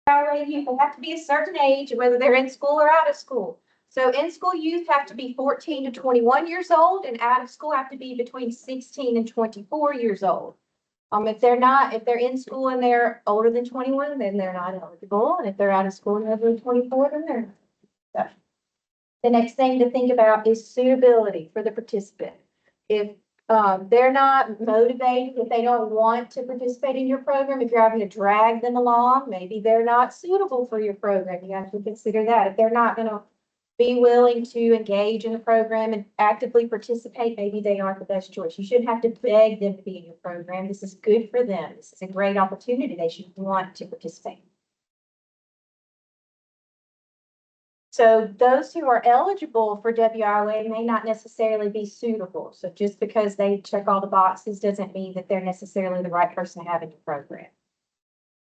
WIA youth, they have to be a certain age, whether they're in school or out of school. So in-school youth have to be 14 to 21 years old, and out of school have to be between 16 and 24 years old. If they're in school and they're older than 21, then they're not eligible. And if they're out of school and they're over 24, then they're not. So the next thing to think about is suitability for the participant. If they're not motivated, if they don't want to participate in your program, if you're having to drag them along, maybe they're not suitable for your program. You have to consider that. If they're not going to be willing to engage in the program and actively participate, maybe they aren't the best choice. You shouldn't have to beg them to be in your program. This is good for them. This is a great opportunity. They should want to participate. So those who are eligible for WIA may not necessarily be suitable. So just because they check all the boxes doesn't mean that they're necessarily the right person to have in your program.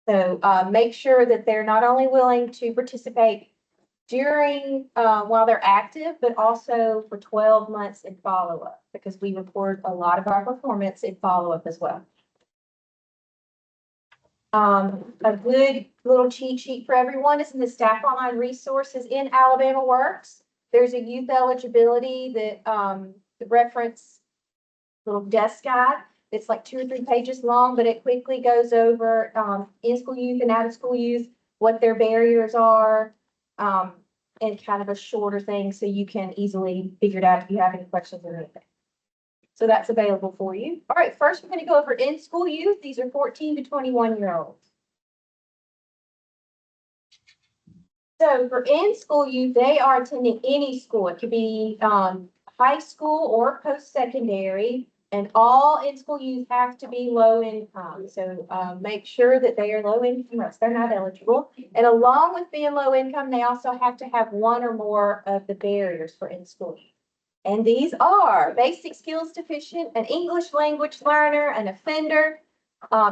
So make sure that they're not only willing to participate during while they're active, but also for 12 months in follow-up, because we report a lot of our performance in follow-up as well. A good little cheat sheet for everyone is in the staff online resources in Alabama Works. There's a youth eligibility that the reference little desk guide. It's like 2 or 3 pages long, but it quickly goes over in-school youth and out-of-school youth, what their barriers are, and kind of a shorter thing so you can easily figure it out if you have any questions or anything. So that's available for you. All right, first we're going to go over in-school youth. These are 14 to 21-year-olds. So for in-school youth, they are attending any school. It could be high school or post-secondary, and all in-school youth have to be low income. So make sure that they are low income, or else they're not eligible. And along with being low income, they also have to have one or more of the barriers for in-school youth. And these are basic skills deficient, an English language learner, an offender,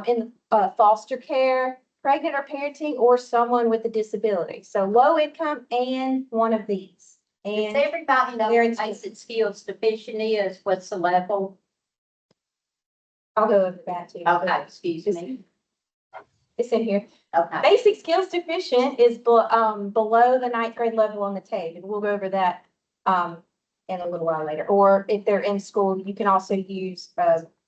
in foster care, pregnant or parenting, or someone with a disability. So low income and one of these. Does And everybody know what basic skills deficient is? What's the level? I'll go over that too. Okay, excuse me. It's in here. Okay. Basic skills deficient is below the 9th grade level on the TABE, and we'll go over that in a little while later. Or if they're in school, you can also use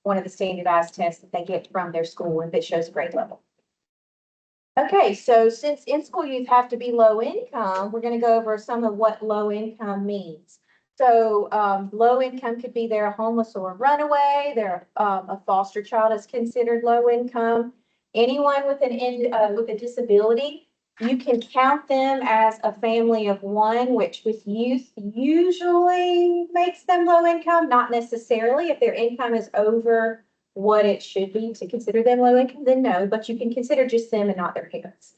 one of the standardized tests that they get from their school if it shows grade level. Okay, so since in-school youth have to be low income, we're going to go over some of what low income means. So low income could be they're a homeless or a runaway. They're a foster child is considered low income. Anyone with a disability, you can count them as a family of one, which with youth usually makes them low income, not necessarily. If their income is over what it should be to consider them low income, then no, but you can consider just them and not their parents.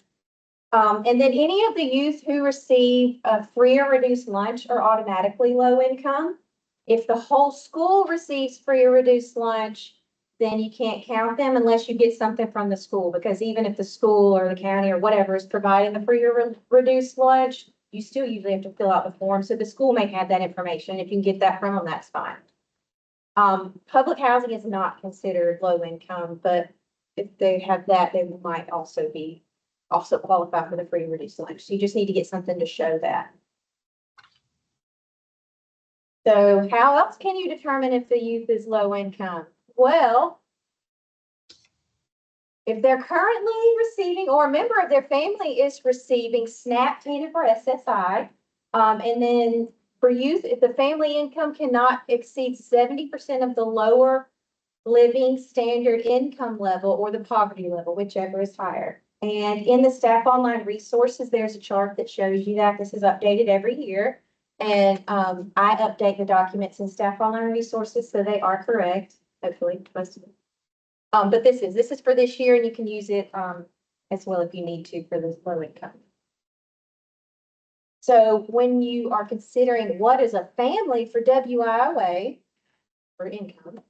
And then any of the youth who receive a free or reduced lunch are automatically low income. If the whole school receives free or reduced lunch, then you can't count them unless you get something from the school, because even if the school or the county or whatever is providing the free or reduced lunch, you still usually have to fill out the form. So the school may have that information. If you can get that from them, that's fine. Public housing is not considered low income, but if they have that, they might also qualify for the free or reduced lunch. So you just need to get something to show that. So how else can you determine if the youth is low income? Well, if they're currently receiving, or a member of their family is receiving SNAP, TANF, or SSI, and then for youth, if the family income cannot exceed 70% of the lower living standard income level or the poverty level, whichever is higher. And in the staff online resources, there's a chart that shows you that. This is updated every year. And I update the documents in staff online resources, so they are correct, hopefully, most of them. But this is for this year, and you can use it as well if you need to for the low income. So when you are considering what is a family for WIA, for income,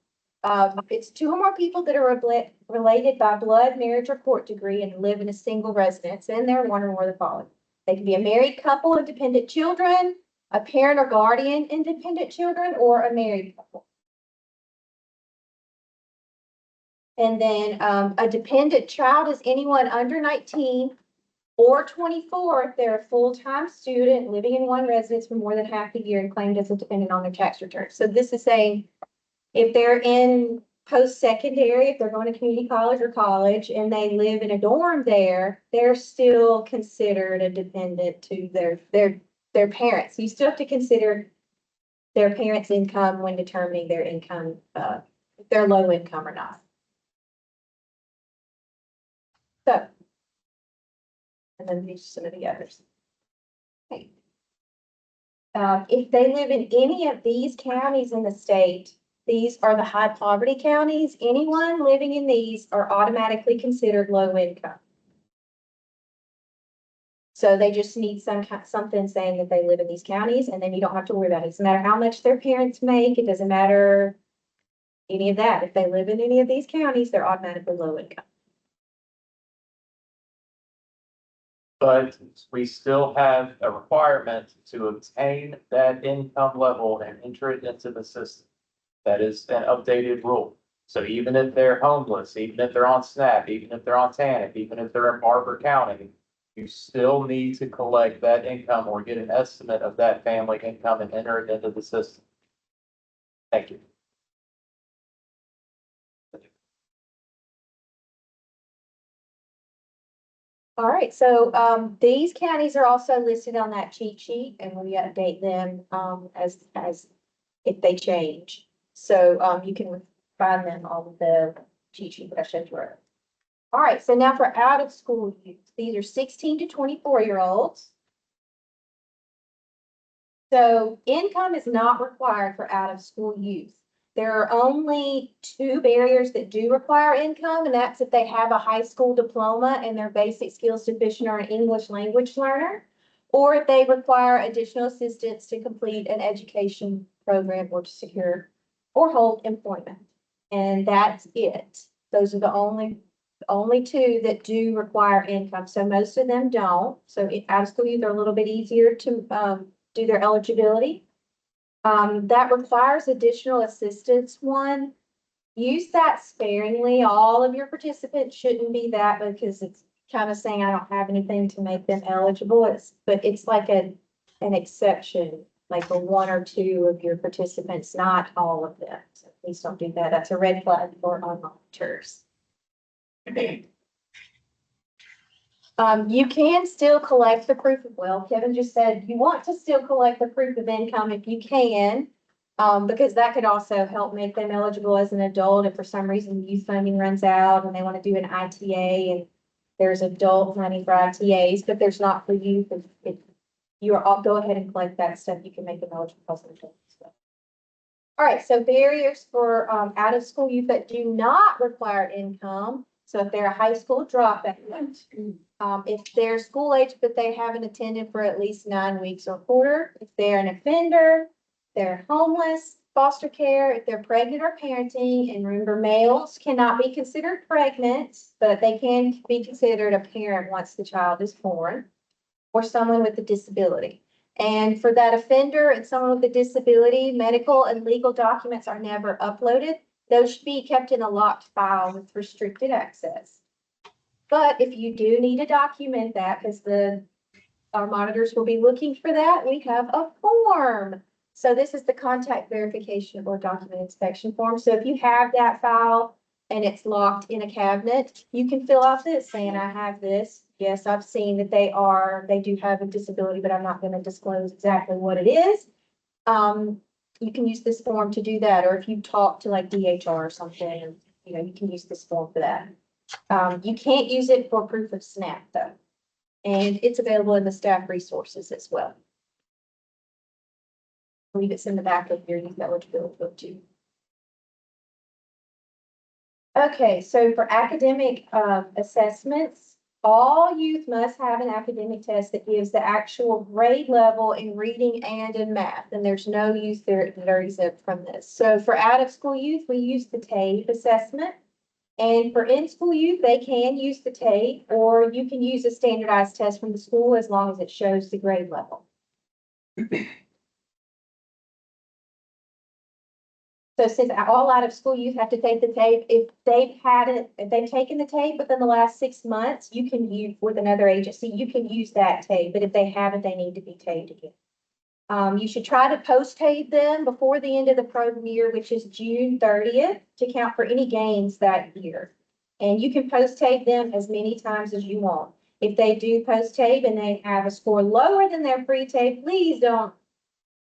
it's 2 or more people that are related by blood, marriage, or court degree and live in a single residence, and they're one or more of the following. They can be a married couple and dependent children, a parent or guardian and dependent children, or a married couple. And then a dependent child is anyone under 19 or 24 if they're a full-time student living in one residence for more than half the year and claimed as a dependent on their tax return. So this is saying if they're in post-secondary, if they're going to community college or college and they live in a dorm there, they're still considered a dependent to their parents. You still have to consider their parents' income when determining their income, if they're low income or not. So, and then these some of the others. Okay. If they live in any of these counties in the state, these are the high poverty counties. Anyone living in these are automatically considered low income. So they just need something saying that they live in these counties, and then you don't have to worry about it. It doesn't matter how much their parents make. It doesn't matter any of that. If they live in any of these counties, they're automatically low income. But we still have a requirement to obtain that income level and enter it into the system. That is an updated rule. So even if they're homeless, even if they're on SNAP, even if they're on TANF, even if they're in Barber County, you still need to collect that income or get an estimate of that family income and enter it into the system. Thank you. All right, so these counties are also listed on that cheat sheet, and we update them as if they change. So you can find them on the cheat sheet that I showed you earlier. All right, so now for out of school youth, these are 16 to 24-year-olds. So income is not required for out of school youth. There are only two barriers that do require income, and that's if they have a high school diploma and their basic skills deficient or an English language learner, or if they require additional assistance to complete an education program or to secure or hold employment. And that's it. Those are the only two that do require income. So most of them don't. So out of school youth are a little bit easier to do their eligibility. That requires additional assistance one. Use that sparingly. All of your participants shouldn't be that because it's kind of saying I don't have anything to make them eligible. But it's like an exception, like for one or two of your participants, not all of them. So please don't do that. That's a red flag for our monitors. You can still collect the proof of wealth. Kevin just said you want to still collect the proof of income if you can, because that could also help make them eligible as an adult. If for some reason youth funding runs out and they want to do an ITA and there's adult money for ITAs, but there's not for youth. If you're all, go ahead and collect that stuff. You can make them eligible as an adult. All right, so barriers for out of school youth that do not require income. So if they're a high school dropout, if they're school age, but they haven't attended for at least 9 weeks or quarter, if they're an offender, they're homeless, foster care, if they're pregnant or parenting, and remember, males cannot be considered pregnant, but they can be considered a parent once the child is born, or someone with a disability. And for that offender and someone with a disability, medical and legal documents are never uploaded. Those should be kept in a locked file with restricted access. But if you do need to document that, because our monitors will be looking for that, we have a form. So this is the contact verification or document inspection form. So if you have that file and it's locked in a cabinet, you can fill out this saying, I have this. Yes, I've seen that they do have a disability, but I'm not going to disclose exactly what it is. You can use this form to do that. Or if you talk to like DHR or something, you can use this form for that. You can't use it for proof of SNAP though. And it's available in the staff resources as well. I believe it's in the back of your youth eligibility book too. Okay, so for academic assessments, all youth must have an academic test that gives the actual grade level in reading and in math. And there's no youth there that are exempt from this. So for out of school youth, we use the TABE assessment. And for in-school youth, they can use the TABE, or you can use a standardized test from the school as long as it shows the grade level. So since all out of school youth have to take the tape, if they've taken the tape within the last 6 months, you can use with another agency, you can use that tape, but if they haven't, they need to be taped again. You should try to post-tape them before the end of the program year, which is June 30th, to count for any gains that year. And you can post-tape them as many times as you want. If they do post-tape and they have a score lower than their pre-tape, please don't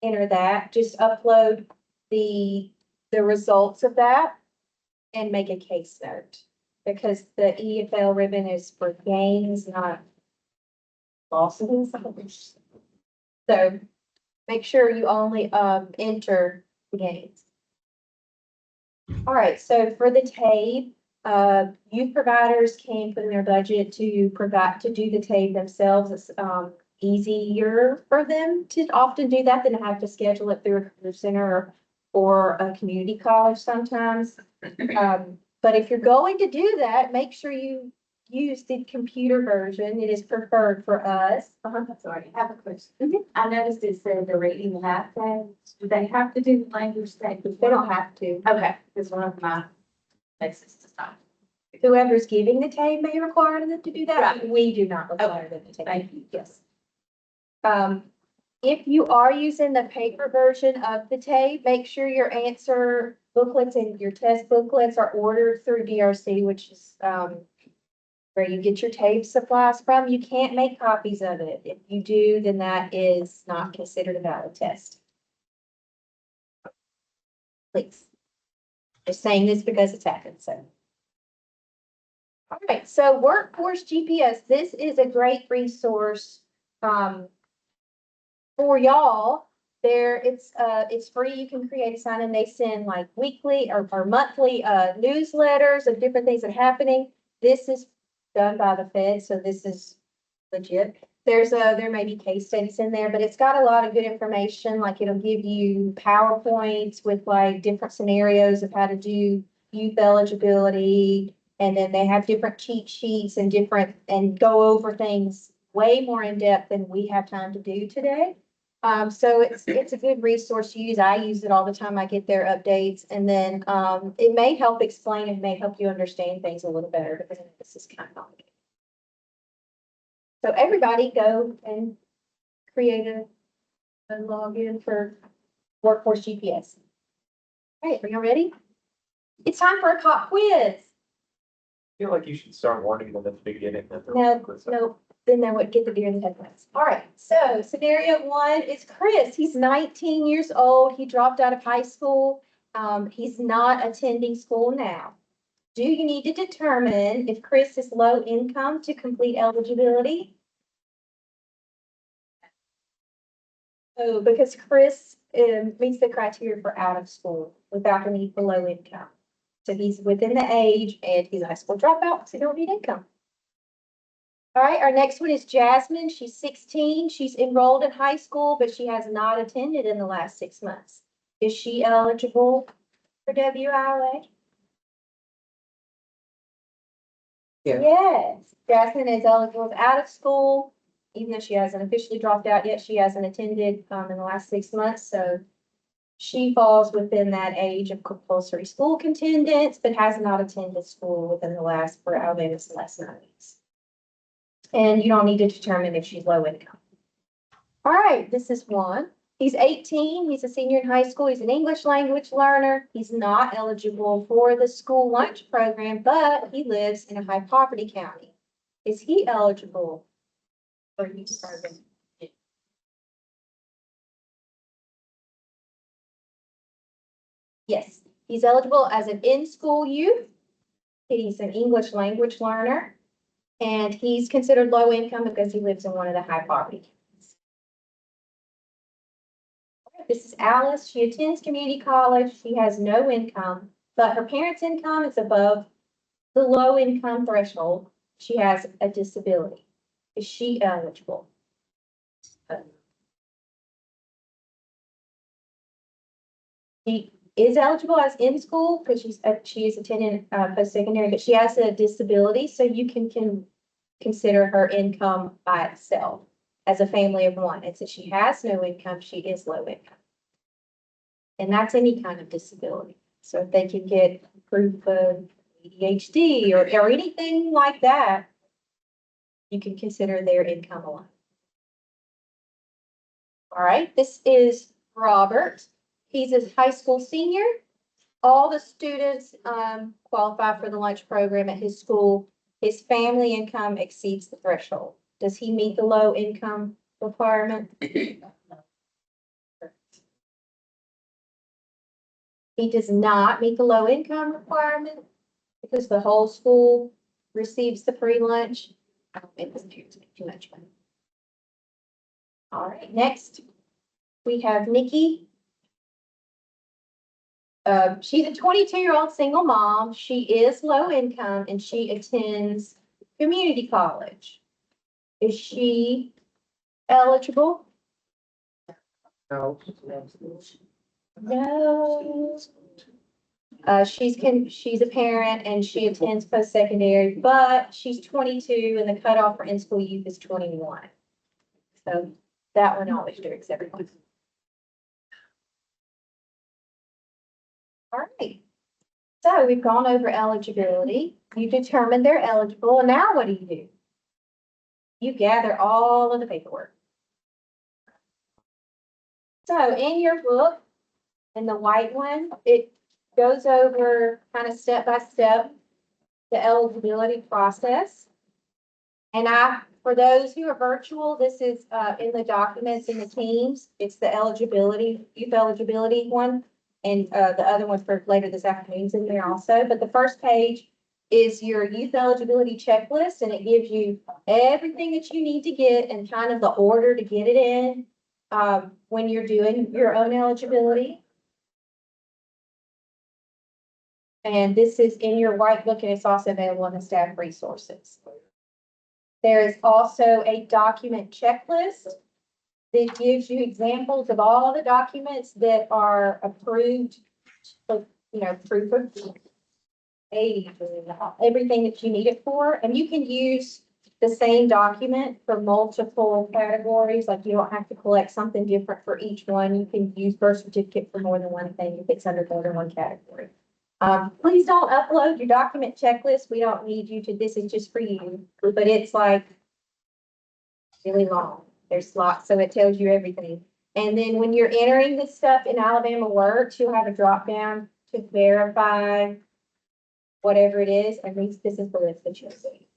enter that. Just upload the results of that and make a case note. Because the EFL ribbon is for gains, not losses. So make sure you only enter the gains. All right, so for the tape, youth providers can put in their budget to do the tape themselves. It's easier for them to often do that than have to schedule it through a career center or a community college sometimes. But if you're going to do that, make sure you use the computer version. It is preferred for us. Sorry, I have a question. Mhm. I noticed it said the reading lab tags. Do they have to do language tag? They don't have to. Okay, it's one of my places to stop. Whoever's giving the tape may require them to do that. Right. But we do not require them to take. Thank you. Yes. If you are using the paper version of the tape, make sure your answer booklets and your test booklets are ordered through DRC, which is, where you get your tape supplies from. You can't make copies of it. If you do, then that is not considered a valid test. Please. Just saying this because it's happened, so. All right, so Workforce GPS, this is a great resource, for y'all. It's free. You can create a sign and they send like weekly or monthly, newsletters of different things that are happening. This is done by the Fed, so this is legit. There may be case studies in there, but it's got a lot of good information. Like it'll give you PowerPoints with like different scenarios of how to do youth eligibility. And then they have different cheat sheets and go over things way more in depth than we have time to do today. So it's a good resource to use. I use it all the time. I get their updates, and then it may help explain, it may help you understand things a little better because this is kind of complicated. So everybody go and create a login for Workforce GPS. All right, are you ready? It's time for a pop quiz. I feel like you should start warning them at the beginning. That they're- No, then they would get the deer in the headlights. All right, so scenario one is Chris. He's 19 years old. He dropped out of high school. He's not attending school now. Do you need to determine if Chris is low income to complete eligibility? Oh, because Chris meets the criteria for out of school without the need for low income. So he's within the age and he's a high school dropout, so he don't need income. All right, our next one is Jasmine. She's 16. She's enrolled in high school, but she has not attended in the last 6 months. Is she eligible for WIOA? Yeah. Yes, Jasmine is eligible out of school, even though she hasn't officially dropped out yet. She hasn't attended in the last 6 months, so she falls within that age of compulsory school attendance, but has not attended school within the last 9 weeks. And you don't need to determine if she's low income. All right, this is one. He's 18. He's a senior in high school. He's an English language learner. He's not eligible for the school lunch program, but he lives in a high poverty county. Is he eligible for youth program? Yes, he's eligible as an in-school youth. He's an English language learner. And he's considered low income because he lives in one of the high poverty counties. This is Alice. She attends community college. She has no income, but her parents' income is above the low income threshold. She has a disability. Is she eligible? She is eligible as in school because she is attending post-secondary, but she has a disability, so you can consider her income by itself as a family of one. And since she has no income, she is low income. And that's any kind of disability. So if they can get proof of ADHD or anything like that, you can consider their income alone. All right, this is Robert. He's a high school senior. All the students qualify for the lunch program at his school. His family income exceeds the threshold. Does he meet the low income requirement? He does not meet the low income requirement because the whole school receives the free lunch. I don't think this appears to make too much money. All right, next we have Nikki. She's a 22-year-old single mom. She is low income and she attends community college. Is she eligible? No. No. She's a parent and she attends post-secondary, but she's 22 and the cutoff for in-school youth is 21. So that one always restricts everyone. All right. So we've gone over eligibility. You determined they're eligible. And now what do? You gather all of the paperwork. So in your book, in the white one, it goes over kind of step by step the eligibility process. And for those who are virtual, this is in the documents in the teams. It's the eligibility, youth eligibility one. And the other one for later this afternoon's in there also. But the first page is your youth eligibility checklist, and it gives you everything that you need to get and kind of the order to get it in when you're doing your own eligibility. And this is in your white book, and it's also available in the staff resources. There is also a document checklist that gives you examples of all the documents that are approved, proof of age, everything that you need it for. And you can use the same document for multiple categories. Like you don't have to collect something different for each one. You can use birth certificate for more than one thing if it's under more than one category. Please don't upload your document checklist. We don't need you to, this is just for you, but it's like really long. There's lots, so it tells you everything. And then when you're entering this stuff in Alabama Works, you'll have a drop down to verify whatever it is, and this is the list that you'll see.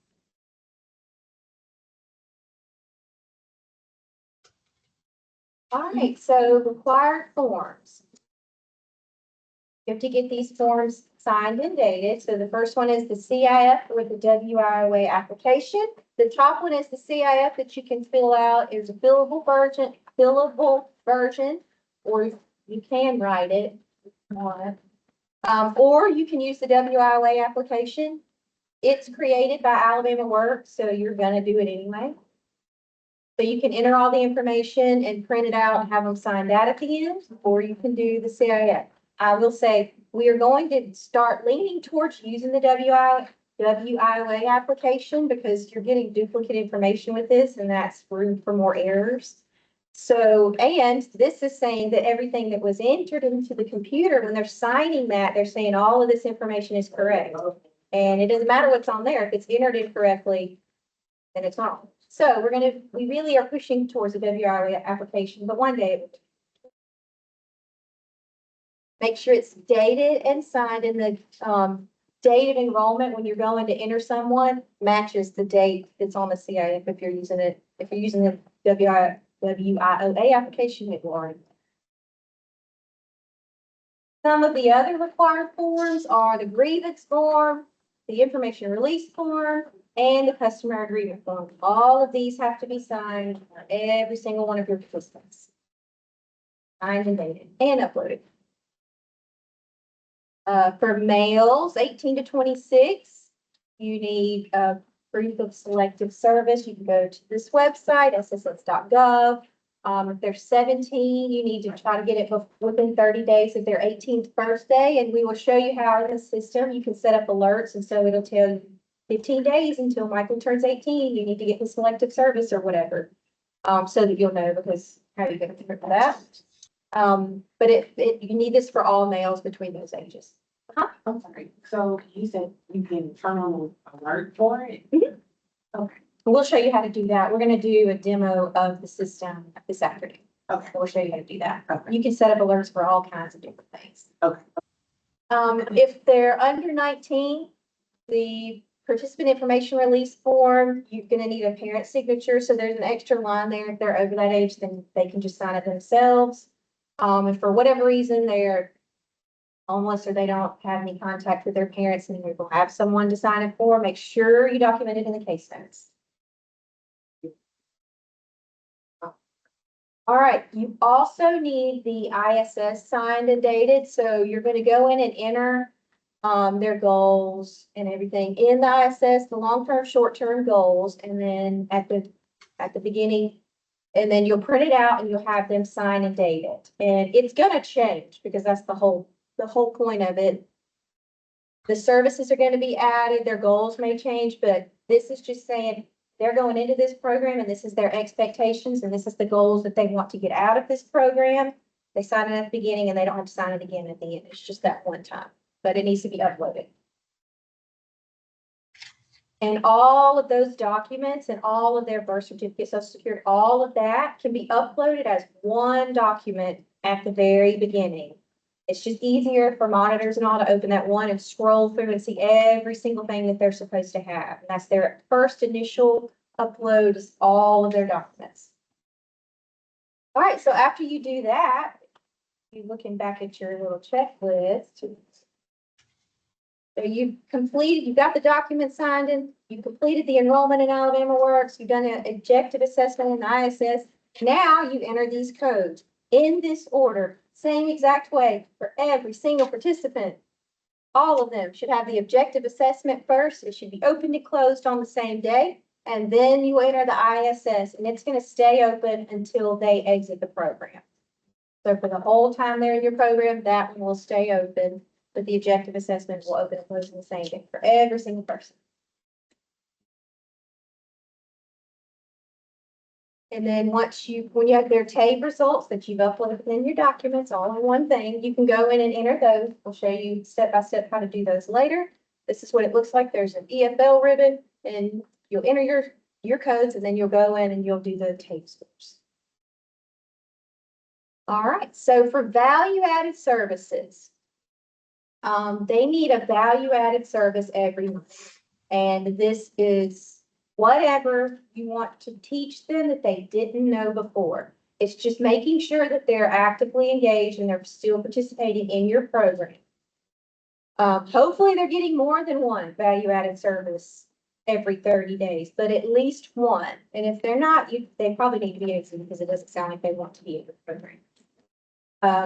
All right, so required forms. You have to get these forms signed and dated. So the first one is the CIF or the WIOA application. The top one is the CIF that you can fill out. There's a fillable version, or you can write it. Or you can use the WIOA application. It's created by Alabama Works, so you're gonna do it anyway. So you can enter all the information and print it out and have them signed out at the end, or you can do the CIF. I will say, we are going to start leaning towards using the WIOA application because you're getting duplicate information with this, and that's room for more errors. So, and this is saying that everything that was entered into the computer, when they're signing that, they're saying all of this information is correct. And it doesn't matter what's on there. If it's entered incorrectly, then it's wrong. So we really are pushing towards the WIOA application, but one day it will. Make sure it's dated and signed, and the date of enrollment when you're going to enter someone matches the date that's on the CIF. If you're using the WIOA application, it will already. Some of the other required forms are the grievance form, the information release form, and the customer agreement form. All of these have to be signed by every single one of your participants. Signed and dated and uploaded. For males 18 to 26, you need proof of selective service. You can go to this website, sss.gov. If they're 17, you need to try to get it within 30 days of their 18th birthday, and we will show you how in the system you can set up alerts, and so it'll tell you 15 days until Michael turns 18, you need to get the selective service or whatever, so that you'll know, because how are you going to figure that? But you need this for all males between those ages. I'm sorry, so you said you can turn on an alert for it? We'll show you how to do that. We're gonna do a demo of the system this afternoon. Okay. We'll show you how to do that. Okay. You can set up alerts for all kinds of different things. Okay. If they're under 19, the participant information release form, you're gonna need a parent signature, so there's an extra line there. If they're over that age, then they can just sign it themselves. If for whatever reason they're homeless or they don't have any contact with their parents, and we will have someone to sign it for, make sure you document it in the case notes. All right, you also need the ISS signed and dated, so you're gonna go in and enter their goals and everything in the ISS, the long-term, short-term goals, and then at the beginning, and then you'll print it out and you'll have them sign and date it. And it's gonna change because that's the whole point of it. The services are gonna be added, their goals may change, but this is just saying they're going into this program and this is their expectations and this is the goals that they want to get out of this program. They sign it at the beginning and they don't have to sign it again at the end. It's just that one time, but it needs to be uploaded. And all of those documents and all of their birth certificate, social security, all of that can be uploaded as one document at the very beginning. It's just easier for monitors and all to open that one and scroll through and see every single thing that they're supposed to have. And that's their first initial upload, is all of their documents. All right, so after you do that, you're looking back at your little checklist. So you've got the document signed and you completed the enrollment in Alabama Works, you've done an objective assessment in the ISS. Now you enter these codes in this order, same exact way for every single participant. All of them should have the objective assessment first. It should be opened and closed on the same day. And then you enter the ISS and it's going to stay open until they exit the program. So for the whole time they're in your program, that one will stay open. But the objective assessment will open and close in the same day for every single person. And then when you have their TABE results that you've uploaded within your documents, all in one thing, you can go in and enter those. We'll show you step by step how to do those later. This is what it looks like. There's an EFL ribbon and you'll enter your codes and then you'll go in and you'll do the TABE scores. All right, so for value-added services, they need a value-added service every month. And this is whatever you want to teach them that they didn't know before. It's just making sure that they're actively engaged and they're still participating in your program. Hopefully they're getting more than one value-added service every 30 days, but at least one. And if they're not, they probably need to be exited because it doesn't sound like they want to be in the program.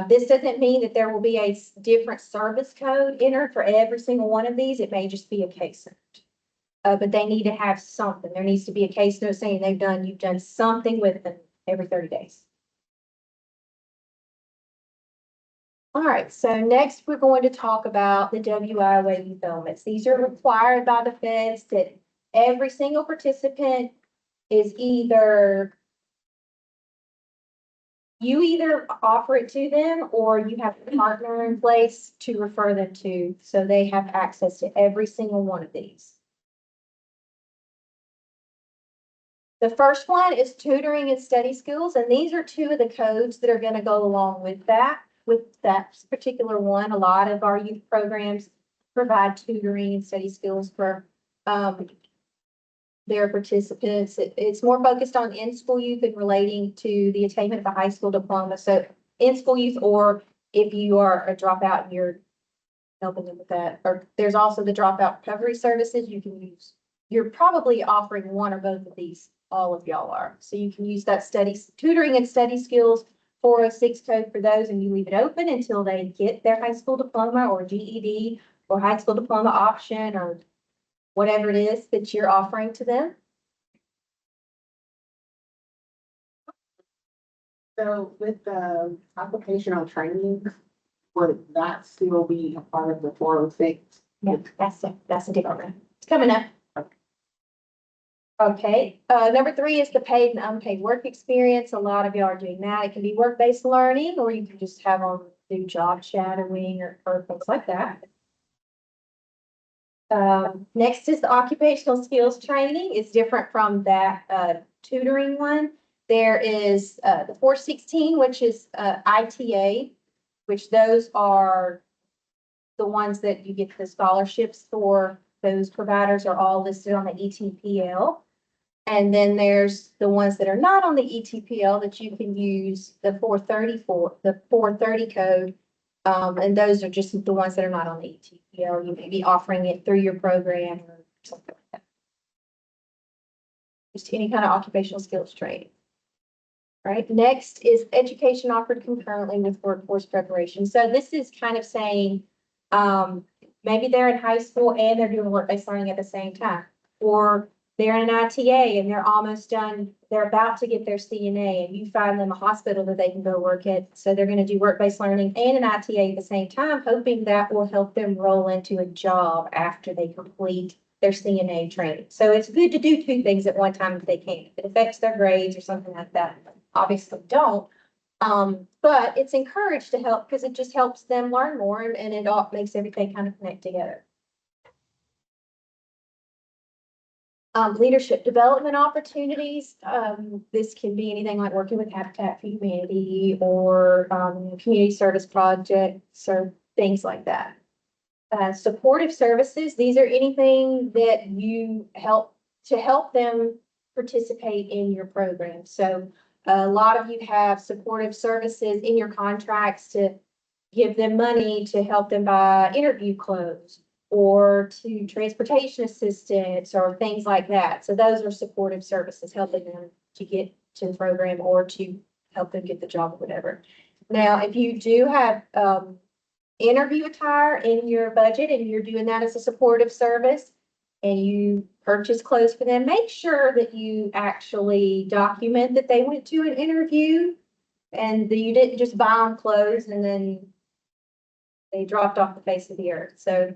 This doesn't mean that there will be a different service code entered for every single one of these. It may just be a case note. But they need to have something. There needs to be a case note saying you've done something with them every 30 days. All right, so next we're going to talk about the WI wave fulfillments. These are required by the feds that every single participant is you either offer it to them or you have a partner in place to refer them to, so they have access to every single one of these. The first one is tutoring and study skills, and these are two of the codes that are going to go along with that particular one. A lot of our youth programs provide tutoring and study skills for their participants. It's more focused on in-school youth and relating to the attainment of a high school diploma. So in-school youth, or if you are a dropout and you're helping them with that, or there's also the dropout recovery services you can use. You're probably offering one or both of these, all of y'all are. So you can use that tutoring and study skills 406 code for those, and you leave it open until they get their high school diploma or GED or high school diploma option or whatever it is that you're offering to them. So with the application training, would that still be a part of the 406? Yeah, that's a different one. It's coming up. Okay, number three is the paid and unpaid work experience. A lot of y'all are doing that. It can be work-based learning, or you can just have them do job shadowing or things like that. Next is the occupational skills training. It's different from that, tutoring one. There is, the 416, which is, ITA, which those are the ones that you get the scholarships for. Those providers are all listed on the ETPL. And then there's the ones that are not on the ETPL that you can use the 434, the 430 code. And those are just the ones that are not on the ETPL. You may be offering it through your program or something like that. Just any kind of occupational skills training. Right, next is education offered concurrently with workforce preparation. So this is kind of saying, maybe they're in high school and they're doing work-based learning at the same time. Or they're in an ITA and they're almost done, they're about to get their CNA, and you find them a hospital that they can go work at. So they're gonna do work-based learning and an ITA at the same time, hoping that will help them roll into a job after they complete their CNA training. So it's good to do two things at one time if they can. If it affects their grades or something like that, obviously don't. But it's encouraged to help because it just helps them learn more, and it all makes everything kind of connect together. Leadership development opportunities. This can be anything like working with Habitat for Humanity or, community service projects or things like that. Supportive services, these are anything that you help them participate in your program. So a lot of you have supportive services in your contracts to give them money to help them buy interview clothes or to transportation assistance or things like that. So those are supportive services, helping them to get to the program or to help them get the job or whatever. Now, if you do have, interview attire in your budget and you're doing that as a supportive service and you purchase clothes for them, make sure that you actually document that they went to an interview and that you didn't just buy them clothes and then they dropped off the face of the earth. So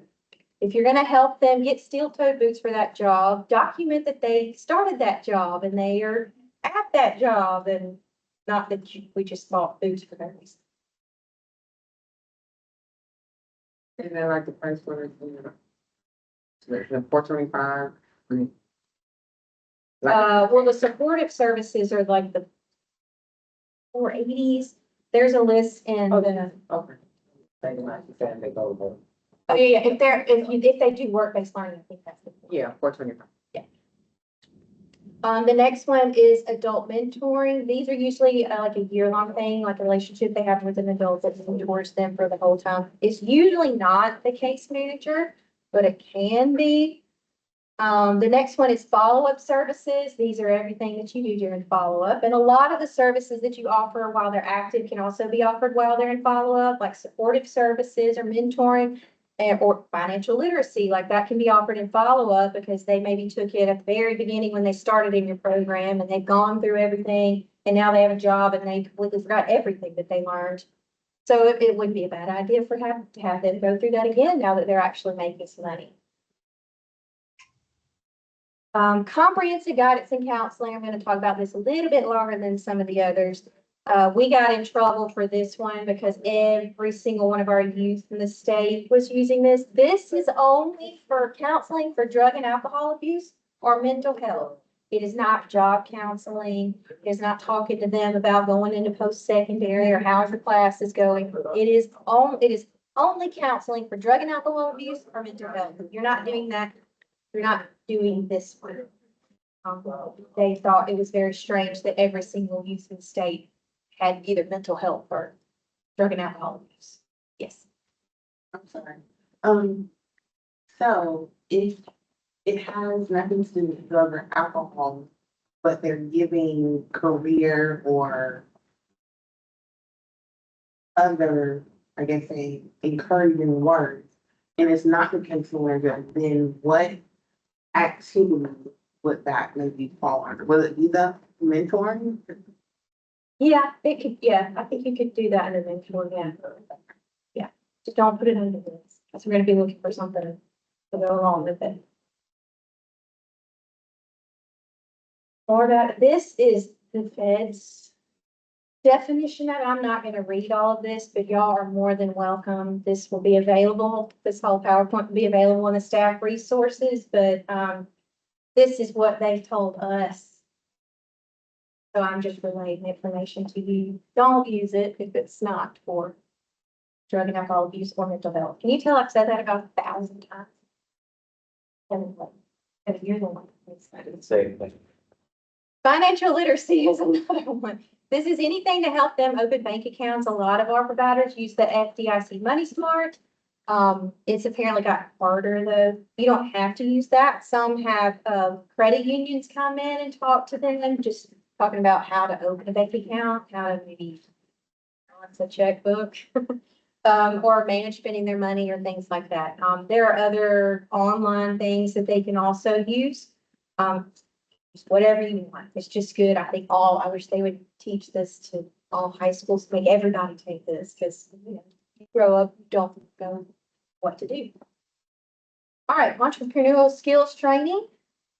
if you're gonna help them get steel-toed boots for that job, document that they started that job and they are at that job, and not that we just bought boots for no reason. And then like the price for it, 425. Well, the supportive services are like the 480s. There's a list in the, Okay. They go over. oh yeah, if they do work-based learning, I think that's the. Yeah, 425. The next one is adult mentoring. These are usually like a year-long thing, like a relationship they have with an adult that mentors them for the whole time. It's usually not the case manager, but it can be. The next one is follow-up services. These are everything that you do during follow-up. And a lot of the services that you offer while they're active can also be offered while they're in follow-up, like supportive services or mentoring. Or financial literacy, like that can be offered in follow-up because they maybe took it at the very beginning when they started in your program and they've gone through everything and now they have a job and they completely forgot everything that they learned. So it wouldn't be a bad idea to have them go through that again now that they're actually making some money. Comprehensive guidance and counseling. I'm going to talk about this a little bit longer than some of the others. We got in trouble for this one because every single one of our youth in the state was using this. This is only for counseling for drug and alcohol abuse or mental health. It is not job counseling. It is not talking to them about going into post-secondary or how's your class is going. It is only counseling for drug and alcohol abuse or mental health. If you're not doing that, you're not doing this one. They thought it was very strange that every single youth in the state had either mental health or drug and alcohol abuse. Yes. I'm sorry. So if it has nothing to do with drug or alcohol, but they're giving career or other, I guess, encouraging words, and it's not the case manager, then what activity would that maybe fall under? Will it be the mentoring? Yeah, it could, yeah, I think you could do that in a mentor, yeah. Yeah, just don't put it under this, because we're gonna be looking for something to go along with it. more about it. This is the Fed's definition of it. I'm not gonna read all of this, but y'all are more than welcome. This will be available. This whole PowerPoint will be available in the staff resources, but, this is what they've told us. So I'm just relaying the information to you. Don't use it if it's not for drug and alcohol abuse or mental health. Can you tell I've said that about 1,000 times? And you're the one. I didn't say anything. Financial literacy is another one. This is anything to help them open bank accounts. A lot of our providers use the FDIC Money Smart. It's apparently got harder though. You don't have to use that. Some have, credit unions come in and talk to them, just talking about how to open a bank account, how to maybe balance a checkbook. Or manage spending their money or things like that. There are other online things that they can also use. Just whatever you want. It's just good. I wish they would teach this to all high schools, make everybody take this, because, you grow up, you don't know what to do. All right, entrepreneurial skills training.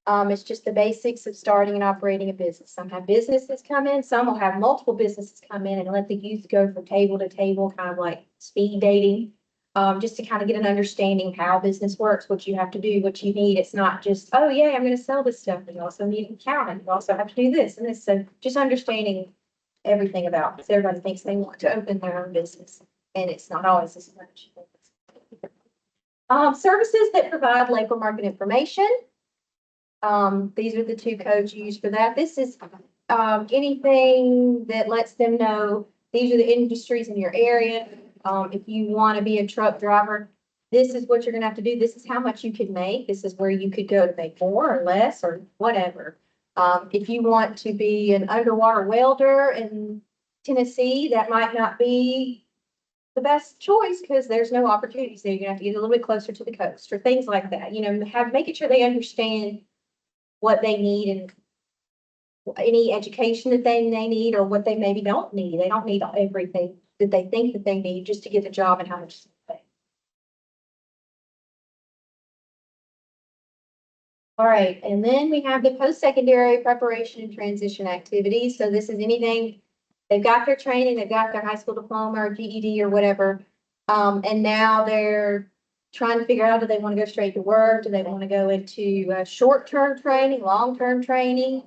It's just the basics of starting and operating a business. Some have businesses come in, some will have multiple businesses come in and let the youth go from table to table, kind of like speed dating. Just to kind of get an understanding of how business works, what you have to do, what you need. It's not just, oh yeah, I'm gonna sell this stuff, but you also need an accountant, you also have to do this and this. So just understanding everything about, because everybody thinks they want to open their own business, and it's not always as much. Services that provide labor market information. These are the two codes used for that. This is, anything that lets them know, these are the industries in your area. If you want to be a truck driver, this is what you're gonna have to do. This is how much you could make. This is where you could go to make more or less or whatever. If you want to be an underwater welder in Tennessee, that might not be the best choice because there's no opportunities there. You're gonna have to get a little bit closer to the coast or things like that. Making sure they understand what they need and any education that they need or what they maybe don't need. They don't need everything that they think that they need just to get a job and how much they pay. All right, and then we have the post-secondary preparation and transition activities. So this is anything, they've got their training, they've got their high school diploma or GED or whatever. And now they're trying to figure out, do they want to go straight to work? Do they want to go into short-term training, long-term training?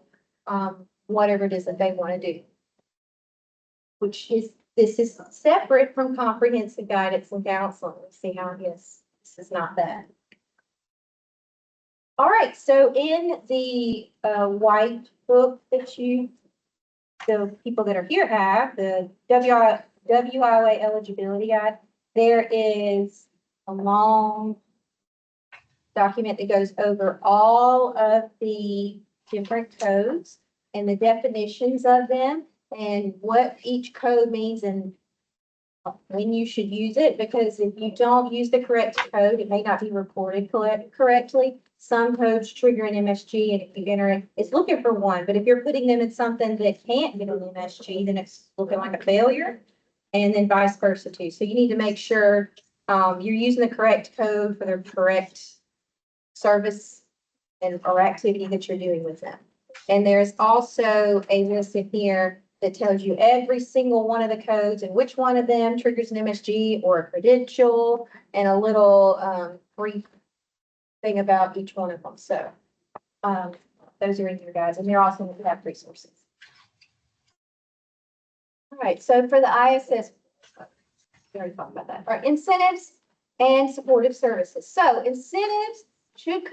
Whatever it is that they want to do. This is separate from comprehensive guidance and counseling. Let's see how it is. This is not that. All right, so in the white book that the people that are here have, the WIOA eligibility guide, there is a long document that goes over all of the different codes and the definitions of them and what each code means and when you should use it, because if you don't use the correct code, it may not be reported correctly. Some codes trigger an MSG, and if you enter it, it's looking for one, but if you're putting them in something that can't get an MSG, then it's looking like a failure, and then vice versa too. So you need to make sure you're using the correct code for the correct service or activity that you're doing with them. And there's also a list in here that tells you every single one of the codes and which one of them triggers an MSG or a credential and a little brief thing about each one of them. So those are in here, guys, and they're also in the app resources. All right, so for the ISS, we already talked about that. All right, incentives and supportive services. So incentives should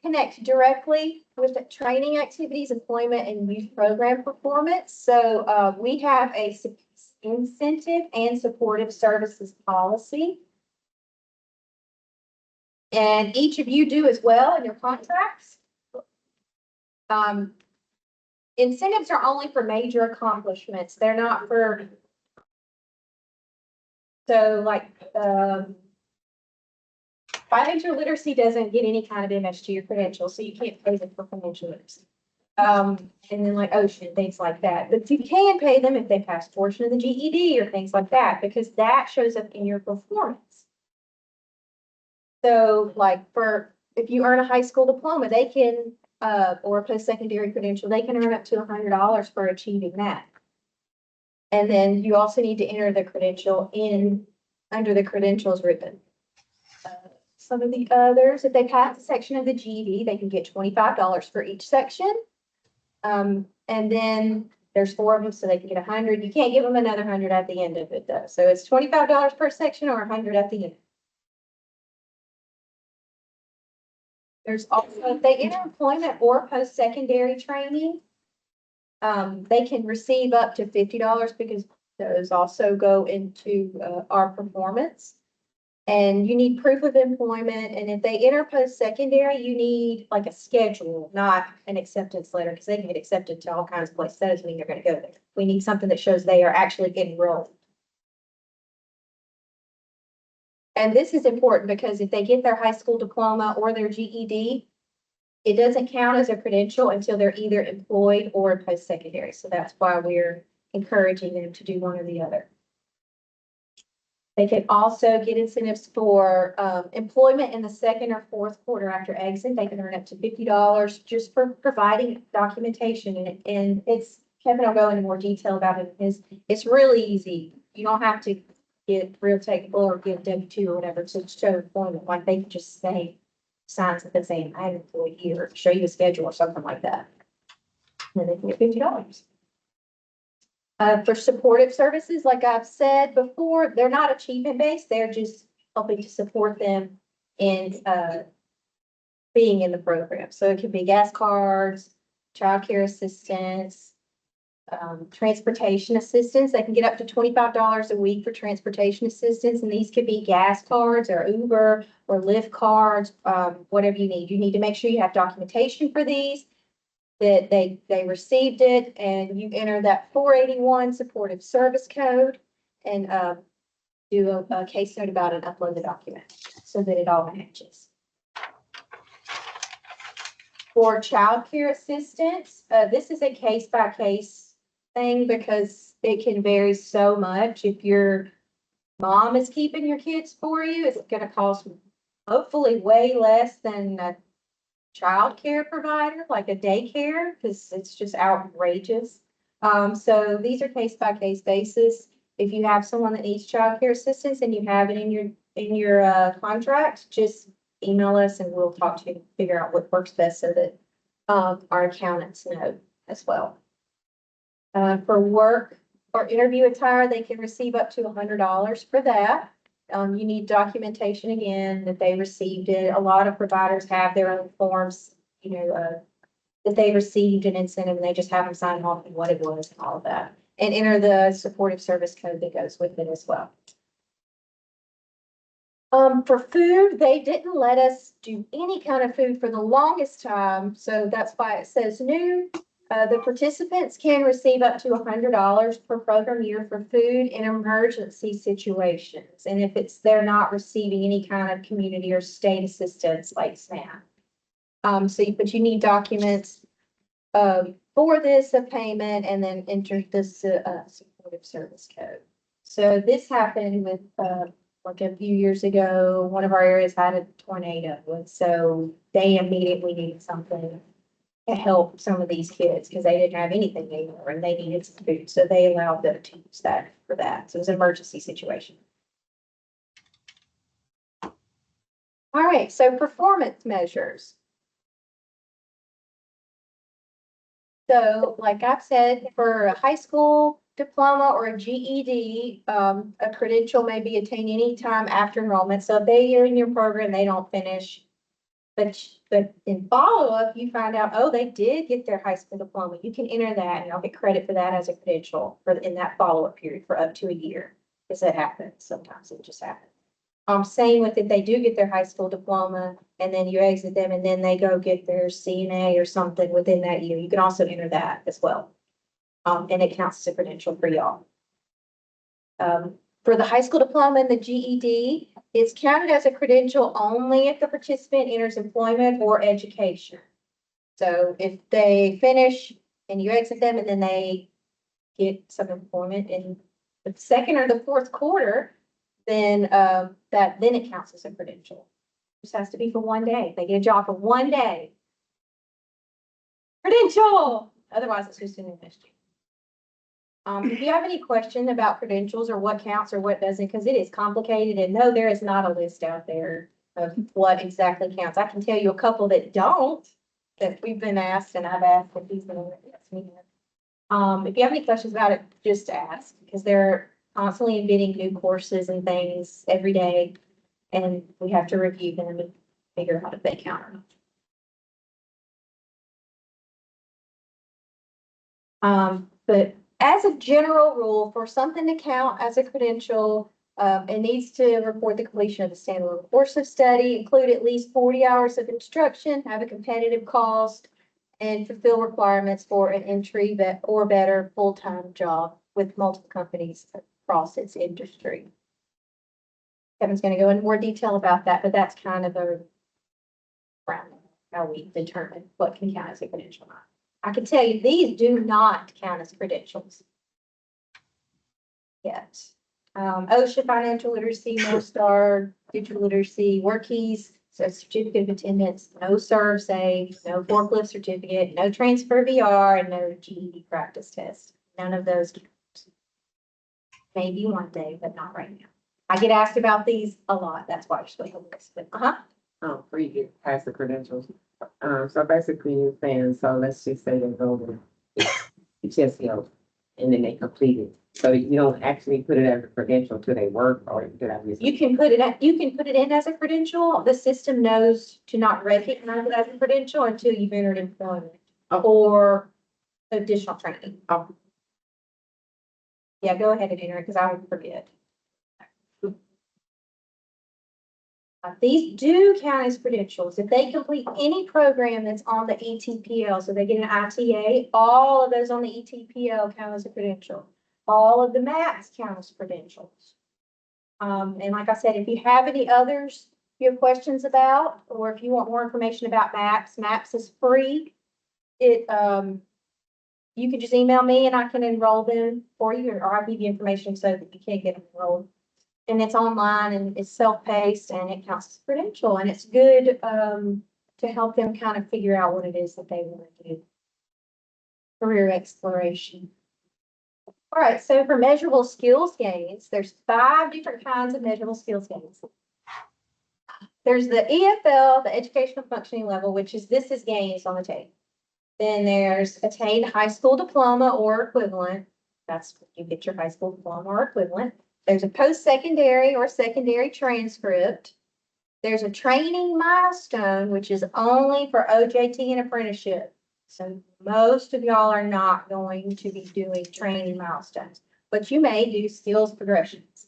connect directly with the training activities, employment, and youth program performance. So we have a incentive and supportive services policy. And each of you do as well in your contracts. Incentives are only for major accomplishments. They're not for, so like, financial literacy doesn't get any kind of MSG or credential, so you can't pay them for financial literacy. And then like ocean, things like that. But you can pay them if they pass a portion of the GED or things like that, because that shows up in your performance. So like if you earn a high school diploma, they can or a post-secondary credential, they can earn up to $100 for achieving that. And then you also need to enter the credential under the credentials ribbon. Some of the others, if they pass a section of the GED, they can get $25 for each section. And then there's 4 of them, so they can get 100. You can't give them another 100 at the end of it though. So it's $25 per section or 100 at the end. There's also, if they enter employment or post-secondary training, they can receive up to $50 because those also go into our performance. And you need proof of employment. And if they enter post-secondary, you need like a schedule, not an acceptance letter, because they can get accepted to all kinds of places. That doesn't mean they're going to go there. We need something that shows they are actually enrolled. And this is important because if they get their high school diploma or their GED, it doesn't count as a credential until they're either employed or post-secondary. So that's why we're encouraging them to do one or the other. They can also get incentives for employment in the second or fourth quarter after exit. They can earn up to $50 just for providing documentation. And it's, Kevin will go into more detail about it. It's really easy. You don't have to get real technical or get W-2 or whatever to show employment. Like they can just say, sign something saying I'm employed here, or show you a schedule or something like that. And then they can get $50. For supportive services, like I've said before, they're not achievement based. They're just helping to support them in being in the program. So it could be gas cards, childcare assistance, transportation assistance. They can get up to $25 a week for transportation assistance. And these could be gas cards or Uber or Lyft cards, whatever you need. You need to make sure you have documentation for these, that they received it, and you enter that 481 supportive service code and do a case note about it, upload the document so that it all matches. For childcare assistance, this is a case-by-case thing because it can vary so much. If your mom is keeping your kids for you, it's going to cost hopefully way less than a childcare provider, like a daycare, because it's just outrageous. So these are case-by-case basis. If you have someone that needs childcare assistance and you have it in your contract, just email us and we'll talk to you and figure out what works best so that our accountants know as well. For work or interview attire, they can receive up to $100 for that. You need documentation again that they received it. A lot of providers have their own forms, that they received an incentive and they just have them sign off on what it was and all of that. And enter the supportive service code that goes with it as well. For food, they didn't let us do any kind of food for the longest time. So that's why it says new. The participants can receive up to $100 per program year for food in emergency situations. And if they're not receiving any kind of community or state assistance like SNAP. But you need documents for this, a payment, and then enter this supportive service code. So this happened with like a few years ago. One of our areas had a tornado, and so they immediately needed something to help some of these kids because they didn't have anything anymore and they needed some food. So they allowed them to use that for that. So it was an emergency situation. All right, so performance measures. So like I've said, for a high school diploma or a GED, a credential may be attained anytime after enrollment. So if they are in your program, they don't finish. But in follow-up, you find out, oh, they did get their high school diploma. You can enter that and you'll get credit for that as a credential in that follow-up period for up to a year. Because that happens. Sometimes it just happens. Same with if they do get their high school diploma and then you exit them and then they go get their CNA or something within that year. You can also enter that as well. And it counts as a credential for y'all. For the high school diploma and the GED, it's counted as a credential only if the participant enters employment or education. So if they finish and you exit them and then they get some employment in the second or the fourth quarter, then then it counts as a credential. It just has to be for one day. If they get a job for one day, Credential, otherwise it's just an MSG. If you have any question about credentials or what counts or what doesn't, because it is complicated, and no, there is not a list out there of what exactly counts. I can tell you a couple that don't, that we've been asked, and I've asked if he's gonna ask me. If you have any questions about it, just ask, because they're constantly inventing new courses and things every day, and we have to review them and figure out if they count or not. But as a general rule, for something to count as a credential, it needs to report the completion of the standalone course of study, include at least 40 hours of instruction, have a competitive cost, and fulfill requirements for an entry or better full-time job with multiple companies across its industry. Kevin's going to go into more detail about that, but that's kind of a round how we determine what can count as a credential. I can tell you, these do not count as credentials yet. OSHA financial literacy, no star, digital literacy, work keys, so certificate of attendance, no serve safe, no forklift certificate, no transfer VR, and no GED practice test. None of those. Maybe one day, but not right now. I get asked about these a lot. That's why I should make a list. For you get past the credentials. So basically you're saying, so let's just say they go to the test field and then they complete it. So you don't actually put it as a credential till they work, or did I miss? You can put it in as a credential. The system knows to not recognize it as a credential until you've entered employment or additional training. Oh. Yeah, go ahead and enter it because I would forget. These do count as credentials. If they complete any program that's on the ETPL, so they get an ITA, all of those on the ETPL count as a credential. All of the MAPs count as credentials. And like I said, if you have any others you have questions about, or if you want more information about MAPs is free. You can just email me and I can enroll them for you, or I'll give you information so that you can't get enrolled. And it's online and it's self-paced and it counts as credential, and it's good to help them kind of figure out what it is that they want to do. Career exploration. All right, so for measurable skills gains, there's 5 different kinds of measurable skills gains. There's the EFL, the educational functioning level, which is this is gains on the tape. Then there's attained high school diploma or equivalent. That's when you get your high school diploma or equivalent. There's a post-secondary or secondary transcript. There's a training milestone, which is only for OJT and apprenticeship. So most of y'all are not going to be doing training milestones, but you may do skills progressions.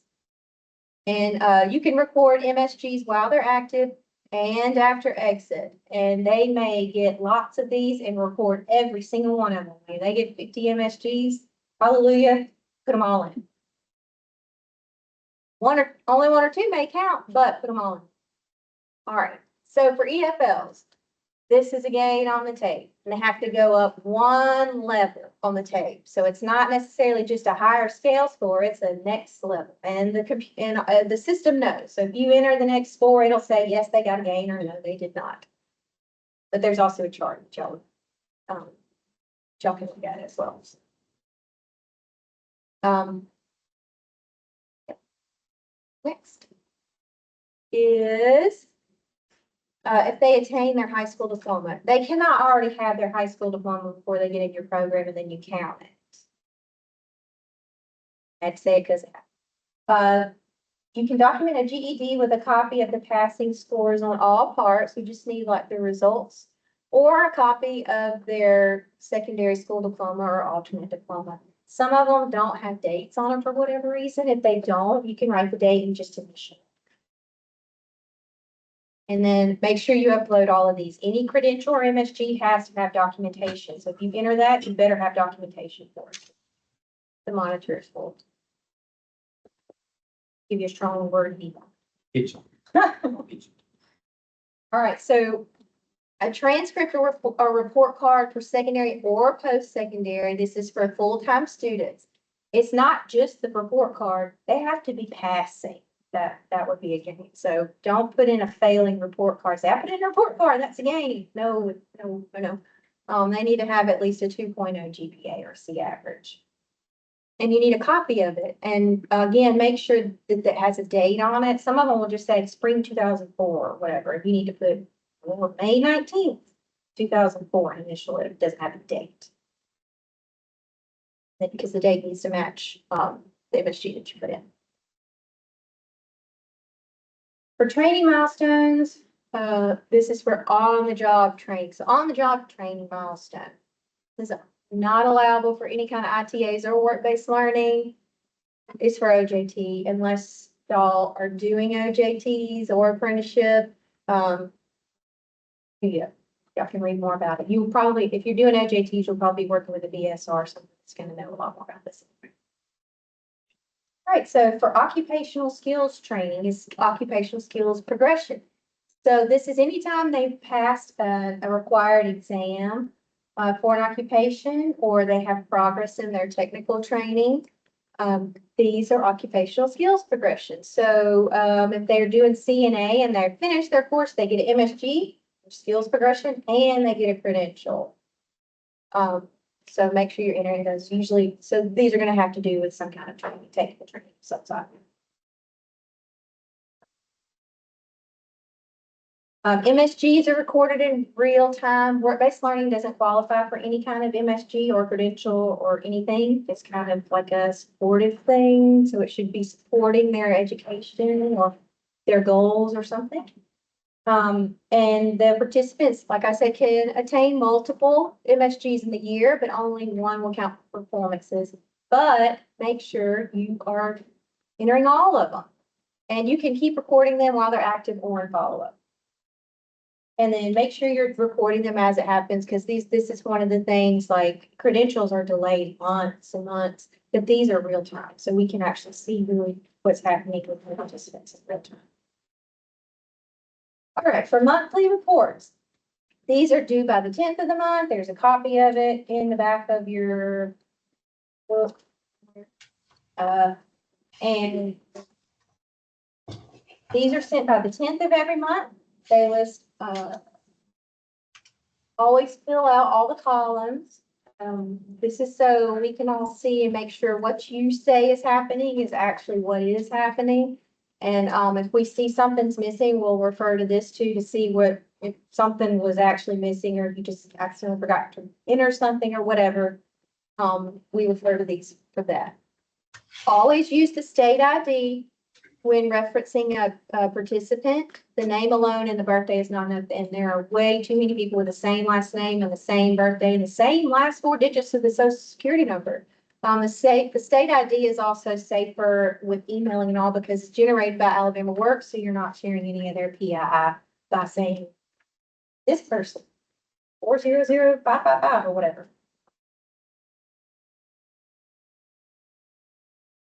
And you can record MSGs while they're active and after exit. And they may get lots of these and record every single one of them. If they get 50 MSGs, hallelujah, put them all in. Only one or two may count, but put them all in. All right, so for EFLs, this is a gain on the tape, and they have to go up 1 level on the tape. So it's not necessarily just a higher scale score, it's a next level. And the system knows. So if you enter the next score, it'll say, yes, they got a gain, or no, they did not. But there's also a chart that y'all can look at as well. Next is if they attain their high school diploma. They cannot already have their high school diploma before they get in your program, and then you count it. I'd say it because you can document a GED with a copy of the passing scores on all parts. You just need like the results, or a copy of their secondary school diploma or alternate diploma. Some of them don't have dates on them for whatever reason. If they don't, you can write the date and just initial. And then make sure you upload all of these. Any credential or MSG has to have documentation. So if you enter that, you better have documentation for it. The monitor is full. Give you a strong word. All right, so a transcript or a report card for secondary or post-secondary. This is for full-time students. It's not just the report card. They have to be passing. That would be a gain. So don't put in a failing report card. Say, I put in a report card, that's a gain. No. They need to have at least a 2.0 GPA or C average. And you need a copy of it. And again, make sure that that has a date on it. Some of them will just say spring 2004 or whatever. You need to put, well, May 19th, 2004 initial. It doesn't have a date. Because the date needs to match the MSG that you put in. For training milestones, this is for on-the-job training. So on-the-job training milestone is not allowable for any kind of ITAs or work-based learning. It's for OJT unless y'all are doing OJTs or apprenticeship. Yeah, y'all can read more about it. You'll probably, if you're doing OJTs, you'll probably be working with a BSR, so it's going to know a lot more about this. All right, so for occupational skills training is occupational skills progression. So this is anytime they've passed a required exam for an occupation, or they have progress in their technical training. These are occupational skills progression. So if they're doing CNA and they're finished their course, they get an MSG, skills progression, and they get a credential. So make sure you're entering those usually. So these are going to have to do with some kind of training, technical training of some type. MSGs are recorded in real time. Work-based learning doesn't qualify for any kind of MSG or credential or anything. It's kind of like a supportive thing. So it should be supporting their education or their goals or something. And the participants, like I said, can attain multiple MSGs in the year, but only one will count for performances. But make sure you are entering all of them. And you can keep recording them while they're active or in follow-up. And then make sure you're recording them as it happens, because this is one of the things, like credentials are delayed months and months, but these are real time. So we can actually see really what's happening with the participants in real time. All right, for monthly reports, these are due by the 10th of the month. There's a copy of it in the back of your book. And these are sent by the 10th of every month. They list, always fill out all the columns. This is so we can all see and make sure what you say is happening is actually what is happening. And if we see something's missing, we'll refer to this too to see if something was actually missing, or if you just accidentally forgot to enter something or whatever. We refer to these for that. Always use the state ID when referencing a participant. The name alone and the birthday is not enough, and there are way too many people with the same last name and the same birthday and the same last four digits of the social security number. The state ID is also safer with emailing and all, because it's generated by Alabama Works, so you're not sharing any of their PII by saying this person 400555 or whatever.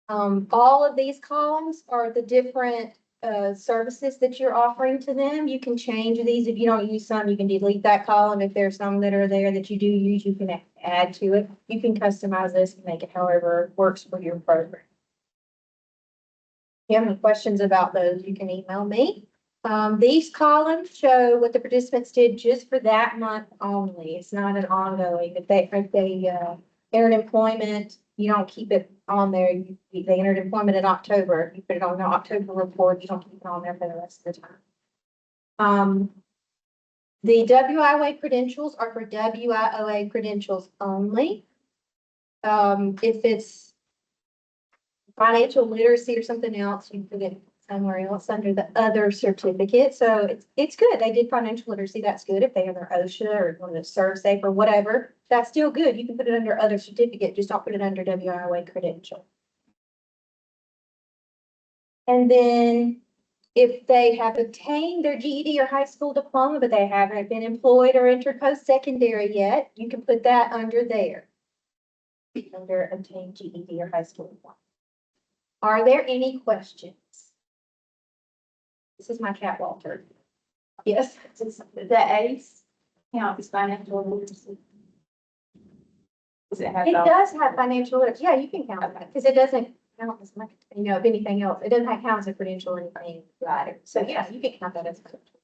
All of these columns are the different services that you're offering to them. You can change these. If you don't use some, you can delete that column. If there's some that are there that you do use, you can add to it. You can customize this and make it however works for your program. If you have any questions about those, you can email me. These columns show what the participants did just for that month only. It's not an ongoing. If they entered employment, you don't keep it on there. They entered employment in October. You put it on the October report. You don't keep it on there for the rest of the time. The WIOA credentials are for WIOA credentials only. If it's financial literacy or something else, you put it somewhere else under the other certificate. So it's good. They did financial literacy. That's good. If they have their OSHA or one of the ServSafe or whatever, that's still good. You can put it under other certificate. Just don't put it under WIOA credential. And then if they have obtained their GED or high school diploma, but they haven't been employed or entered post-secondary yet, you can put that under there. Under obtained GED or high school diploma. Are there any questions? This is my cat, Walter. Yes, The ACE counts financial literacy. Does it have? it does have financial literacy. Yeah, you can count that because it doesn't count as much, if anything else. It doesn't count as a credential or anything. Right. So yeah, you can count that as financial.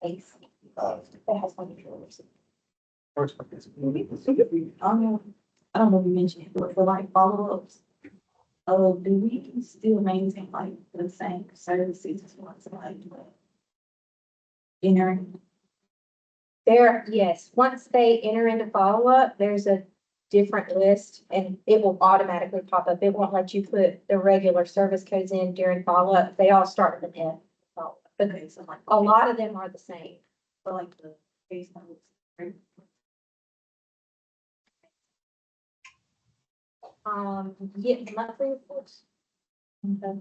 ACE. Uh, That has one controllers. I don't know if you mentioned it, but for like follow-ups, do we still maintain like the same services once like entering? There, yes, once they enter into follow-up, there's a different list and it will automatically pop up. It won't let you put the regular service codes in during follow-up. They all start with an F. follow-up. But Okay, so like a lot of them are the same. for like the case notes. Right? Yeah, monthly reports. Okay.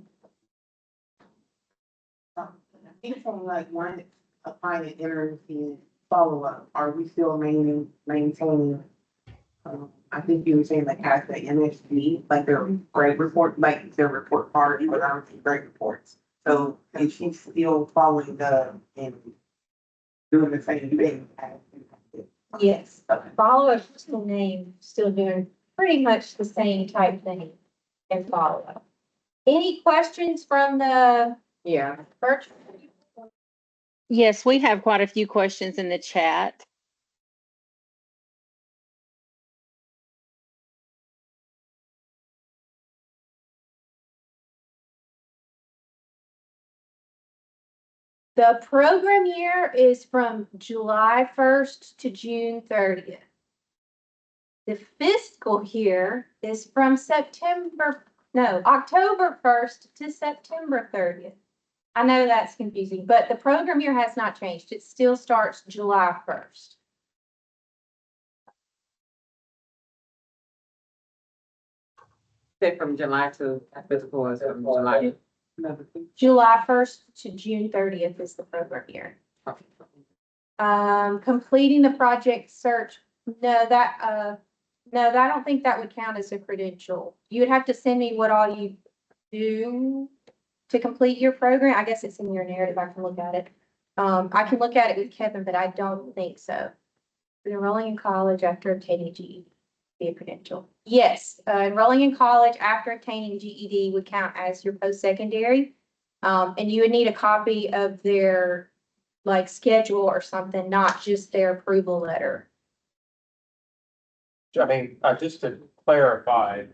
Even from like one, applying and entering in follow-up, are we still maintaining? I think you were saying like as the MSD, like their grade report, like their report card, but I don't think grade reports. So is she still following and doing the same thing? Yes, Okay. follow-up still name, still doing pretty much the same type thing in follow-up. Any questions from the Yeah, virtual? Yes, we have quite a few questions in the chat. The program year is from July 1st to June 30th. The fiscal year is from October 1st to September 30th. I know that's confusing, but the program year has not changed. It still starts July 1st. say from July to physical is from July. July 1st to June 30th is the program year. Completing the project search, no, I don't think that would count as a credential. You would have to send me what all you do to complete your program. I guess it's in your narrative. I can look at it. I can look at it with Kevin, but I don't think so. Enrolling in college after obtaining GED be a credential. Yes, enrolling in college after obtaining GED would count as your post-secondary. And you would need a copy of their like schedule or something, not just their approval letter. I mean, just to clarify,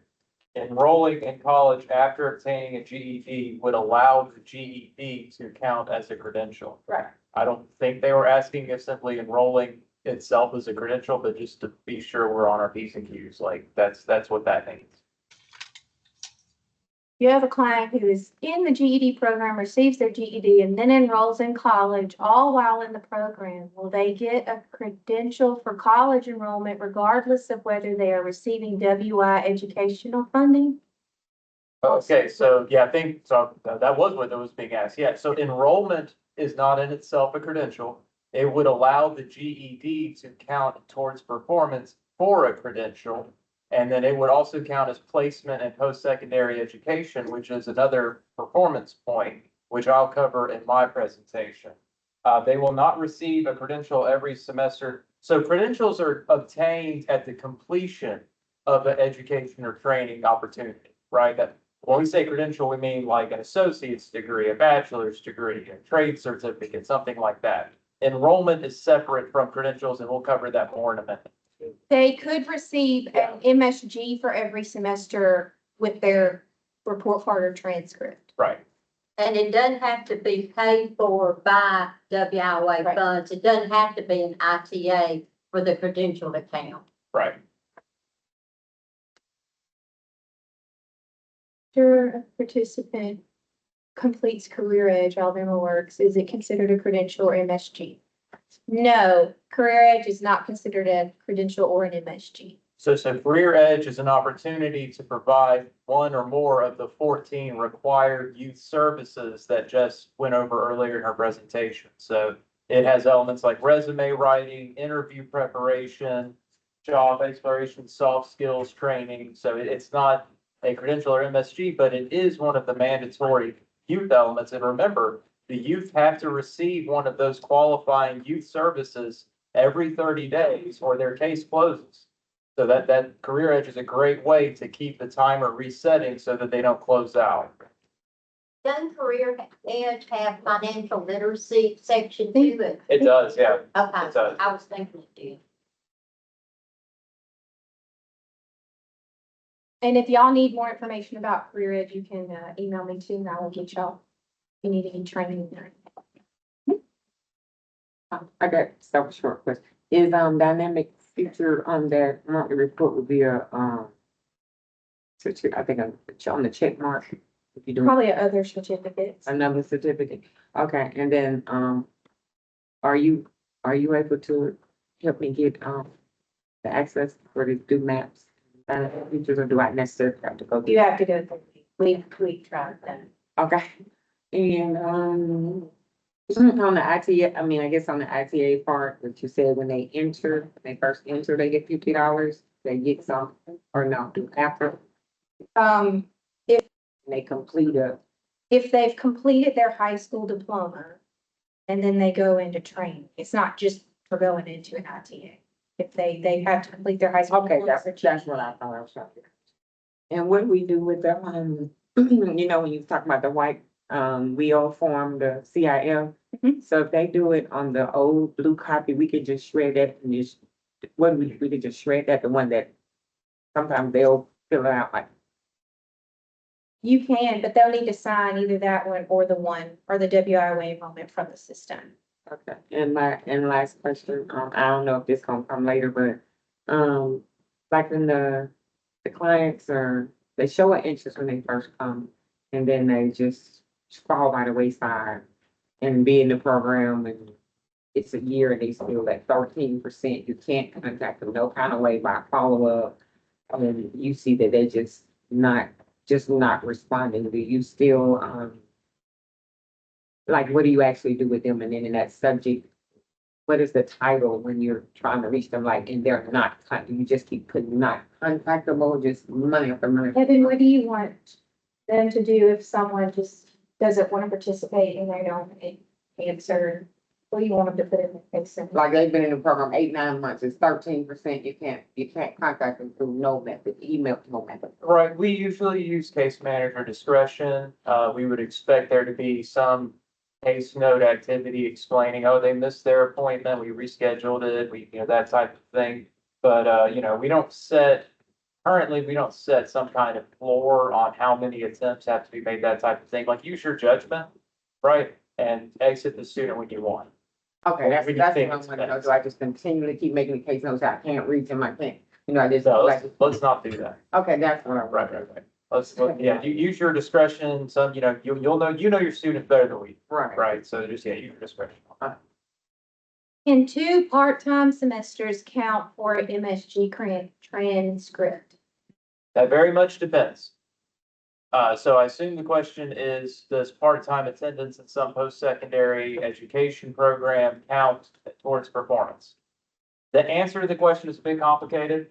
enrolling in college after obtaining a GED would allow the GED to count as a credential. Right. I don't think they were asking if simply enrolling itself as a credential, but just to be sure we're on our P's and Q's, like that's what that means. You have a client who is in the GED program, receives their GED, and then enrolls in college, all while in the program. Will they get a credential for college enrollment regardless of whether they are receiving WI educational funding? Okay, so yeah, I think, so that was what was being asked. Yeah, so enrollment is not in itself a credential. It would allow the GED to count towards performance for a credential. And then it would also count as placement and post-secondary education, which is another performance point, which I'll cover in my presentation. They will not receive a credential every semester. So credentials are obtained at the completion of an education or training opportunity, right? That when we say credential, we mean like an associate's degree, a bachelor's degree, a trade certificate, something like that. Enrollment is separate from credentials, and we'll cover that more in a minute. They could receive an MSG for every semester with their report card or transcript. Right. And it doesn't have to be paid for by WIA Right. funds. It doesn't have to be an ITA for the credential to count. Right. After a participant completes Career Edge, Alabama Works, is it considered a credential or MSG? No, Career Edge is not considered a credential or an MSG. So Career Edge is an opportunity to provide one or more of the 14 required youth services that Jess went over earlier in her presentation. So it has elements like resume writing, interview preparation, job exploration, soft skills training. So it's not a credential or MSG, but it is one of the mandatory youth elements. And remember, the youth have to receive one of those qualifying youth services every 30 days or their case closes. So that Career Edge is a great way to keep the timer resetting so that they don't close out. Doesn't Career Edge have financial literacy section to it? It does, yeah. Okay, It does. I was thinking it did. And if y'all need more information about Career Edge, you can, email me too, and I will get y'all, if you need any training. I got several short questions. Is, dynamic feature on that monthly report would be a, I think on the check mark, if you do Probably other certificates. another certificate. Okay, and then, are you able to help me get, the access for the do maps? Dynamic features, or do I necessarily have to go? You have to go through, we tried that. Okay, and, on the ITA, I mean, I guess on the ITA part, what you said, when they enter, when they first enter, they get $50, they get some, or no, after they complete a, If they've completed their high school diploma, and then they go into training, it's not just for going into an ITA. If they have to complete their high school. okay, diploma that's what I thought I was trying to. And what do we do with the, you know, when you talk about the white, wheel form, the CIF? Mhm. So if they do it on the old blue copy, we could just shred that and just, what, we could just shred that, the one that sometimes they'll fill it out like. You can, but they'll need to sign either that one or the WIOA enrollment from the system. Okay, and last question, I don't know if this gonna come later, but, like when the clients they show an interest when they first come, and then they just fall by the wayside and be in the program, and it's a year and they still at 13%, you can't contact them no kind of way by follow-up, and you see that they're just not responding, do you still, like, what do you actually do with them? And then in that subject, what is the title when you're trying to reach them, like, and they're not, you just keep putting not contactable, just money after money? Kevin, what do you want them to do if someone just doesn't want to participate and they don't answer? What do you want them to put in their face? Like, they've been in the program 8, 9 months, it's 13%, you can't contact them through no method, email, no method. Right, we usually use case manager discretion. We would expect there to be some case note activity explaining, oh, they missed their appointment, we rescheduled it, that type of thing. But, currently, we don't set some kind of floor on how many attempts have to be made, that type of thing. Like, use your judgment, right? And exit the student when you want. Okay, that's When you what I think want it's to know, best. do I just continually keep making the case notes, I can't reach them, I can't, I just, So like, let's not do that. okay, that's what I want. Right. Yeah, you use your discretion, some, you'll know, your student better than we, do, Right. right? So just, use your discretion. Can 2 part-time semesters count for an MSG transcript? That very much depends. So I assume the question is, does part-time attendance in some post-secondary education program count towards performance? The answer to the question is a bit complicated.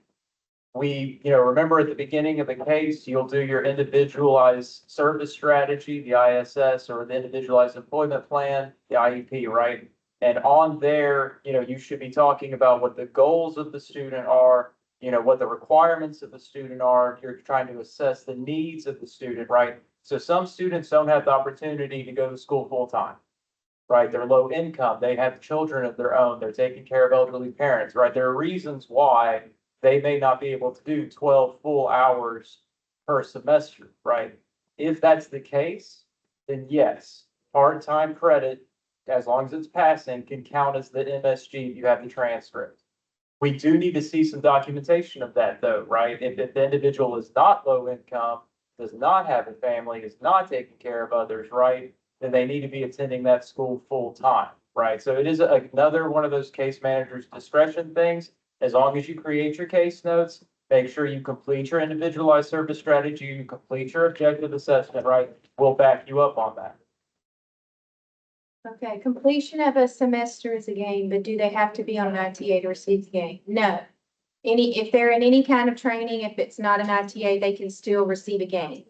We, remember at the beginning of the case, you'll do your individualized service strategy, the ISS, or the individualized employment plan, the IEP, right? And on there, you should be talking about what the goals of the student are, what the requirements of the student are. You're trying to assess the needs of the student, right? So some students don't have the opportunity to go to school full-time, right? They're low income, they have children of their own, they're taking care of elderly parents, right? There are reasons why they may not be able to do 12 full hours per semester, right? If that's the case, then yes, part-time credit, as long as it's passing, can count as the MSG if you have the transcript. We do need to see some documentation of that though, right? If the individual is not low income, does not have a family, is not taking care of others, right? Then they need to be attending that school full-time, right? So it is another one of those case manager's discretion things. As long as you create your case notes, make sure you complete your individualized service strategy, you complete your objective assessment, right? We'll back you up on that. Okay, completion of a semester is a gain, but do they have to be on an ITA to receive the gain? No. If they're in any kind of training, if it's not an ITA, they can still receive a gain.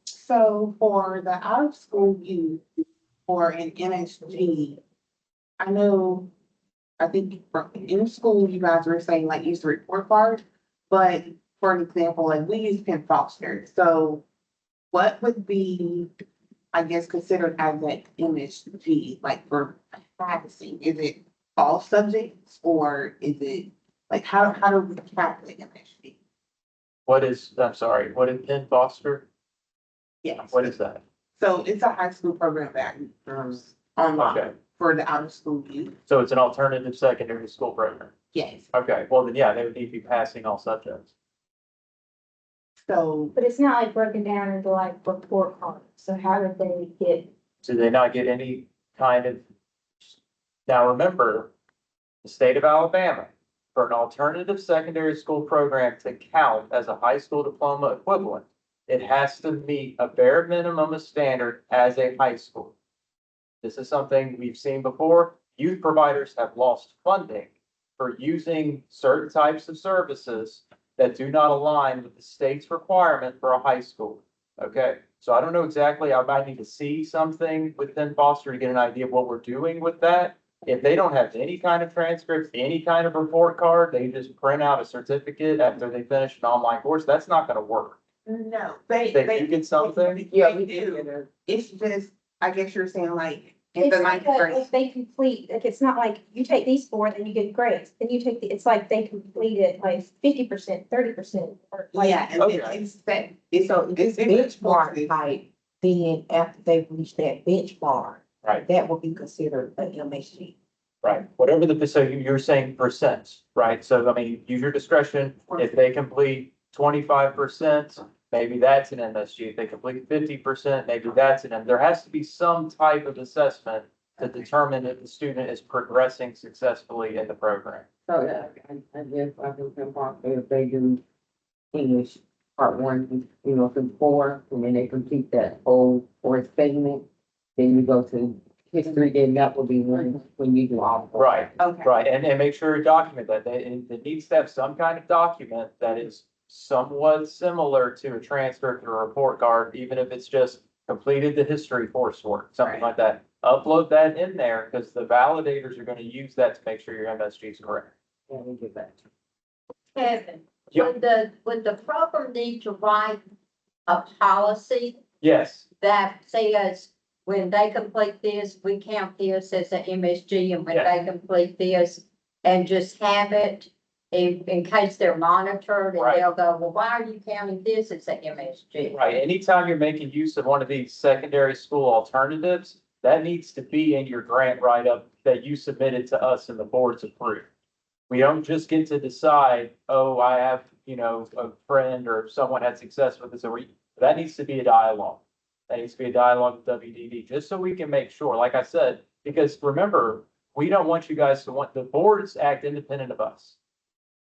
So for the out of school youth or an MSG, I think in school you guys were saying like use the report card, But for an example, like we use Penn Foster, so what would be, I guess, considered as an MSG, like for practicing? Is it all subjects or is it, like, how do we calculate MSG? I'm sorry, what is Penn Foster? Yes. What is that? So it's a high school program that, online Okay, for the out of school youth. so it's an alternative secondary school program. Yes. Okay, well then, yeah, they would need to be passing all subjects. So, But it's not like broken down into like report cards. So how did they get? Do they not get any kind of? Now, remember, the state of Alabama, for an alternative secondary school program to count as a high school diploma equivalent, it has to meet a bare minimum of standard as a high school. This is something we've seen before. Youth providers have lost funding for using certain types of services that do not align with the state's requirement for a high school. Okay, so I don't know exactly, I might need to see something within Foster to get an idea of what we're doing with that. If they don't have any kind of transcripts, any kind of report card, they just print out a certificate after they finish an online course, that's not gonna work. no, They do get something? Yeah, we do. It's just, I guess you're saying like, in It's the like ninth a- grade. if they complete, like, it's not like you take these four, then you get grades, then you take it's like they complete it like 50%, 30%. Or like. Yeah, and Okay. it's that, it's, So it's it's benchmark type, then after they've reached that benchmark, Right, that will be considered an MSG. right. Whatever so you're saying percents, right? So I mean, use your discretion. If they complete 25%, maybe that's an MSG. If they complete 50%, maybe that's there has to be some type of assessment to determine if the student is progressing successfully in the program. So, I guess I think Penn Foster, if they do English part one, through four, and then they complete that whole fourth segment, then you go to history, then that will be when you do all four. Right, Okay. right. And make sure you document that. It needs to have some kind of document that is somewhat similar to a transcript or a report card, even if it's just completed the history coursework, something Right. like that. Upload that in there because the validators are going to use that to make sure your MSG is correct. Yeah, we get that. Kevin, Yep. would the program need to write a policy Yes, that says when they complete this, we count this as an MSG, and when Yeah. they complete this, and just have it in case they're monitored, and Right. they'll go, well, why are you counting this as an MSG? right. Anytime you're making use of one of these secondary school alternatives, that needs to be in your grant write-up that you submitted to us and the board's approved. We don't just get to decide, oh, I have, a friend or someone had success with this, that needs to be a dialogue. That needs to be a dialogue with WDD, just so we can make sure, like I said, because remember, we don't want you guys the boards act independent of us.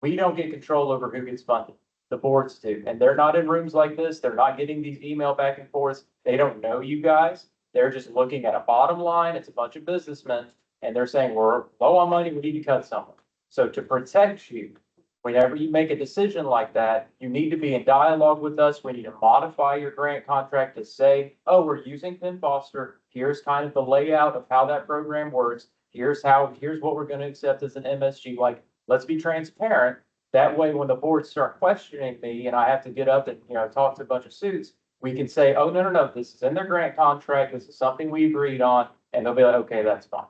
We don't get control over who gets funded. The boards do, and they're not in rooms like this. They're not getting these email back and forths. They don't know you guys. They're just looking at a bottom line. It's a bunch of businessmen, and they're saying, we're low on money. We need to cut someone. So to protect you, whenever you make a decision like that, you need to be in dialogue with us. We need to modify your grant contract to say, oh, we're using Penn Foster. Here's kind of the layout of how that program works. Here's what we're going to accept as an MSG. Like, let's be transparent. That way, when the boards start questioning me and I have to get up and, talk to a bunch of suits, we can say, oh, no, this is in their grant contract. This is something we agreed on. And they'll be like, okay, that's fine.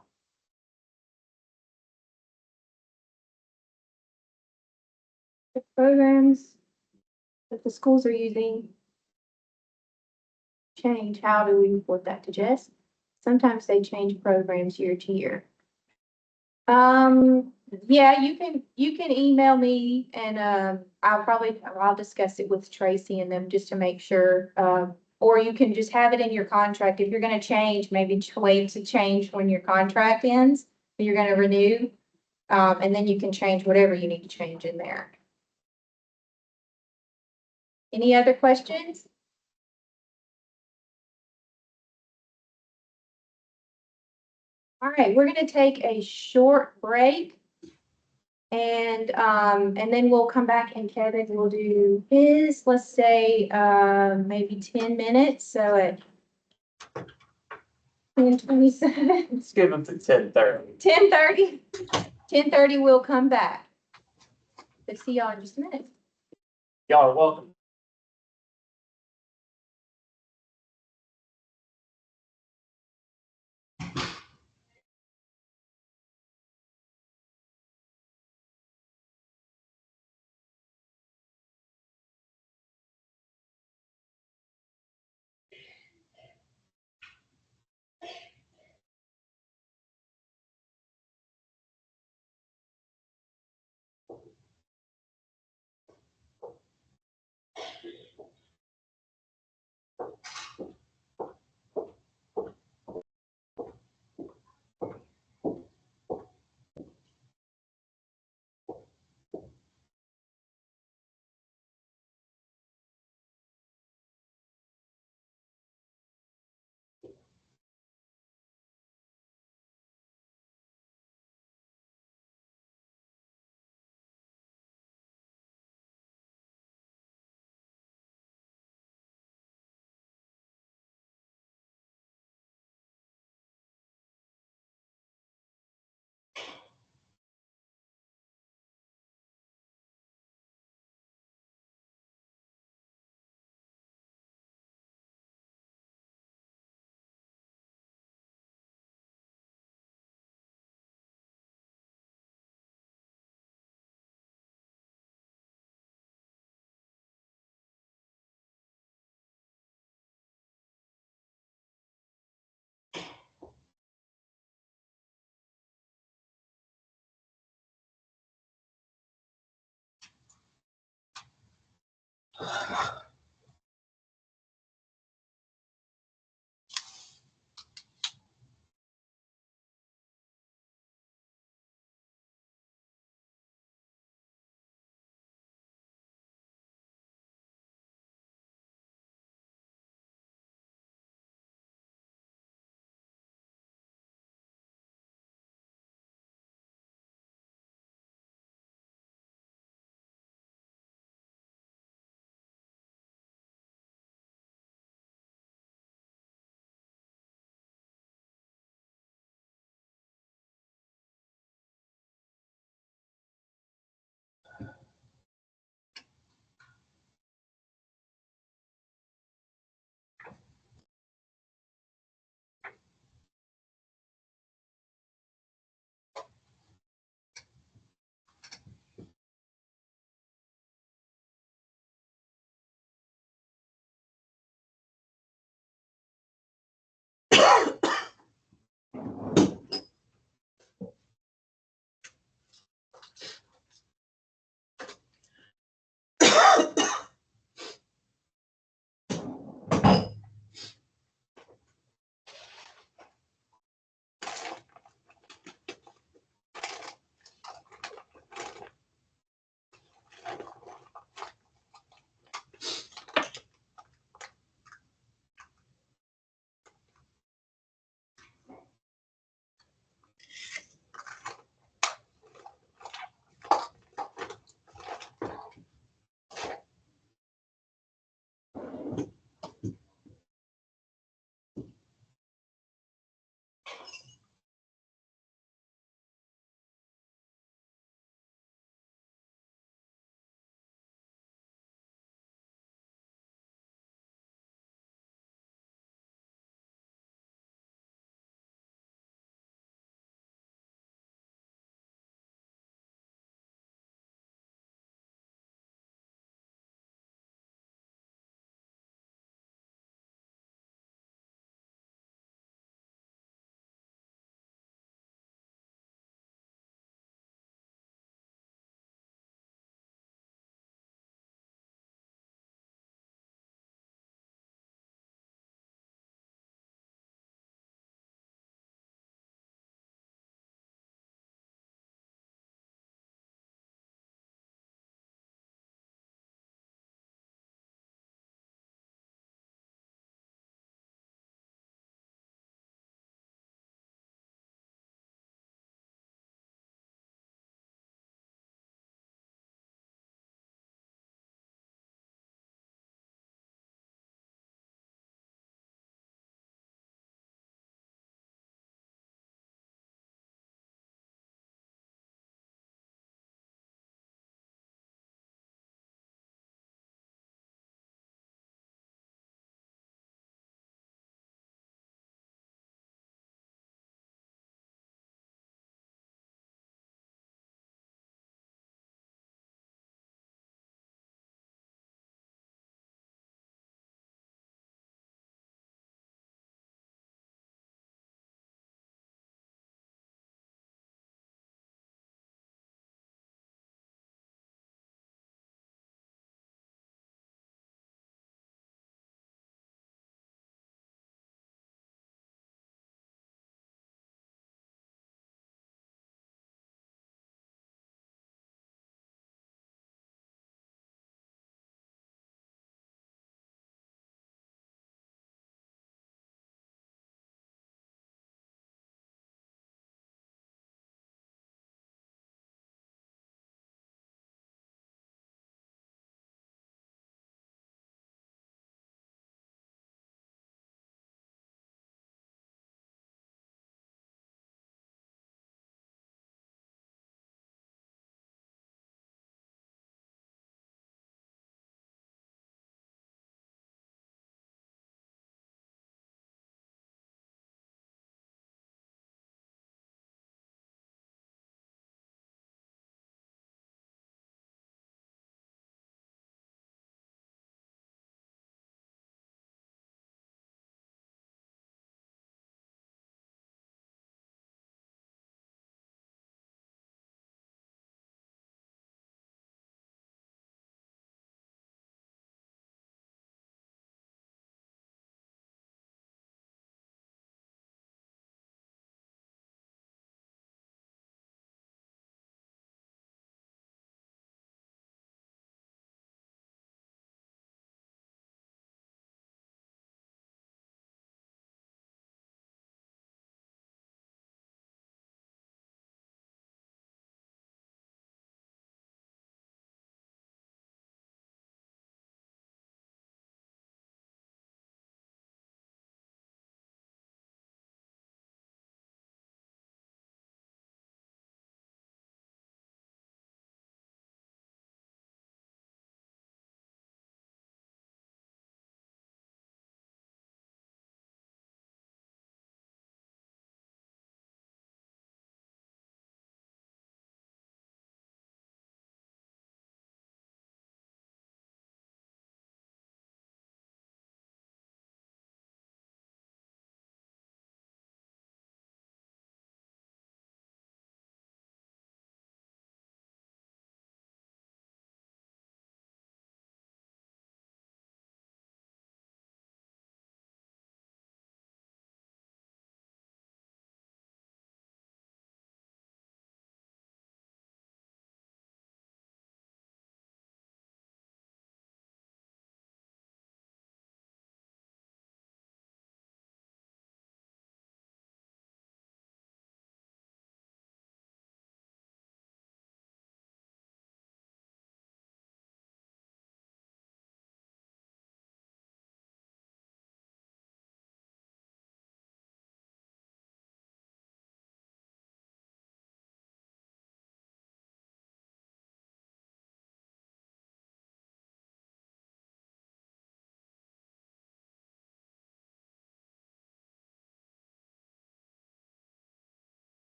The programs that the schools are using change, how do we report that to Jess? Sometimes they change programs year to year. Yeah, you can email me and, I'll discuss it with Tracy and them just to make sure. Or you can just have it in your contract. If you're gonna change, maybe wait to change when your contract ends, when you're gonna renew. And then you can change whatever you need to change in there. Any other questions? All right, we're gonna take a short break. And then we'll come back and Kevin will do his, let's say, maybe 10 minutes, so at 10:27, Let's give them to 10:30. 10:30. 10:30, we'll come back. So see y'all in just a minute. Y'all are welcome.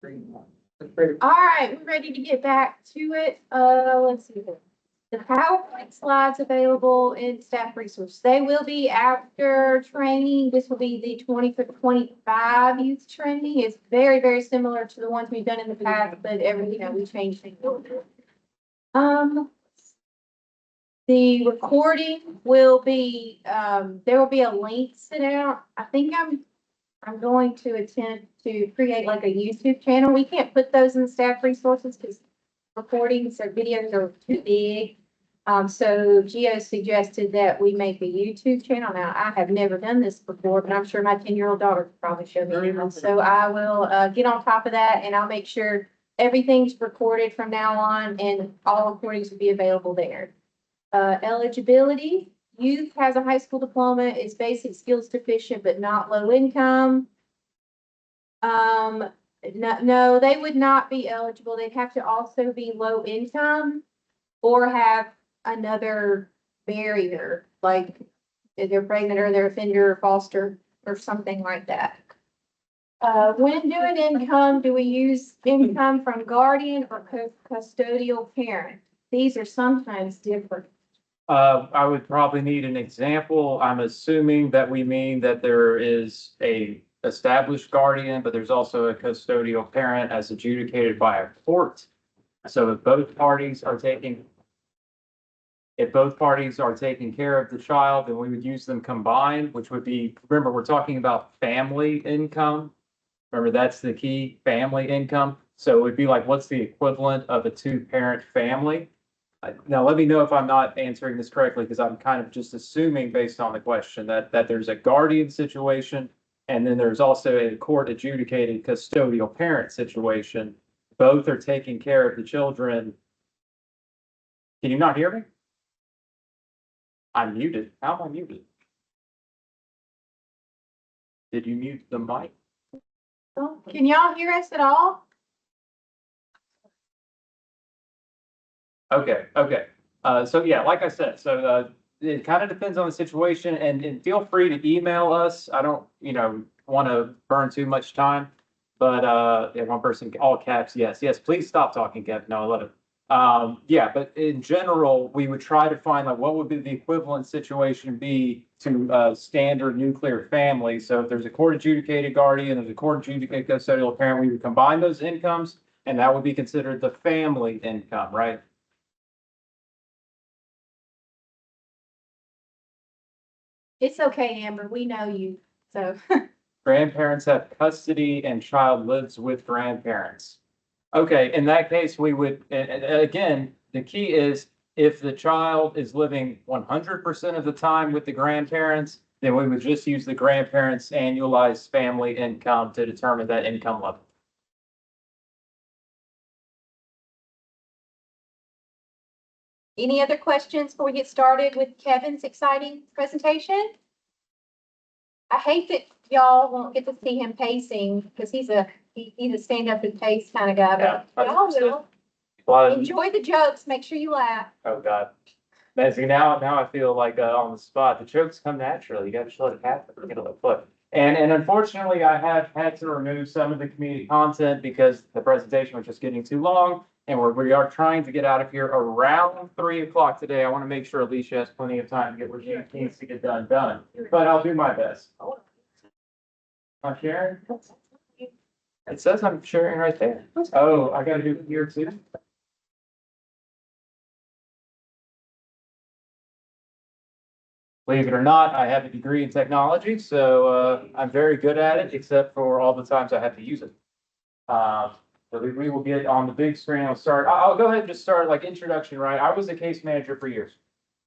All right, we're ready to get back to it. Let's see here. The PowerPoint slides available in staff resource. They will be after training. This will be the 24-25 youth training. It's very, very similar to the ones we've done in the past, but we changed things a little bit. The recording will be, there will be a link sent out. I think I'm going to attempt to create like a YouTube channel. We can't put those in staff resources because recordings or videos are too big. So Gio suggested that we make a YouTube channel. Now, I have never done this before, but I'm sure my 10-year-old daughter could probably show me. So I will, get on top of that and I'll make sure everything's recorded from now on and all recordings will be available there. Eligibility, youth has a high school diploma, is basic skills deficient, but not low income. No, they would not be eligible. They'd have to also be low income or have another barrier, like if they're pregnant or they're offender or foster or something like that. When doing income, do we use income from guardian or custodial parent? These are sometimes different. I would probably need an example. I'm assuming that we mean that there is a established guardian, but there's also a custodial parent as adjudicated by a court. So if both parties are taking care of the child, then we would use them combined, which would be, remember, we're talking about family income. Remember, that's the key, family income. So it would be like, what's the equivalent of a two-parent family? Now, let me know if I'm not answering this correctly, because I'm kind of just assuming based on the question that there's a guardian situation, and then there's also a court adjudicated custodial parent situation. Both are taking care of the children. Can you not hear me? I'm muted. How am I muted? Did you mute the mic? Can y'all hear us at all? Okay. So yeah, like I said, it kind of depends on the situation and feel free to email us. I don't, want to burn too much time, but, yeah, one person, all caps, yes, please stop talking, Kev. No, I love it. Yeah, but in general, we would try to find like what would be the equivalent situation be to standard nuclear family. So if there's a court adjudicated guardian, there's a court adjudicated custodial parent, we would combine those incomes, and that would be considered the family income, right? It's okay, Amber. We know you, so. Grandparents have custody and child lives with grandparents. Okay, in that case, we would, and again, the key is if the child is living 100% of the time with the grandparents, then we would just use the grandparents' annualized family income to determine that income level. Any other questions before we get started with Kevin's exciting presentation? I hate that y'all won't get to see him pacing because he's a stand up and pace kind of guy, but y'all will. Well, Enjoy the jokes. Make sure you laugh. oh God. See, now I feel like on the spot. The jokes come naturally. You got to just let it happen. You got to let it flow. And unfortunately, I have had to remove some of the community content because the presentation was just getting too long. And we are trying to get out of here around 3 o'clock today. I want to make sure Alicia has plenty of time to get what she needs to get done. But I'll do my best. I'm sharing. It says I'm sharing right there. Oh, I got to do it here too. Believe it or not, I have a degree in technology, so I'm very good at it, except for all the times I have to use it. So we will get on the big screen. I'll go ahead and just start like introduction, right? I was a case manager for years.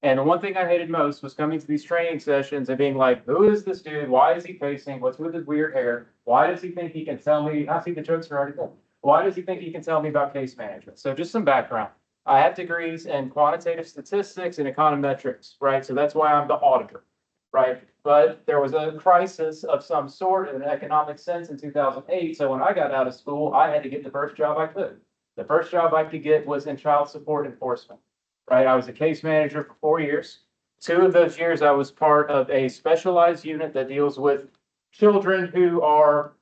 And the one thing I hated most was coming to these training sessions and being like, who is this dude? Why is he pacing? What's with his weird hair? Why does he think he can tell me? I see the jokes are already done. Why does he think he can tell me about case management? So just some background. I have degrees in quantitative statistics and econometrics, right? So that's why I'm the auditor, right? But there was a crisis of some sort in an economic sense in 2008. So when I got out of school, I had to get the first job I could. The first job I could get was in child support enforcement, right? I was a case manager for 4 years. 2 of those years, I was part of a specialized unit that deals with children who are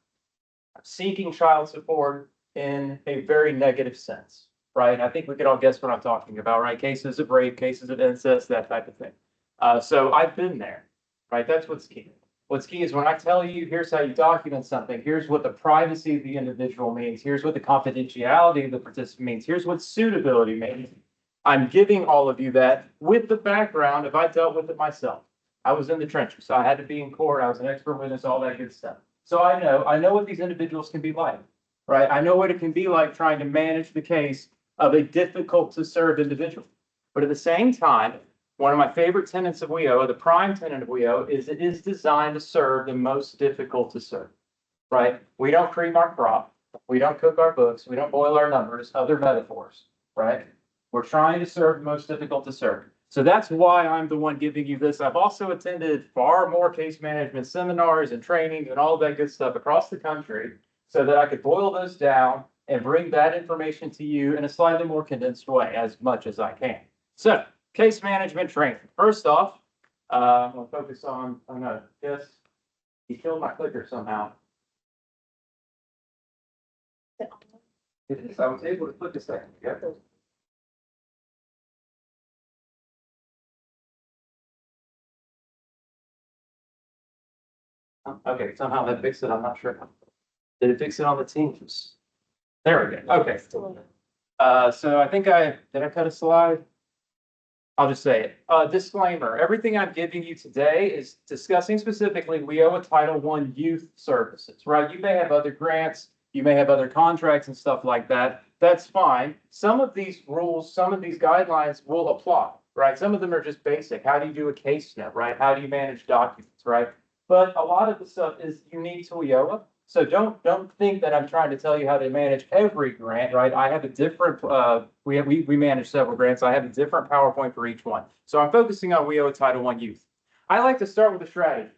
seeking child support in a very negative sense, right? And I think we could all guess what I'm talking about, right? Cases of rape, cases of incest, that type of thing. So I've been there, right? That's what's key. What's key is when I tell you, here's how you document something, here's what the privacy of the individual means, here's what the confidentiality of the participant means, here's what suitability means. I'm giving all of you that with the background if I dealt with it myself. I was in the trenches, so I had to be in court, I was an expert witness, all that good stuff. So I know what these individuals can be like, right? I know what it can be like trying to manage the case of a difficult to serve individual. But at the same time, one of my favorite tenets of WEO, the prime tenet of WEO, is it is designed to serve the most difficult to serve, right? We don't cream our crop, we don't cook our books, we don't boil our numbers, other metaphors, right? We're trying to serve the most difficult to serve. So that's why I'm the one giving you this. I've also attended far more case management seminars and trainings and all that good stuff across the country so that I could boil those down and bring that information to you in a slightly more condensed way as much as I can. So case management training. First off, I'm gonna focus on, yes, he killed my clicker somehow. It is, I was able to click a second ago. Okay, somehow that fixed it, I'm not sure. Did it fix it on the Teams? There we go, okay. So I think did I cut a slide? I'll just say it. Disclaimer, everything I'm giving you today is discussing specifically WEOA Title I youth services, right? You may have other grants, you may have other contracts and stuff like that. That's fine. Some of these rules, some of these guidelines will apply, right? Some of them are just basic. How do you do a case note, right? How do you manage documents, right? But a lot of the stuff is unique to WEOA. So don't think that I'm trying to tell you how to manage every grant, right? I have a different, we manage several grants. I have a different PowerPoint for each one. So I'm focusing on WEOA Title I Youth. I like to start with a strategy.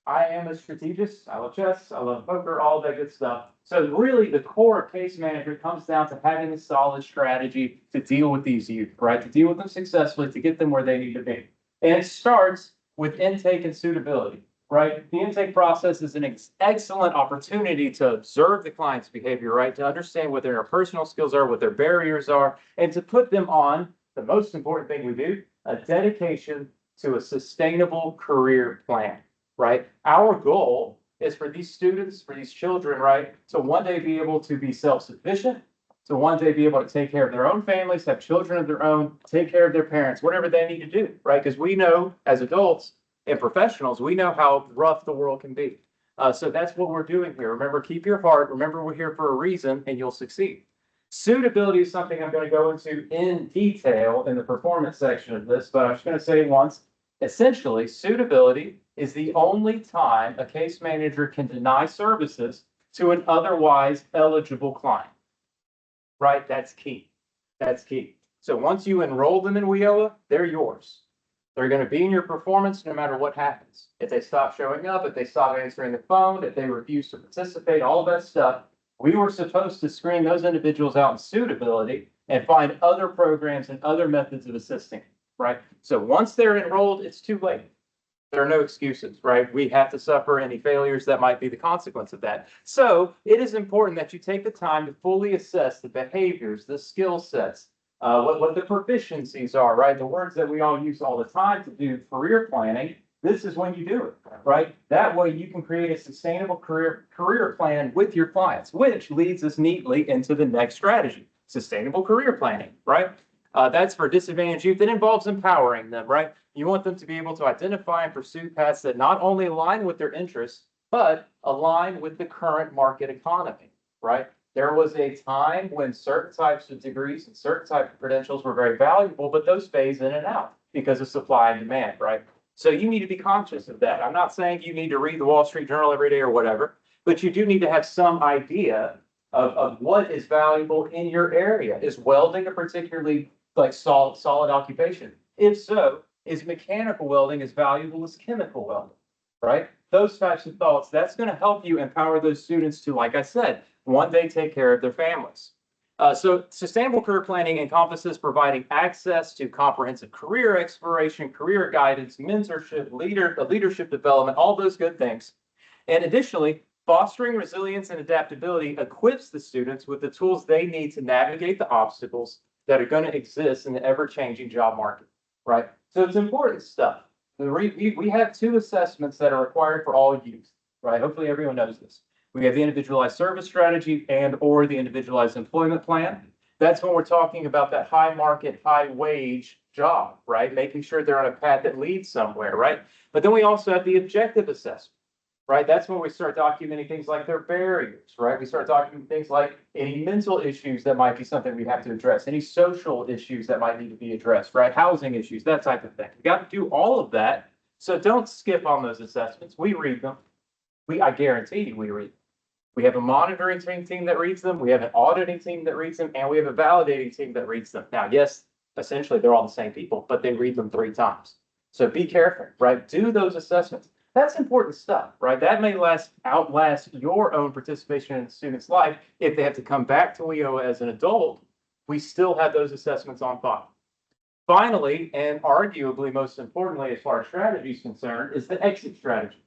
I am a strategist. I love chess. I love poker, all that good stuff. So really the core of case management comes down to having a solid strategy to deal with these youth, right? To deal with them successfully, to get them where they need to be. And it starts with intake and suitability. Right? The intake process is an excellent opportunity to observe the client's behavior, right? To understand what their personal skills are, what their barriers are, and to put them on the most important thing we do, a dedication to a sustainable career plan, right? Our goal is for these students, for these children, right, to one day be able to be self-sufficient, to one day be able to take care of their own families, have children of their own, take care of their parents, whatever they need to do, right? Because we know as adults, and professionals, we know how rough the world can be. So that's what we're doing here. Remember, keep your heart. Remember, we're here for a reason and you'll succeed. Suitability is something I'm going to go into in detail in the performance section of this, but I'm just going to say once, essentially, suitability is the only time a case manager can deny services to an otherwise eligible client. Right? That's key. That's key. So once you enroll them in WEOA, they're yours. They're going to be in your performance no matter what happens. If they stop showing up, if they stop answering the phone, if they refuse to participate, all that stuff, we were supposed to screen those individuals out in suitability and find other programs and other methods of assisting, right? So once they're enrolled, it's too late. There are no excuses, right? We have to suffer any failures that might be the consequence of that. So it is important that you take the time to fully assess the behaviors, the skill sets, what the proficiencies are, right? The words that we all use all the time to do career planning. This is when you do it, right? That way you can create a sustainable career plan with your clients, which leads us neatly into the next strategy, sustainable career planning, right? That's for disadvantaged youth. It involves empowering them, right? You want them to be able to identify and pursue paths that not only align with their interests, but align with the current market economy, right? There was a time when certain types of degrees and certain types of credentials were very valuable, but those phase in and out because of supply and demand, right? So you need to be conscious of that. I'm not saying you need to read the Wall Street Journal every day or whatever, but you do need to have some idea of what is valuable in your area. Is welding a particularly like solid occupation? If so, is mechanical welding as valuable as chemical welding, right? Those types of thoughts, that's going to help you empower those students to, like I said, one day take care of their families. So sustainable career planning encompasses providing access to comprehensive career exploration, career guidance, mentorship, leadership development, all those good things. And additionally, Fostering resilience and adaptability equips the students with the tools they need to navigate the obstacles that are going to exist in the ever-changing job market, right? So it's important stuff. We have two assessments that are required for all youth, right? Hopefully everyone knows this. We have the individualized service strategy and or the individualized employment plan. That's when we're talking about that high market, high wage job, right? Making sure they're on a path that leads somewhere, right? But then we also have the objective assessment, right? That's when we start documenting things like their barriers, right? We start documenting things like any mental issues that might be something we have to address, any social issues that might need to be addressed, right? Housing issues, that type of thing. We got to do all of that. So don't skip on those assessments. We read them. I guarantee you we read them. We have a monitoring team that reads them. We have an auditing team that reads them, and we have a validating team that reads them. Now, yes, essentially they're all the same people, but they read them 3 times. So be careful, right? Do those assessments. That's important stuff, right? That may outlast your own participation in the student's life. If they have to come back to WIOA as an adult, we still have those assessments on file. Finally, and arguably most importantly, as far as strategy is concerned, is the exit strategy.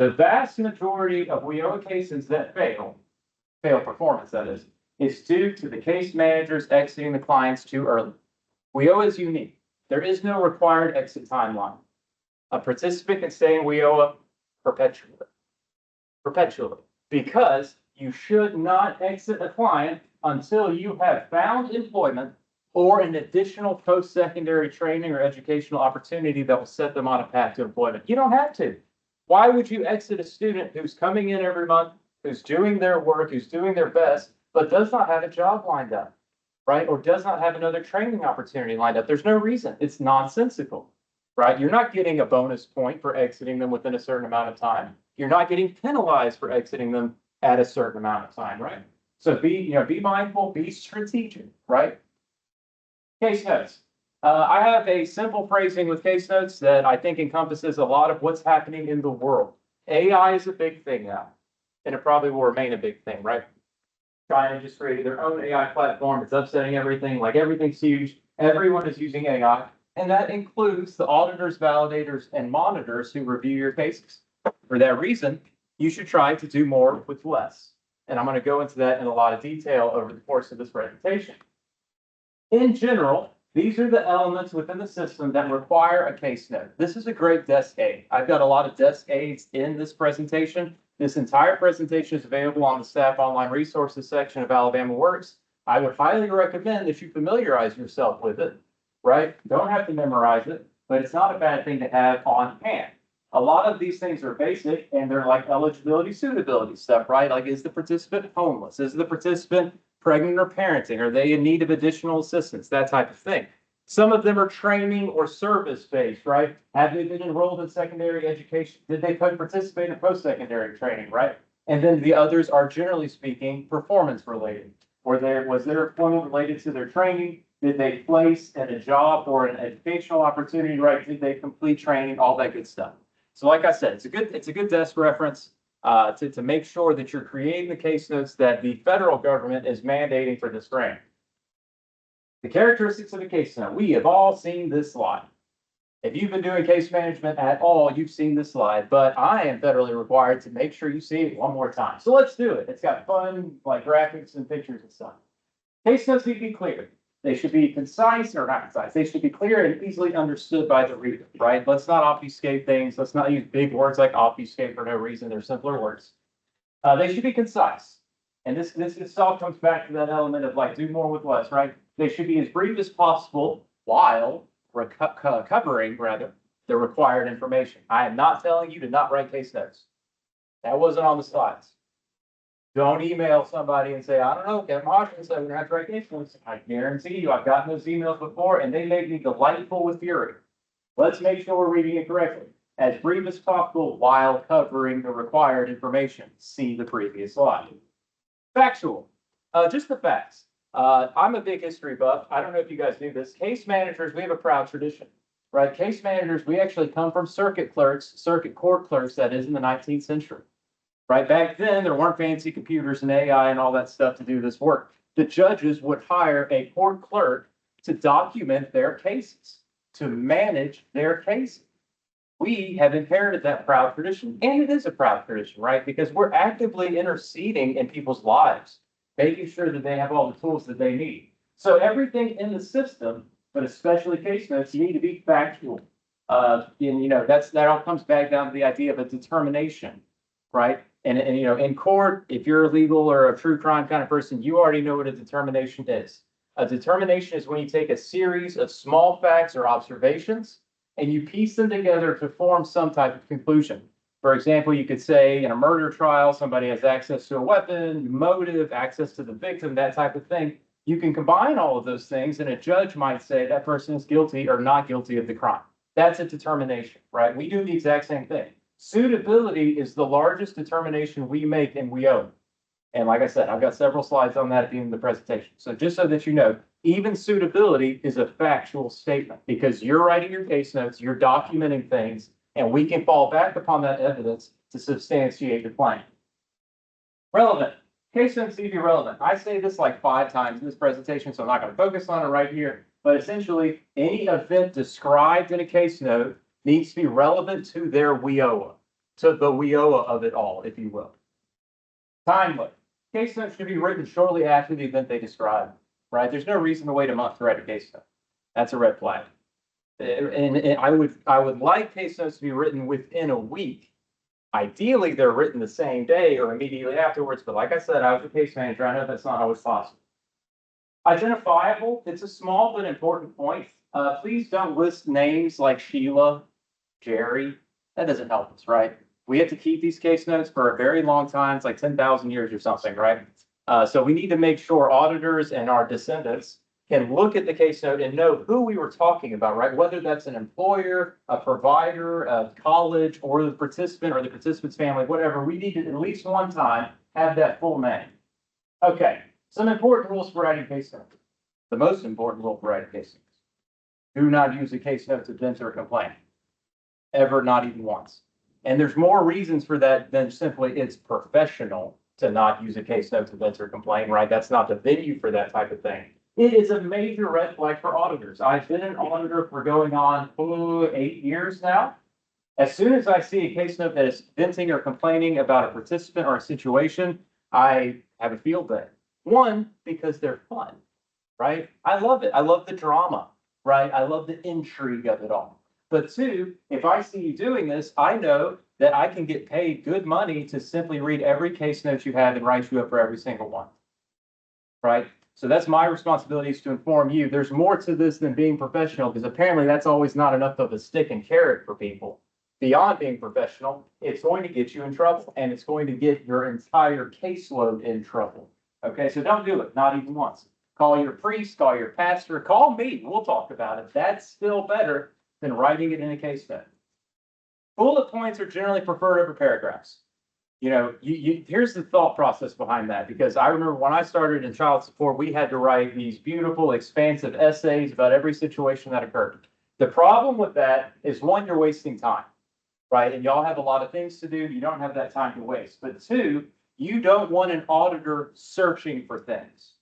The vast majority of WIOA cases that fail performance that is due to the case managers exiting the clients too early. WIOA is unique. There is no required exit timeline. A participant can stay in WIOA perpetually, because you should not exit a client until you have found employment or an additional post-secondary training or educational opportunity that will set them on a path to employment. You don't have to. Why would you exit a student who's coming in every month, who's doing their work, who's doing their best, but does not have a job lined up, right? Or does not have another training opportunity lined up? There's no reason. It's nonsensical, right? You're not getting a bonus point for exiting them within a certain amount of time. You're not getting penalized for exiting them at a certain amount of time, right? So be mindful, be strategic, right? Case notes. I have a simple phrasing with case notes that I think encompasses a lot of what's happening in the world. AI is a big thing now, and it probably will remain a big thing, right? China just created their own AI platform. It's upsetting everything. Like everything's huge. Everyone is using AI, and that includes the auditors, validators, and monitors who review your cases. For that reason, you should try to do more with less. And I'm going to go into that in a lot of detail over the course of this presentation. In general, these are the elements within the system that require a case note. This is a great desk aid. I've got a lot of desk aids in this presentation. This entire presentation is available on the staff online resources section of Alabama Works. I would highly recommend that you familiarize yourself with it, right? Don't have to memorize it, but it's not a bad thing to have on hand. A lot of these things are basic and they're like eligibility, suitability stuff, right? Like, is the participant homeless? Is the participant pregnant or parenting? Are they in need of additional assistance? That type of thing. Some of them are training or service-based, right? Have they been enrolled in secondary education? Did they participate in post-secondary training, right? And then the others are, generally speaking, performance-related. Was their employment related to their training? Did they place in a job or an educational opportunity, right? Did they complete training? All that good stuff. So like I said, it's a good desk reference to make sure that you're creating the case notes that the federal government is mandating for this grant. The characteristics of a case note. We have all seen this slide. If you've been doing case management at all, you've seen this slide, but I am federally required to make sure you see it one more time. So let's do it. It's got fun, like graphics and pictures and stuff. Case notes need to be clear. They should be concise or not concise. They should be clear and easily understood by the reader, right? Let's not obfuscate things. Let's not use big words like obfuscate for no reason. They're simpler words. They should be concise. And this all comes back to that element of like do more with less, right? They should be as brief as possible while covering the required information. I am not telling you to not write case notes. That wasn't on the slides. Don't email somebody and say, I don't know, Kevin Hodgson said we're gonna have to write case notes. I guarantee you, I've gotten those emails before and they make me delightful with fury. Let's make sure we're reading it correctly. As brief as possible while covering the required information. See the previous slide. Factual. Just the facts. I'm a big history buff. I don't know if you guys knew this. Case managers, we have a proud tradition, right? Case managers, we actually come from circuit court clerks, that is in the 19th century, right? Back then, there weren't fancy computers and AI and all that stuff to do this work. The judges would hire a court clerk to document their cases, to manage their cases. We have inherited that proud tradition, and it is a proud tradition, right? Because we're actively interceding in people's lives, making sure that they have all the tools that they need. So everything in the system, but especially case notes, you need to be factual. And that all comes back down to the idea of a determination, right? And in court, if you're a legal or a true crime kind of person, you already know what a determination is. A determination is when you take a series of small facts or observations and you piece them together to form some type of conclusion. For example, you could say in a murder trial, somebody has access to a weapon, motive, access to the victim, that type of thing. You can combine all of those things, and a judge might say that person is guilty or not guilty of the crime. That's a determination, right? We do the exact same thing. Suitability is the largest determination we make, and we own. And like I said, I've got several slides on that at the end of the presentation. So just so that you know, even suitability is a factual statement because you're writing your case notes, you're documenting things, and we can fall back upon that evidence to substantiate the claim. Relevant. Case notes need to be relevant. I say this like 5 times in this presentation, so I'm not going to focus on it right here. But essentially, any event described in a case note needs to be relevant to their WIOA, to the WIOA of it all, if you will. Timely. Case notes should be written shortly after the event they describe, right? There's no reason to wait a month to write a case note. That's a red flag. And I would like case notes to be written within a week. Ideally, they're written the same day or immediately afterwards. But like I said, I was a case manager. I know that's not always possible. Identifiable. It's a small but important point. Please don't list names like Sheila, Jerry. That doesn't help us, right? We have to keep these case notes for a very long time. It's like 10,000 years or something, right? So we need to make sure auditors and our descendants can look at the case note and know who we were talking about, right? Whether that's an employer, a provider, a college, or the participant or the participant's family, whatever. We need to at least one time have that full name. Okay, some important rules for writing case notes. The most important rule for writing case notes. Do not use a case note to vent or complain. Ever, not even once. And there's more reasons for that than simply it's professional to not use a case note to vent or complain, right? That's not the venue for that type of thing. It is a major red flag for auditors. I've been an auditor for going on 8 years now. As soon as I see a case note that is venting or complaining about a participant or a situation, I have a field day. One, because they're fun, right? I love it. I love the drama, right? I love the intrigue of it all. But 2, if I see you doing this, I know that I can get paid good money to simply read every case note you have and write you up for every single one, right? So that's my responsibility, is to inform you. There's more to this than being professional, because apparently that's always not enough of a stick and carrot for people. Beyond being professional, it's going to get you in trouble, and it's going to get your entire caseload in trouble. Okay, so don't do it, not even once. Call your priest, call your pastor, call me. We'll talk about it. That's still better than writing it in a case note. Bullet points are generally preferred over paragraphs. Here's the thought process behind that, because I remember when I started in child support, we had to write these beautiful, expansive essays about every situation that occurred. The problem with that is, 1, you're wasting time, right? And y'all have a lot of things to do. You don't have that time to waste. But 2, you don't want an auditor searching for things.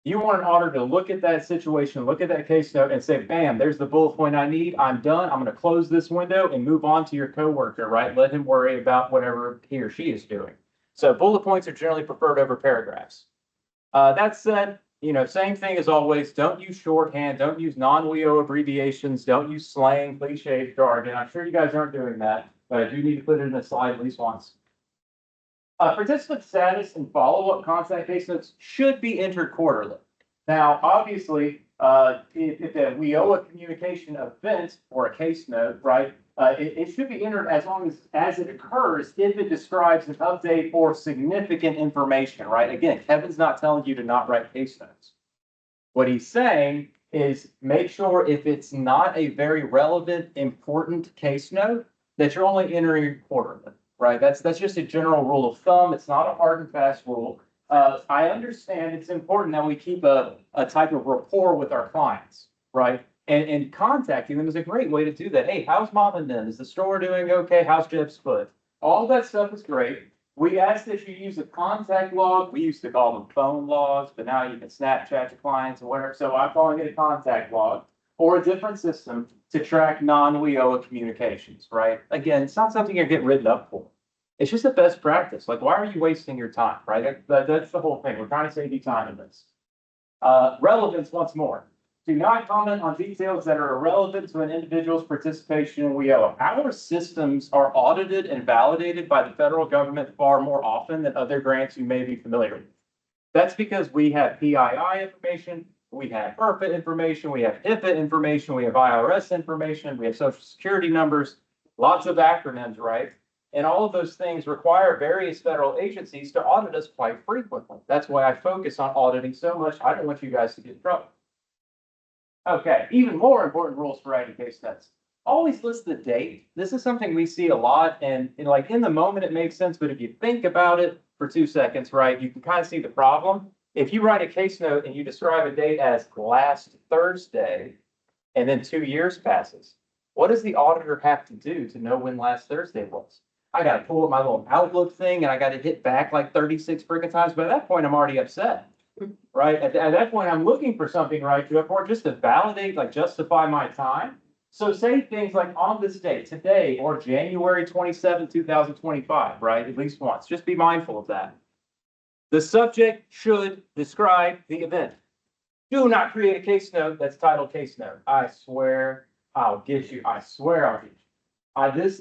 You want an auditor to look at that situation, look at that case note and say, bam, there's the bullet point I need. I'm done. I'm going to close this window and move on to your coworker, right? Let him worry about whatever he or she is doing. So bullet points are generally preferred over paragraphs. That said, same thing as always. Don't use shorthand. Don't use non-WIO abbreviations. Don't use slang, cliche jargon. I'm sure you guys aren't doing that, but I do need to put it in a slide at least once. Participant status and follow-up contact case notes should be entered quarterly. Now, obviously, if a WIOA communication event or a case note, right, it should be entered as long as it occurs if it describes an update or significant information, right? Again, Kevin's not telling you to not write case notes. What he's saying is make sure if it's not a very relevant, important case note, that you're only entering quarterly. Right, that's just a general rule of thumb. It's not a hard and fast rule. I understand it's important that we keep a type of rapport with our clients, right? And contacting them is a great way to do that. Hey, how's mom and them? Is the store doing okay? How's Jeff's foot? All that stuff is great. We ask that you use a contact log. We used to call them phone logs, but now you can Snapchat your clients or whatever. So I'm calling it a contact log. or a different system to track non-WIOA communications, right? Again, it's not something you're getting written up for. It's just a best practice. Like, why are you wasting your time, right? That's the whole thing. We're trying to save you time in this. Relevance once more. Do not comment on details that are irrelevant to an individual's participation in WIOA. Our systems are audited and validated by the federal government far more often than other grants you may be familiar with. That's because we have PII information, we have IRPA information, we have HIPAA information, we have IRS information, we have social security numbers, lots of acronyms, right? And all of those things require various federal agencies to audit us quite frequently. That's why I focus on auditing so much. I don't want you guys to get in trouble. Okay, even more important rules for writing case notes. Always list the date. This is something we see a lot, and like in the moment it makes sense, but if you think about it for 2 seconds, right, you can kind of see the problem. If you write a case note and you describe a date as last Thursday, and then 2 years passes, what does the auditor have to do to know when last Thursday was? I gotta pull up my little Outlook thing and I gotta hit back like 36 freaking times, but at that point I'm already upset. Right? At that point, I'm looking for something, right, to report just to validate, like justify my time. So say things like on this date, today, or January 27, 2025, right? At least once. Just be mindful of that. The subject should describe the event. Do not create a case note that's titled case note. I swear I'll get you. I swear I'll get you.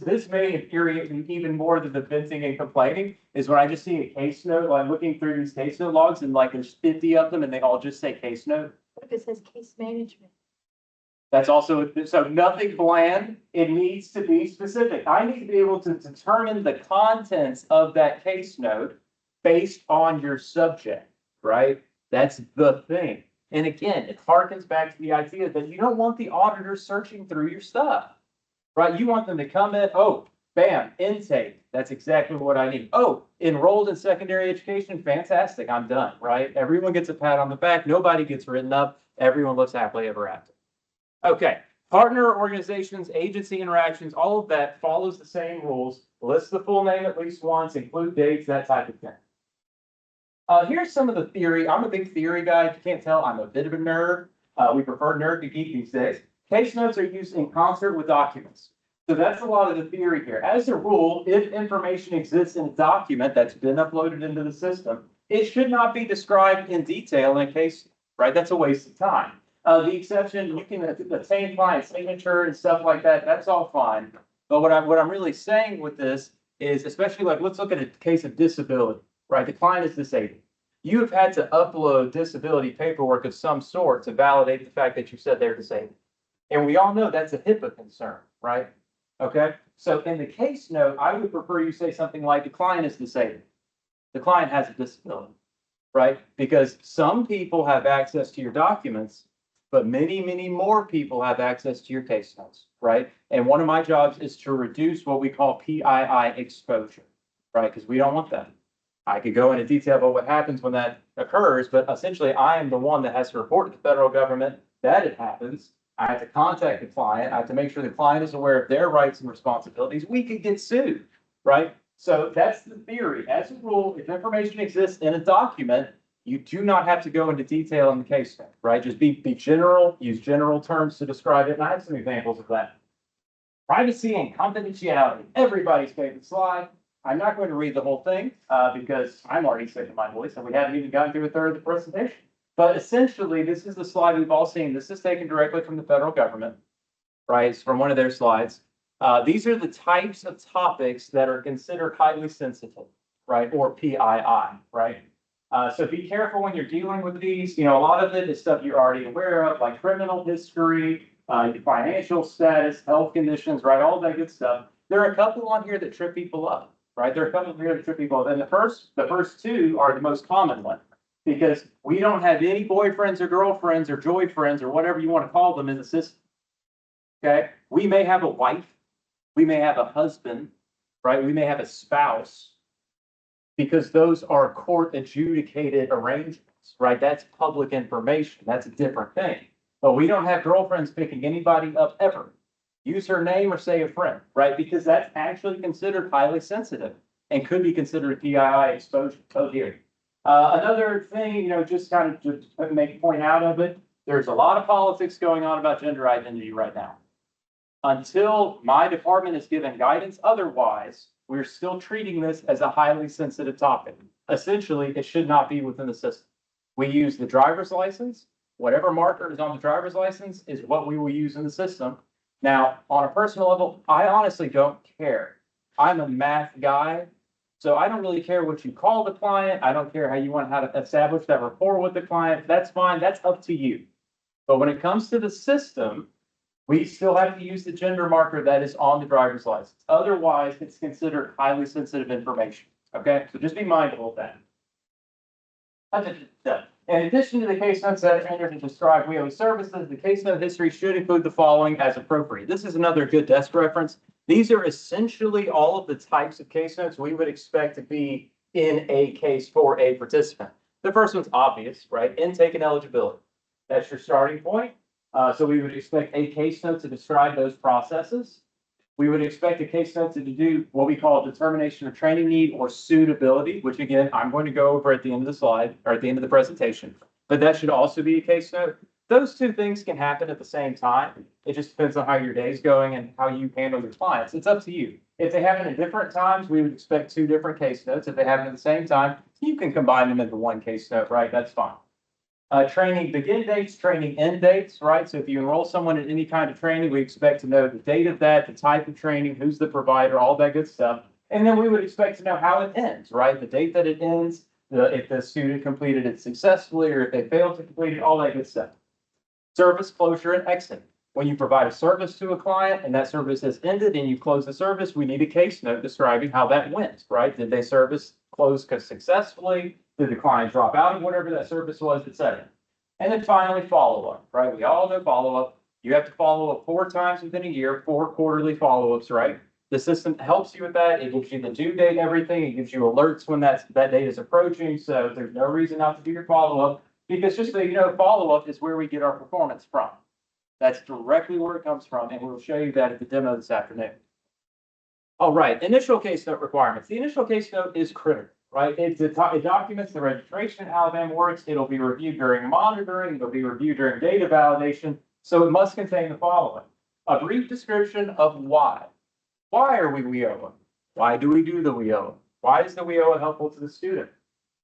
This may infuriate me even more than the venting and complaining is when I just see a case note, like looking through these case note logs and like there's 50 of them and they all just say case note. What if it says case management? That's also, so nothing bland. It needs to be specific. I need to be able to determine the contents of that case note based on your subject, right? That's the thing. And again, it harkens back to the idea that you don't want the auditor searching through your stuff. Right, you want them to come in, oh, bam, intake, that's exactly what I need. Oh, enrolled in secondary education, fantastic, I'm done, right? Everyone gets a pat on the back, nobody gets written up, everyone lives happily ever after. Okay, partner organizations, agency interactions, all of that follows the same rules. List the full name at least once, include dates, that type of thing. Here's some of the theory. I'm a big theory guy. If you can't tell, I'm a bit of a nerd. We prefer nerd to geek these days. Case notes are used in concert with documents. So that's a lot of the theory here. As a rule, if information exists in a document that's been uploaded into the system, it should not be described in detail in a case, right? That's a waste of time. The exception, you can obtain client signature and stuff like that. That's all fine. But what I'm really saying with this is, especially like, let's look at a case of disability, right? The client is disabled. You have had to upload disability paperwork of some sort to validate the fact that you said they're disabled. And we all know that's a HIPAA concern, right? Okay, so in the case note, I would prefer you say something like the client is disabled. The client has a disability, right? Because some people have access to your documents, but many, many more people have access to your case notes, right? And one of my jobs is to reduce what we call PII exposure, right? Because we don't want that. I could go into detail about what happens when that occurs, but essentially I am the one that has to report to the federal government that it happens. I have to contact the client. I have to make sure the client is aware of their rights and responsibilities. We could get sued, right? So that's the theory. As a rule, if information exists in a document, you do not have to go into detail in the case note, right? Just be general, use general terms to describe it. And I have some examples of that. Privacy and confidentiality, everybody's favorite slide. I'm not going to read the whole thing because I'm already sick of my voice and we haven't even gotten through a third of the presentation. But essentially, this is the slide we've all seen. This is taken directly from the federal government, right? It's from one of their slides. These are the types of topics that are considered highly sensitive, right? Or PII, right? So be careful when you're dealing with these. You know, a lot of it is stuff you're already aware of, like criminal history, financial status, health conditions, right? All that good stuff. There are a couple on here that trip people up, right? There are a couple here that trip people up. And the first two are the most common one. Because we don't have any boyfriends or girlfriends or joy friends or whatever you want to call them in the system. Okay, we may have a wife, we may have a husband, right? We may have a spouse, because those are court adjudicated arrangements, right? That's public information. That's a different thing. But we don't have girlfriends picking anybody up ever. Use her name or say a friend, right? Because that's actually considered highly sensitive and could be considered a PII exposure. Oh, here. Another thing, you know, just kind of to make a point out of it, There's a lot of politics going on about gender identity right now. Until my department is given guidance otherwise, we're still treating this as a highly sensitive topic. Essentially, it should not be within the system. We use the driver's license. Whatever marker is on the driver's license is what we will use in the system. Now, on a personal level, I honestly don't care. I'm a math guy, so I don't really care what you call the client. I don't care how you want how to establish that rapport with the client. That's fine. That's up to you. But when it comes to the system, we still have to use the gender marker that is on the driver's license. Otherwise, it's considered highly sensitive information. Okay, so just be mindful of that. In addition to the case notes that are entered and described WIO services, the case note history should include the following as appropriate. This is another good desk reference. These are essentially all of the types of case notes we would expect to be in a case for a participant. The first one's obvious, right? Intake and eligibility. That's your starting point. So we would expect a case note to describe those processes. We would expect a case note to do what we call determination of training need or suitability, which again, I'm going to go over at the end of the slide or at the end of the presentation. But that should also be a case note. Those two things can happen at the same time. It just depends on how your day's going and how you handle your clients. It's up to you. If they happen at different times, we would expect two different case notes. If they happen at the same time, you can combine them into one case note, right? That's fine. Training begin dates, training end dates, right? So if you enroll someone in any kind of training, we expect to know the date of that, the type of training, who's the provider, all that good stuff. And then we would expect to know how it ends, right? The date that it ends, if the student completed it successfully or if they failed to complete it, all that good stuff. Service closure and exit. When you provide a service to a client and that service has ended and you close the service, we need a case note describing how that went, right? Did they service close successfully? Did the client drop out of whatever that service was, et cetera? And then finally, follow-up, right? We all know follow-up. You have to follow up 4 times within a year, 4 quarterly follow-ups, right? The system helps you with that. It gives you the due date, everything. It gives you alerts when that date is approaching. So there's no reason not to do your follow-up because just so you know, follow-up is where we get our performance from. That's directly where it comes from. And we'll show you that at the demo this afternoon. All right, initial case note requirements. The initial case note is critical. Right, it documents the registration in Alabama Works. It'll be reviewed during monitoring. It'll be reviewed during data validation. So it must contain the following: a brief description of why. Why are we WIOA? Why do we do the WIOA? Why is the WIOA helpful to the student?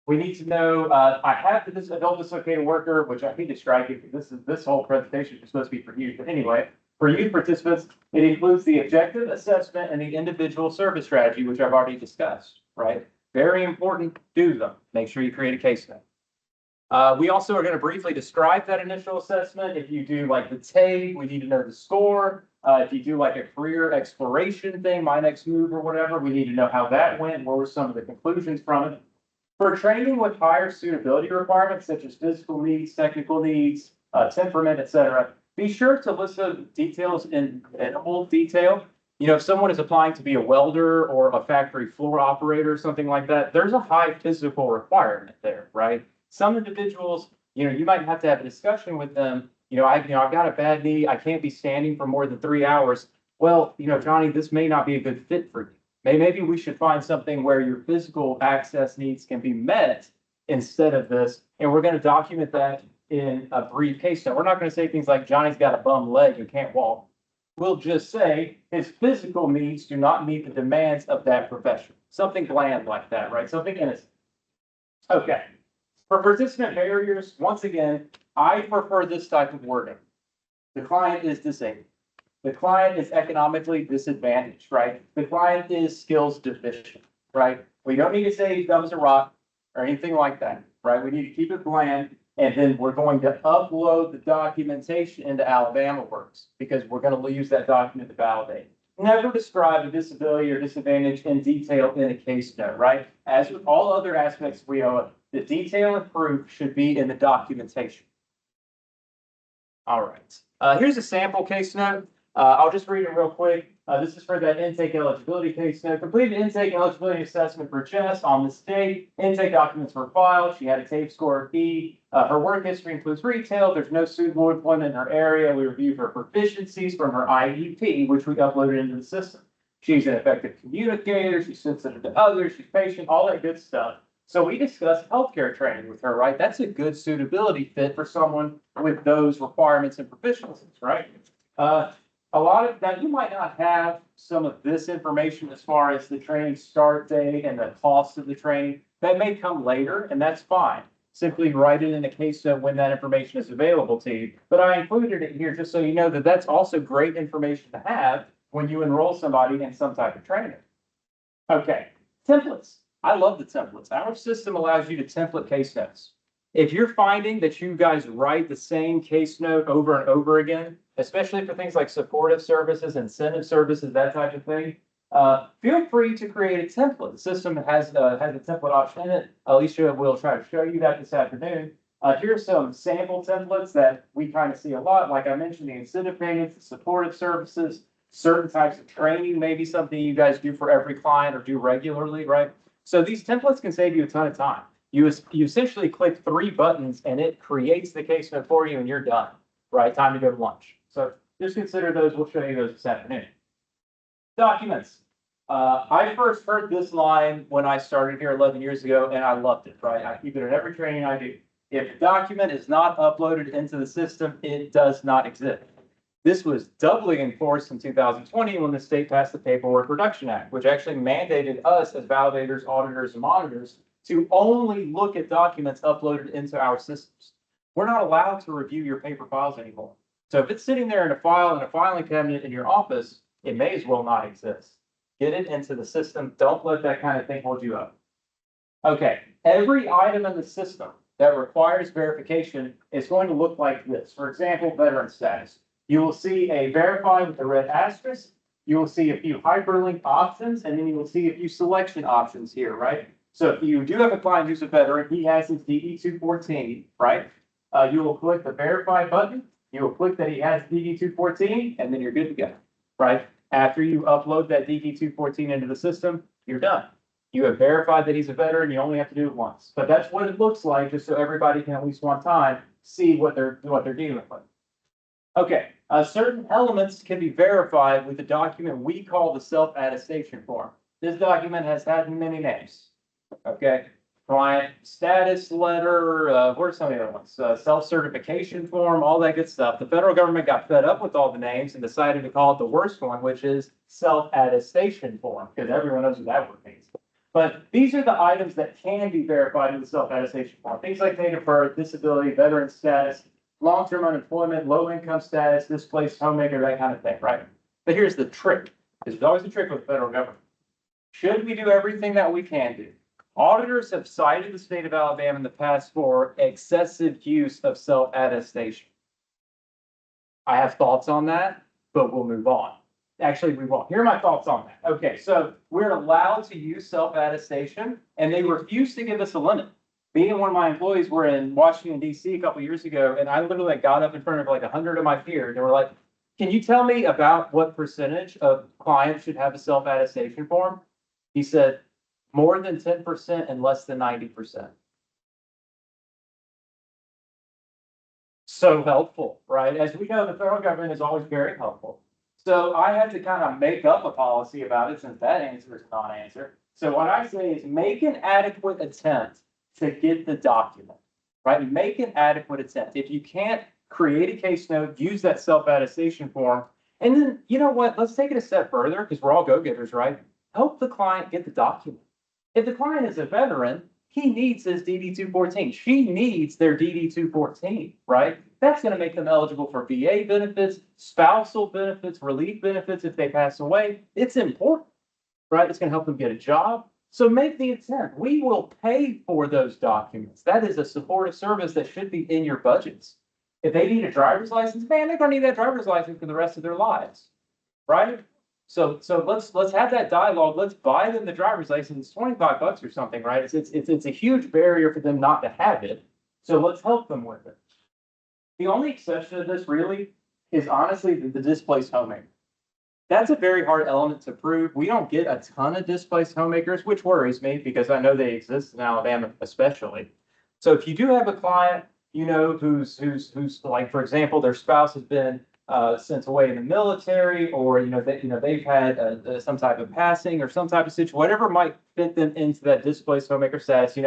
We need to know. I have this adult dislocated worker, which I hate to strike it because this whole presentation is supposed to be for you. But anyway, for youth participants, it includes the objective assessment and the individual service strategy, which I've already discussed. Right. Very important, do them. Make sure you create a case note. We also are going to briefly describe that initial assessment. If you do like the TABE, we need to know the score. If you do like a career exploration thing, my next move or whatever, we need to know how that went. What were some of the conclusions from it? For training with higher suitability requirements, such as physical needs, technical needs, temperament, etc., be sure to list those details in minimal detail. You know, if someone is applying to be a welder or a factory floor operator or something like that, there's a high physical requirement there, right? Some individuals, you know, you might have to have a discussion with them. I've got a bad knee. I can't be standing for more than 3 hours. Well, Johnny, this may not be a good fit for you. Maybe we should find something where your physical access needs can be met instead of this. And we're going to document that in a brief case note. We're not going to say things like Johnny's got a bum leg and can't walk. We'll just say his physical needs do not meet the demands of that profession. Something bland like that, right? Something innocent. Okay. For participant barriers, once again, I prefer this type of wording. The client is disabled. The client is economically disadvantaged, right? The client is skills deficient, right? We don't need to say he's dumb as a rock or anything like that, right? We need to keep it bland. And then we're going to upload the documentation into Alabama Works because we're going to use that document to validate. Never describe a disability or disadvantage in detail in a case note, right? As with all other aspects of WIOA, the detail and proof should be in the documentation. All right. Here's a sample case note. I'll just read it real quick. This is for that intake eligibility case note. Completed intake eligibility assessment for Jess on this date. Intake documents were filed. She had a TABE score of E. Her work history includes retail. There's no suitable employment in her area. We reviewed her proficiencies from her IEP, which we uploaded into the system. She's an effective communicator. She's sensitive to others. She's patient, all that good stuff. So we discussed healthcare training with her, right? That's a good suitability fit for someone with those requirements and proficiencies, right? A lot of that, you might not have some of this information as far as the training start date and the cost of the training. That may come later, and that's fine. Simply write it in a case note when that information is available to you. But I included it here just so you know that that's also great information to have when you enroll somebody in some type of training. Okay, templates. I love the templates. Our system allows you to template case notes. If you're finding that you guys write the same case note over and over again, especially for things like supportive services, incentive services, that type of thing, feel free to create a template. The system has a template option in it. Alicia will try to show you that this afternoon. Here's some sample templates that we kind of see a lot. Like I mentioned, the incentive payments, the supportive services, certain types of training, maybe something you guys do for every client or do regularly, right? So these templates can save you a ton of time. You essentially click 3 buttons and it creates the case note for you and you're done, right? Time to go to lunch. So just consider those. We'll show you those this afternoon. Documents. I first heard this line when I started here 11 years ago and I loved it, right? I keep it in every training I do. If a document is not uploaded into the system, it does not exist. This was doubly enforced in 2020 when the state passed the Paperwork Reduction Act, which actually mandated us as validators, auditors, and monitors to only look at documents uploaded into our systems. We're not allowed to review your paper files anymore. So if it's sitting there in a file in a filing cabinet in your office, it may as well not exist. Get it into the system. Don't let that kind of thing hold you up. Okay, every item in the system that requires verification is going to look like this. For example, veteran status. You will see a verify with a red asterisk. You will see a few hyperlink options, and then you will see a few selection options here, right? So if you do have a client who's a veteran, he has his DD 214, right? You will click the verify button. You will click that he has DD 214, and then you're good to go, right? After you upload that DD 214 into the system, you're done. You have verified that he's a veteran. You only have to do it once, but that's what it looks like, just so everybody can at least one time see what they're dealing with. Okay, certain elements can be verified with the document we call the self-attestation form. This document has had many names. Okay, client status letter, what are some of the other ones? Self-certification form, all that good stuff. The federal government got fed up with all the names and decided to call it the worst one, which is self-attestation form, because everyone knows what that word means. But these are the items that can be verified in the self-attestation form. Things like date of birth, disability, veteran status, long-term unemployment, low-income status, displaced homemaker, that kind of thing, right? But here's the trick. There's always a trick with the federal government. Should we do everything that we can do? Auditors have cited the state of Alabama in the past for excessive use of self-attestation. I have thoughts on that, but we'll move on. Actually, we won't. Here are my thoughts on that. Okay, so we're allowed to use self-attestation, and they refuse to give us a limit. Me and one of my employees were in Washington, D.C. a couple years ago, and I literally got up in front of like 100 of my peers, and were like, can you tell me about what percentage of clients should have a self-attestation form? He said, more than 10% and less than 90%. So helpful, right? As we know, the federal government is always very helpful. So I had to kind of make up a policy about it since that answer is a non-answer. So what I say is make an adequate attempt to get the document, right? Make an adequate attempt. If you can't create a case note, use that self-attestation form. And then, you know what? Let's take it a step further because we're all go-getters, right? Help the client get the document. If the client is a veteran, he needs his DD 214. She needs their DD 214, right? That's going to make them eligible for VA benefits, spousal benefits, relief benefits if they pass away. It's important, right? It's going to help them get a job. So make the attempt. We will pay for those documents. That is a supportive service that should be in your budgets. If they need a driver's license, man, they're going to need that driver's license for the rest of their lives, right? So let's have that dialogue. Let's buy them the driver's license. It's $25 or something, right? It's a huge barrier for them not to have it. So let's help them with it. The only exception to this really is honestly the displaced homemaker. That's a very hard element to prove. We don't get a ton of displaced homemakers, which worries me because I know they exist in Alabama especially. So if you do have a client, you know, who's like, for example, their spouse has been sent away in the military, or, they've had some type of passing or some type of situation, whatever might fit them into that displaced homemaker status,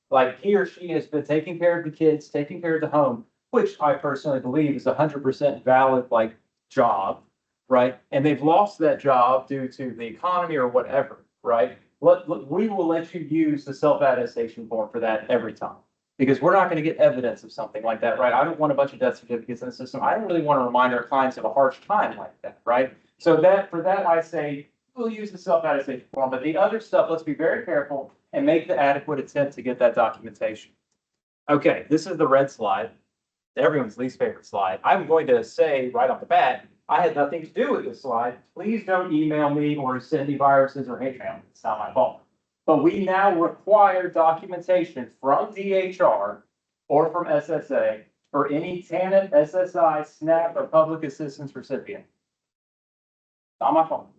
like he or she has been taking care of the kids, taking care of the home, which I personally believe is 100% valid, like, job, right? And they've lost that job due to the economy or whatever, right? We will let you use the self-attestation form for that every time. Because we're not going to get evidence of something like that, right? I don't want a bunch of death certificates in the system. I don't really want to remind our clients of a harsh time like that, right? So for that, I say, we'll use the self-attestation form, but the other stuff, let's be very careful and make the adequate attempt to get that documentation. Okay, this is the red slide, everyone's least favorite slide. I'm going to say right off the bat, I had nothing to do with this slide. Please don't email me or send me viruses or hate mail. It's not my fault. But we now require documentation from DHR or from SSA for any TANF, SSI, SNAP, or public assistance recipient. Not my fault.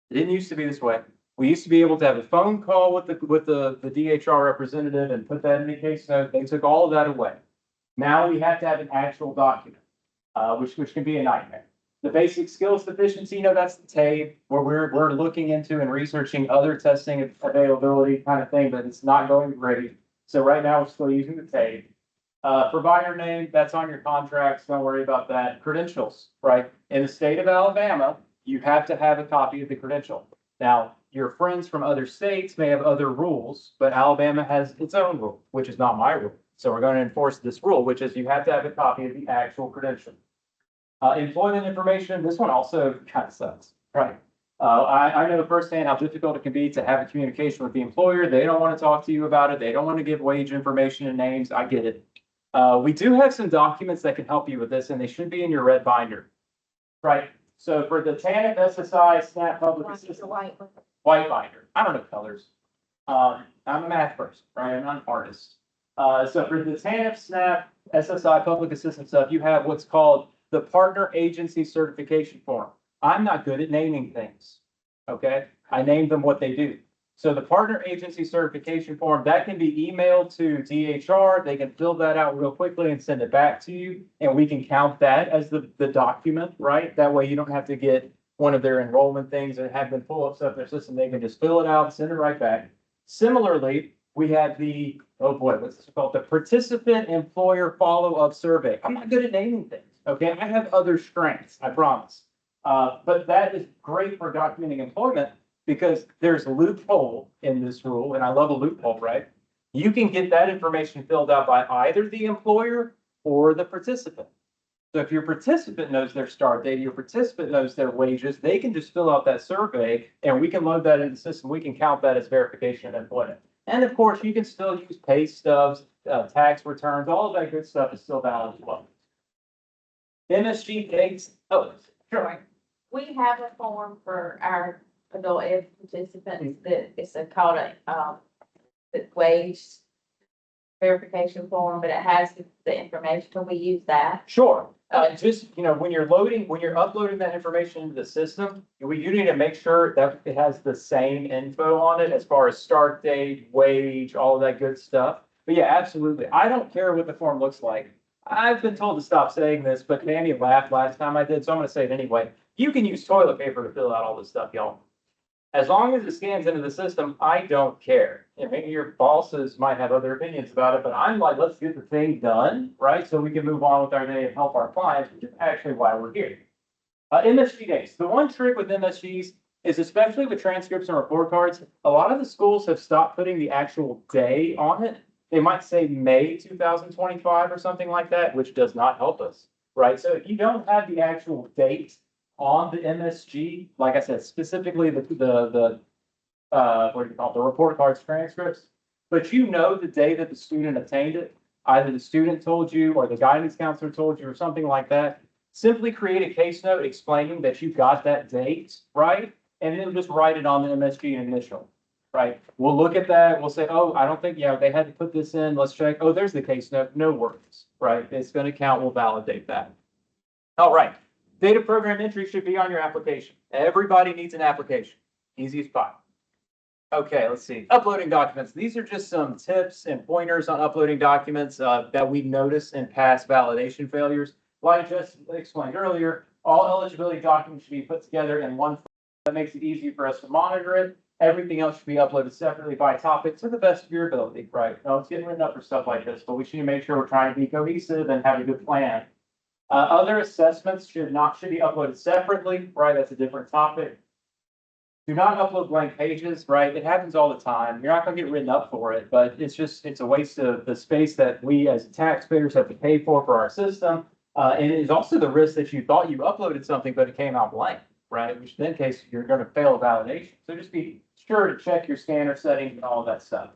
It didn't used to be this way. We used to be able to have a phone call with the DHR representative and put that in the case note. They took all of that away. Now we have to have an actual document, which can be a nightmare. The basic skills deficiency, that's the TABE, where we're looking into and researching other testing availability kind of thing, but it's not going great. So right now we're still using the TABE. Provider name, that's on your contracts. Don't worry about that. Credentials, right? In the state of Alabama, you have to have a copy of the credential. Now, your friends from other states may have other rules, but Alabama has its own rule, which is not my rule. So we're going to enforce this rule, which is you have to have a copy of the actual credential. Employment information, this one also kind of sucks, right? I know firsthand how difficult it can be to have a communication with the employer. They don't want to talk to you about it. They don't want to give wage information and names. I get it. We do have some documents that can help you with this, and they should be in your red binder, right? So for the TANF, SSI, SNAP, public assistance, white binder. I don't know colors. I'm a math person, right? I'm not an artist. So for the TANF, SNAP, SSI, public assistance stuff, you have what's called the partner agency certification form. I'm not good at naming things. Okay. I name them what they do. So the partner agency certification form, that can be emailed to DHR. They can fill that out real quickly and send it back to you. And we can count that as the document, right? That way you don't have to get one of their enrollment things and have them pull up stuff in their system. They can just fill it out, send it right back. Similarly, we have the, what's this called? The participant employer follow-up survey. I'm not good at naming things. Okay, I have other strengths, I promise. But that is great for documenting employment because there's a loophole in this rule, and I love a loophole, right? You can get that information filled out by either the employer or the participant. So if your participant knows their start date, your participant knows their wages, they can just fill out that survey and we can load that into the system. We can count that as verification of employment. And of course, you can still use pay stubs, tax returns, all of that good stuff is still valid as well. MSG dates, sure. We have a form for our adult ed participants that it's called a the wage verification form, but it has the information. Can we use that? Sure. Just, when you're uploading that information into the system, you need to make sure that it has the same info on it as far as start date, wage, all of that good stuff. But yeah, absolutely. I don't care what the form looks like. I've been told to stop saying this, but Tammy laughed last time I did, so I'm going to say it anyway. You can use toilet paper to fill out all this stuff, y'all. As long as it scans into the system, I don't care. And maybe your bosses might have other opinions about it, but I'm like, let's get the thing done, right? So we can move on with our day and help our clients, which is actually why we're here. MSG dates. The one trick with MSGs is, especially with transcripts and report cards, a lot of the schools have stopped putting the actual day on it. They might say May 2025 or something like that, which does not help us, right? So if you don't have the actual date on the MSG, like I said, specifically the report cards transcripts, but the day that the student obtained it, either the student told you or the guidance counselor told you or something like that, simply create a case note explaining that you got that date, right? And then just write it on the MSG initial. Right, we'll look at that. We'll say, oh, I don't think, they had to put this in. Let's check. Oh, there's the case note. No worries. Right, it's going to count. We'll validate that. All right, data program entry should be on your application. Everybody needs an application. Easy as pie. Okay, let's see. Uploading documents. These are just some tips and pointers on uploading documents that we noticed in past validation failures. Like I just explained earlier, All eligibility documents should be put together in one. That makes it easy for us to monitor it. Everything else should be uploaded separately by topic to the best of your ability, right? No, it's getting written up for stuff like this, but we should make sure we're trying to be cohesive and have a good plan. Other assessments should be uploaded separately, right? That's a different topic. Do not upload blank pages, right? It happens all the time. You're not gonna get written up for it, but it's a waste of the space that we as taxpayers have to pay for our system. And it is also the risk that you thought you uploaded something, but it came out blank, right? Which in that case, you're gonna fail validation. So just be sure to check your scanner settings and all that stuff.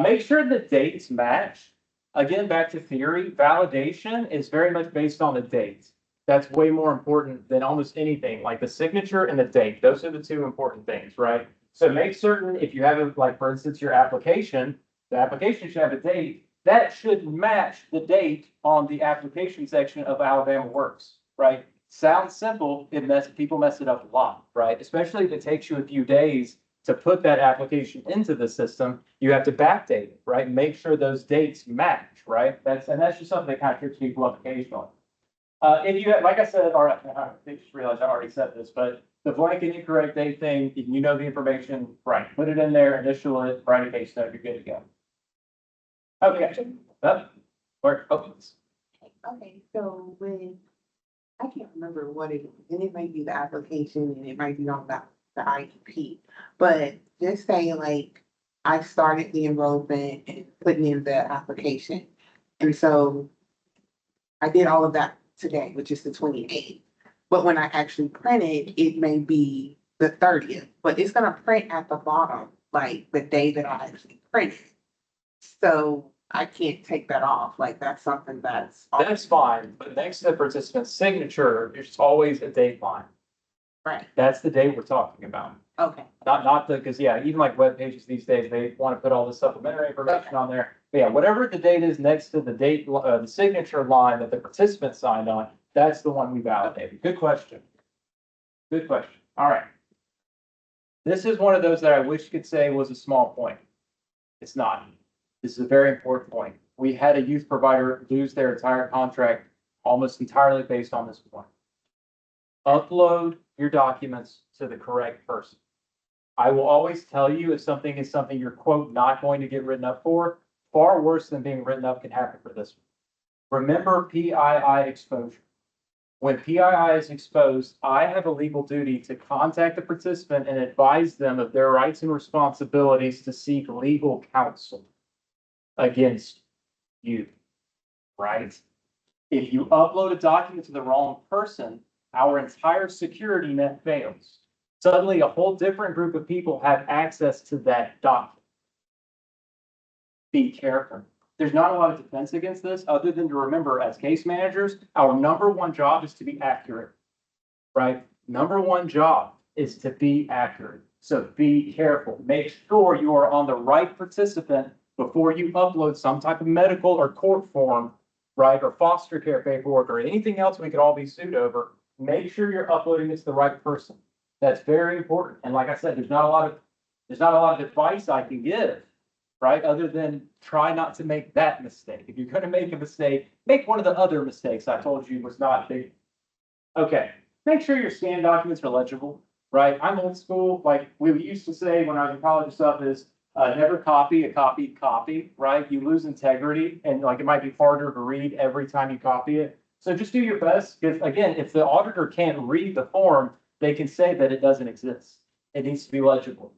Make sure the dates match. Again, back to theory, validation is very much based on the date. That's way more important than almost anything, like the signature and the date. Those are the two important things, right? So make certain if you have, like, for instance, your application, the application should have a date. That should match the date on the application section of Alabama Works, right? Sounds simple, people mess it up a lot, right? Especially if it takes you a few days to put that application into the system, you have to backdate it, right? Make sure those dates match, right? That's just something that kind of trips people up occasionally. If you have, like I said, all right, I just realized I already said this, but the blank and incorrect date thing, if you know the information, right, put it in there, initial it, write a case note, you're good to go. Okay, work, focus. Okay, so when, I can't remember what it is, and it might be the application and it might be on the IEP. But just say like, I started the enrollment and putting in the application. And so I did all of that today, which is the 28th. But when I actually print it, it may be the 30th, but it's gonna print at the bottom, like the day that I actually printed. So I can't take that off, like that's something that's. That's fine, but next to the participant's signature, there's always a date line. Right, That's the date we're talking about. okay, Not the, because yeah, even like web pages these days, they want to put all this supplementary information on there. But yeah, whatever the date is next to the date, the signature line that the participant signed on, that's the one we validated. Good question. Good question. All right. This is one of those that I wish could say was a small point. It's not. This is a very important point. We had a youth provider lose their entire contract almost entirely based on this point. Upload your documents to the correct person. I will always tell you if something is something you're, quote, not going to get written up for, far worse than being written up can happen for this one. Remember PII exposure. When PII is exposed, I have a legal duty to contact the participant and advise them of their rights and responsibilities to seek legal counsel against you, right? If you upload a document to the wrong person, our entire security net fails. Suddenly, a whole different group of people have access to that document. Be careful. There's not a lot of defense against this, other than to remember, as case managers, our number one job is to be accurate, right? Number one job is to be accurate. So be careful. Make sure you are on the right participant before you upload some type of medical or court form, right? Or foster care paperwork or anything else we could all be sued over. Make sure you're uploading it to the right person. That's very important. And like I said, there's not a lot of advice I can give, right? Other than try not to make that mistake. If you're going to make a mistake, make one of the other mistakes I told you was not big. Okay. Make sure your scanned documents are legible, right? I'm old school. Like we used to say when I was in college and stuff is never copy a copied copy, right? You lose integrity and like it might be harder to read every time you copy it. So just do your best, because again, if the auditor can't read the form, they can say that it doesn't exist. It needs to be legible.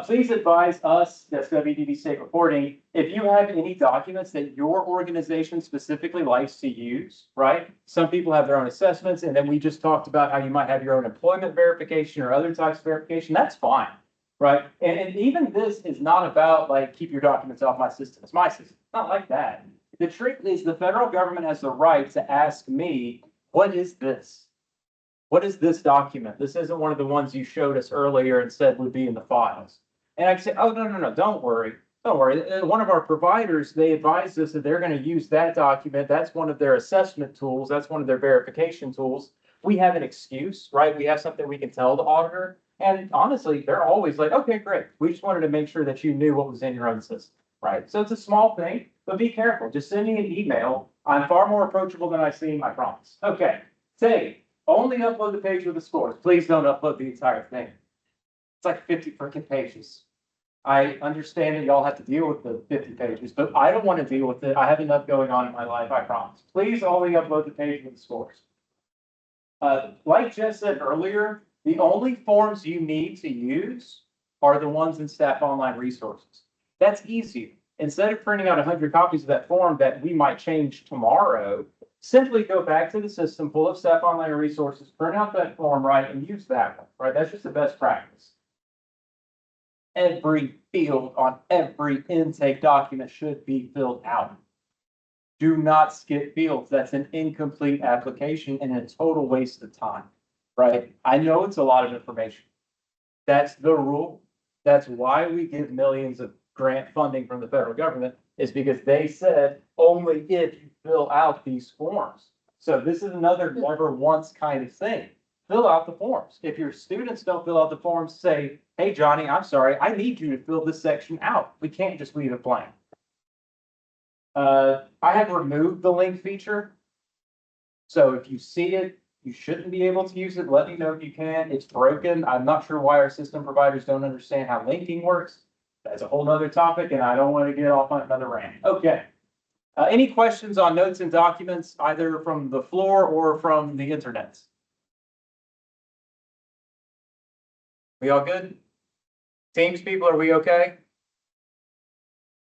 Please advise us, that's WDB State Reporting, if you have any documents that your organization specifically likes to use, right? Some people have their own assessments, and then we just talked about how you might have your own employment verification or other types of verification. That's fine, right? And even this is not about like, keep your documents off my system. It's my system. It's not like that. The trick is the federal government has the right to ask me, what is this? What is this document? This isn't one of the ones you showed us earlier and said would be in the files. And I say, oh, no, don't worry. Don't worry. One of our providers, they advised us that they're going to use that document. That's one of their assessment tools. That's one of their verification tools. We have an excuse, right? We have something we can tell the auditor. And honestly, they're always like, okay, great. We just wanted to make sure that you knew what was in your own system, right? So it's a small thing, but be careful. Just send me an email. I'm far more approachable than I seem, I promise. Okay. Say, only upload the page with the scores. Please don't upload the entire thing. It's like 50 freaking pages. I understand that y'all have to deal with the 50 pages, but I don't want to deal with it. I have enough going on in my life, I promise. Please only upload the page with the scores. Like Jess said earlier, the only forms you need to use are the ones in Staff Online Resources. That's easier. Instead of printing out 100 copies of that form that we might change tomorrow, simply go back to the system, pull up Staff Online Resources, print out that form, right, and use that one, right? That's just the best practice. Every field on every intake document should be filled out. Do not skip fields. That's an incomplete application and a total waste of time, right? I know it's a lot of information. That's the rule. That's why we give millions of grant funding from the federal government, is because they said only if you fill out these forms. So this is another never once kind of thing. Fill out the forms. If your students don't fill out the forms, say, hey, Johnny, I'm sorry, I need you to fill this section out. We can't just leave it blank. I have removed the link feature. So if you see it, you shouldn't be able to use it. Let me know if you can. It's broken. I'm not sure why our system providers don't understand how linking works. That's a whole nother topic, and I don't want to get off on another rant. Okay. Any questions on notes and documents, either from the floor or from the internet? We all good? Teams people, are we okay?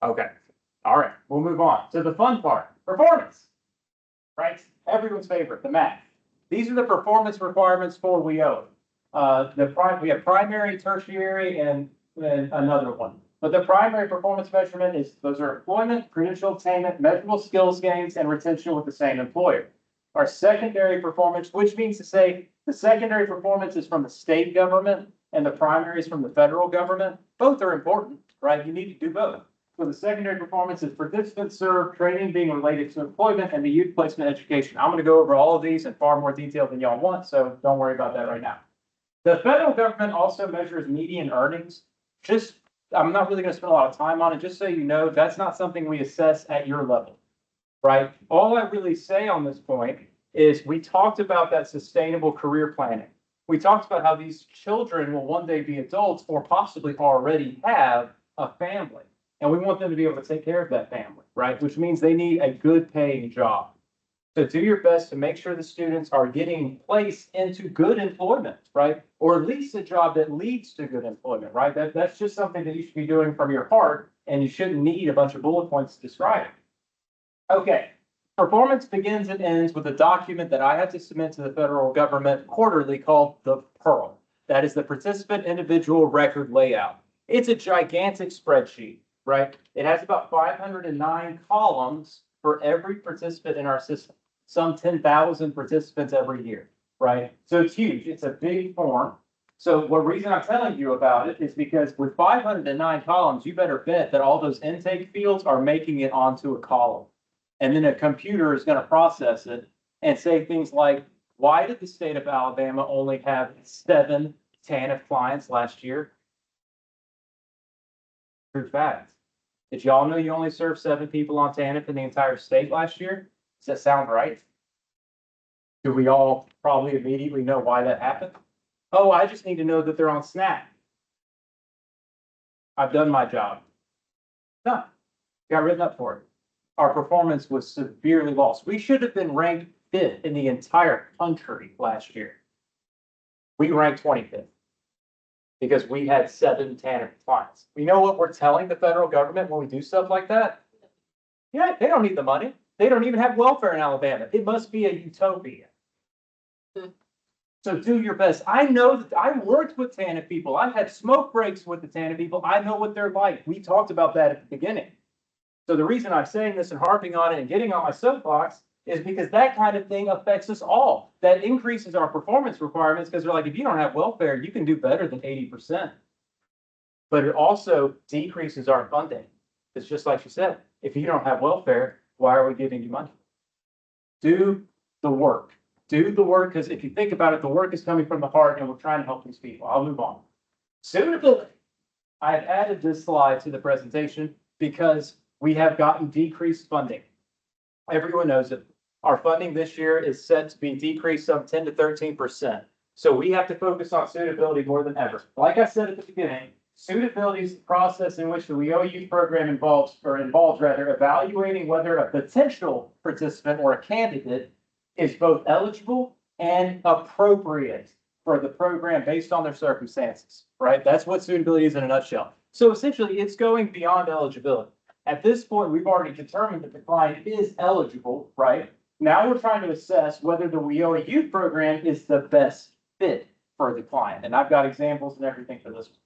Okay. All right, we'll move on to the fun part, performance. Right? Everyone's favorite, the math. These are the performance requirements for WIO. We have primary, tertiary, and then another one. But the primary performance measurement is, those are employment, credential attainment, measurable skills gains, and retention with the same employer. Our secondary performance, which means to say the secondary performance is from the state government and the primary is from the federal government. Both are important, right? You need to do both. So the secondary performance is participants served, training being related to employment, and the youth placement education. I'm going to go over all of these in far more detail than y'all want, so don't worry about that right now. The federal government also measures median earnings. I'm not really going to spend a lot of time on it, just so you know, that's not something we assess at your level, right? All I really say on this point is we talked about that sustainable career planning. We talked about how these children will one day be adults or possibly already have a family. And we want them to be able to take care of that family, right? Which means they need a good paying job. So do your best to make sure the students are getting placed into good employment, right? Or at least a job that leads to good employment, right? That's just something that you should be doing from your heart, and you shouldn't need a bunch of bullet points to describe it. Okay, performance begins and ends with a document that I have to submit to the federal government quarterly called the PEARL. That is the Participant Individual Record Layout. It's a gigantic spreadsheet, right? It has about 509 columns for every participant in our system. Some 10,000 participants every year, right? So it's huge. It's a big form. So the reason I'm telling you about it is because with 509 columns, you better bet that all those intake fields are making it onto a column. And then a computer is going to process it and say things like, why did the state of Alabama only have 7 TANF clients last year? True fact. Did y'all know you only served 7 people on TANF in the entire state last year? Does that sound right? Do we all probably immediately know why that happened? Oh, I just need to know that they're on SNAP. I've done my job. No, got written up for it. Our performance was severely lost. We should have been ranked 5th in the entire country last year. We ranked 25th because we had 7 TANF clients. We know what we're telling the federal government when we do stuff like that? Yeah, they don't need the money. They don't even have welfare in Alabama. It must be a utopia. So do your best. I know that I worked with TANF people. I've had smoke breaks with the TANF people. I know what they're like. We talked about that at the beginning. So the reason I'm saying this and harping on it and getting on my soapbox is because that kind of thing affects us all. That increases our performance requirements because they're like, if you don't have welfare, you can do better than 80%. But it also decreases our funding. It's just like you said, if you don't have welfare, why are we giving you money? Do the work. Do the work, because if you think about it, the work is coming from the heart and we're trying to help these people. I'll move on. Suitability. I've added this slide to the presentation because we have gotten decreased funding. Everyone knows it. Our funding this year is set to be decreased some 10 to 13%. So we have to focus on suitability more than ever. Like I said at the beginning, suitability is the process in which the WIO youth program involves rather evaluating whether a potential participant or a candidate is both eligible and appropriate for the program based on their circumstances, right? That's what suitability is in a nutshell. So essentially, it's going beyond eligibility. At this point, we've already determined that the client is eligible, right? Now we're trying to assess whether the WIO youth program is the best fit for the client. And I've got examples and everything for this one.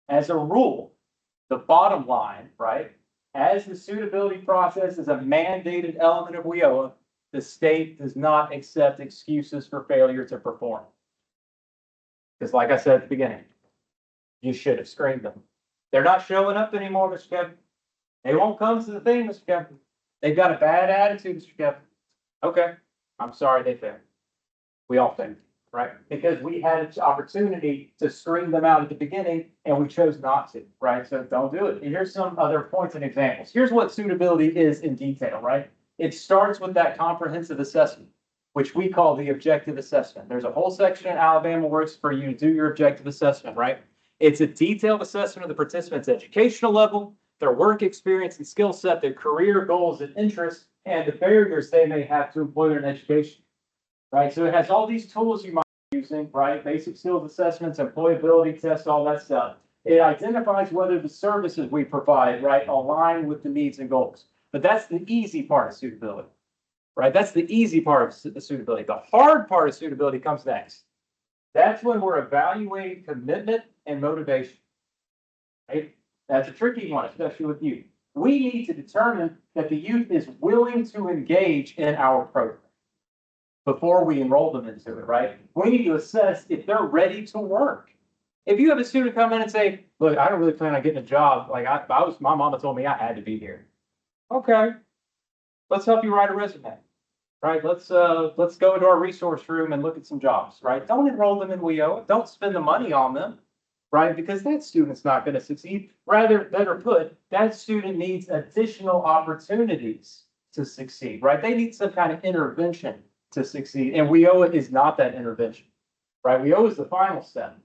As a rule, the bottom line, right? As the suitability process is a mandated element of WIOA, the state does not accept excuses for failure to perform. Because like I said at the beginning, you should have screened them. They're not showing up anymore, Mr. Kevin. They won't come to the thing, Mr. Kevin. They've got a bad attitude, Mr. Kevin. Okay, I'm sorry they failed. We all failed, right? Because we had an opportunity to screen them out at the beginning and we chose not to, right? So don't do it. And here's some other points and examples. Here's what suitability is in detail, right? It starts with that comprehensive assessment, which we call the objective assessment. There's a whole section in Alabama Works for you to do your objective assessment, right? It's a detailed assessment of the participant's educational level, their work experience and skill set, their career goals and interests, and the barriers they may have to employment and education, right? So it has all these tools you might be using, right? Basic skills assessments, employability tests, all that stuff. It identifies whether the services we provide, right, align with the needs and goals. But that's the easy part of suitability, right? That's the easy part of the suitability. The hard part of suitability comes next. That's when we're evaluating commitment and motivation, right? That's a tricky one, especially with youth. We need to determine that the youth is willing to engage in our program before we enroll them into it, right? We need to assess if they're ready to work. If you have a student come in and say, look, I don't really plan on getting a job. Like my mama told me I had to be here. Okay, let's help you write a resume, right? Let's go into our resource room and look at some jobs, right? Don't enroll them in WIO. Don't spend the money on them, right? Because that student's not going to succeed. Rather, better put, that student needs additional opportunities to succeed, right? They need some kind of intervention to succeed. And WIO is not that intervention, right? WIO is the final step.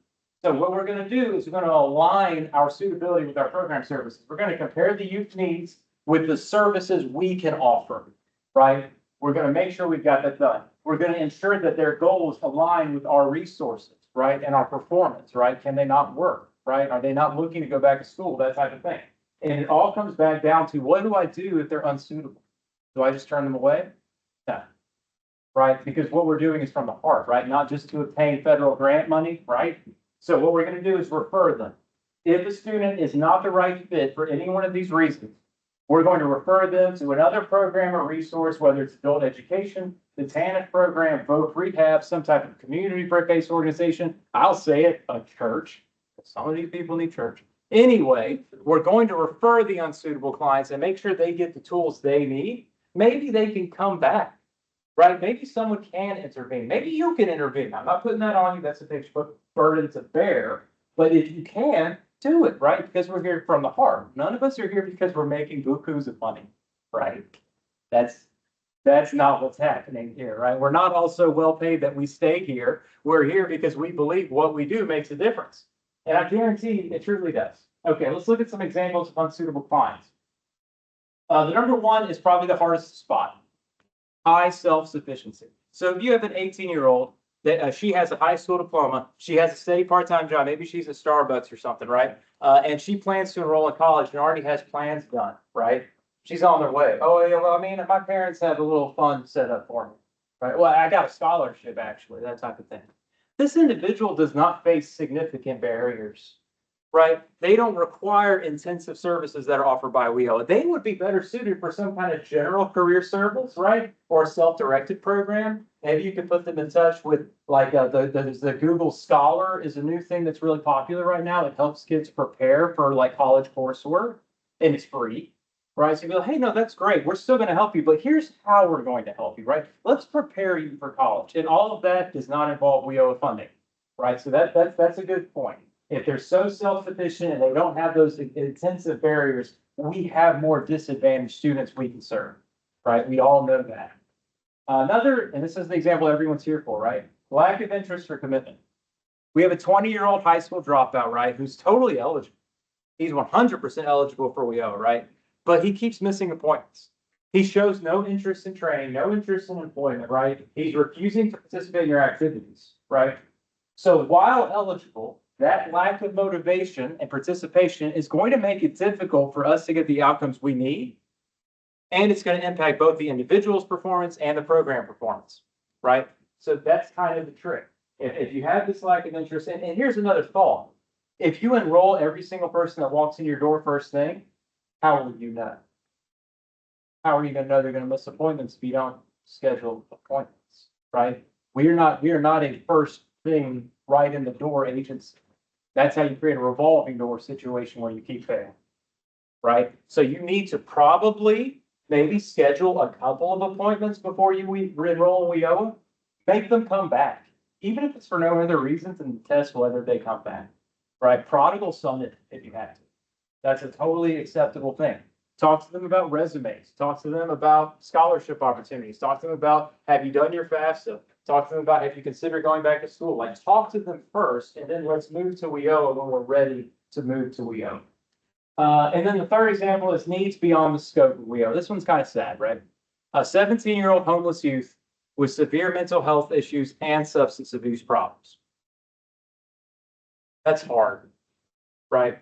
So what we're going to do is we're going to align our suitability with our program services. We're going to compare the youth needs with the services we can offer, right? We're going to make sure we've got that done. We're going to ensure that their goals align with our resources, right? And our performance, right? Can they not work, right? Are they not looking to go back to school? That type of thing. And it all comes back down to what do I do if they're unsuitable? Do I just turn them away? No. Right? Because what we're doing is from the heart, right? Not just to obtain federal grant money, right? So what we're going to do is refer them. If a student is not the right fit for any one of these reasons, we're going to refer them to another program or resource, whether it's adult education, the TANF program, voc rehab, some type of community-based organization. I'll say it, a church. Some of these people need church. Anyway, we're going to refer the unsuitable clients and make sure they get the tools they need. Maybe they can come back, right? Maybe someone can intervene. Maybe you can intervene. I'm not putting that on you. That's a big burden to bear. But if you can, do it, right? Because we're here from the heart. None of us are here because we're making bukus of money, right? That's not what's happening here, right? We're not all so well paid that we stay here. We're here because we believe what we do makes a difference. And I guarantee it truly does. Okay, let's look at some examples of unsuitable clients. The number one is probably the hardest spot. High self-sufficiency. So if you have an 18-year-old that she has a high school diploma, she has a steady part-time job, maybe she's at Starbucks or something, right? And she plans to enroll in college and already has plans done, right? She's on their way. Oh, yeah, well, I mean, my parents have a little fund set up for me, right? Well, I got a scholarship, actually, that type of thing. This individual does not face significant barriers, right? They don't require intensive services that are offered by WIO. They would be better suited for some kind of general career service, right? Or a self-directed program. Maybe you could put them in touch with like the Google Scholar is a new thing that's really popular right now. It helps kids prepare for like college coursework and it's free, right? So you go, hey, no, that's great. We're still going to help you, but here's how we're going to help you, right? Let's prepare you for college. And all of that does not involve WIO funding, right? So that's a good point. If they're so self-sufficient and they don't have those intensive barriers, we have more disadvantaged students we can serve, right? We all know that. Another, and this is the example everyone's here for, right? Lack of interest or commitment. We have a 20-year-old high school dropout, right, who's totally eligible. He's 100% eligible for WIO, right? But he keeps missing appointments. He shows no interest in training, no interest in employment, right? He's refusing to participate in your activities, right? So while eligible, that lack of motivation and participation is going to make it difficult for us to get the outcomes we need. And it's going to impact both the individual's performance and the program performance, right? So that's kind of the trick. If you have this lack of interest, and here's another thought. If you enroll every single person that walks in your door first thing, how will you know? How are you gonna know they're gonna miss appointments if you don't schedule appointments, right? We are not a first thing right in the door agency. That's how you create a revolving door situation where you keep failing, right? So you need to probably maybe schedule a couple of appointments before you enroll in WIOA. Make them come back, even if it's for no other reasons, and test whether they come back, right? Prodigal son it if you have to. That's a totally acceptable thing. Talk to them about resumes. Talk to them about scholarship opportunities. Talk to them about, have you done your FAFSA? Talk to them about, have you considered going back to school? Like, talk to them first, and then let's move to WIOA when we're ready to move to WIOA. And then the third example is needs beyond the scope of WIOA. This one's kind of sad, right? A 17-year-old homeless youth with severe mental health issues and substance abuse problems. That's hard, right?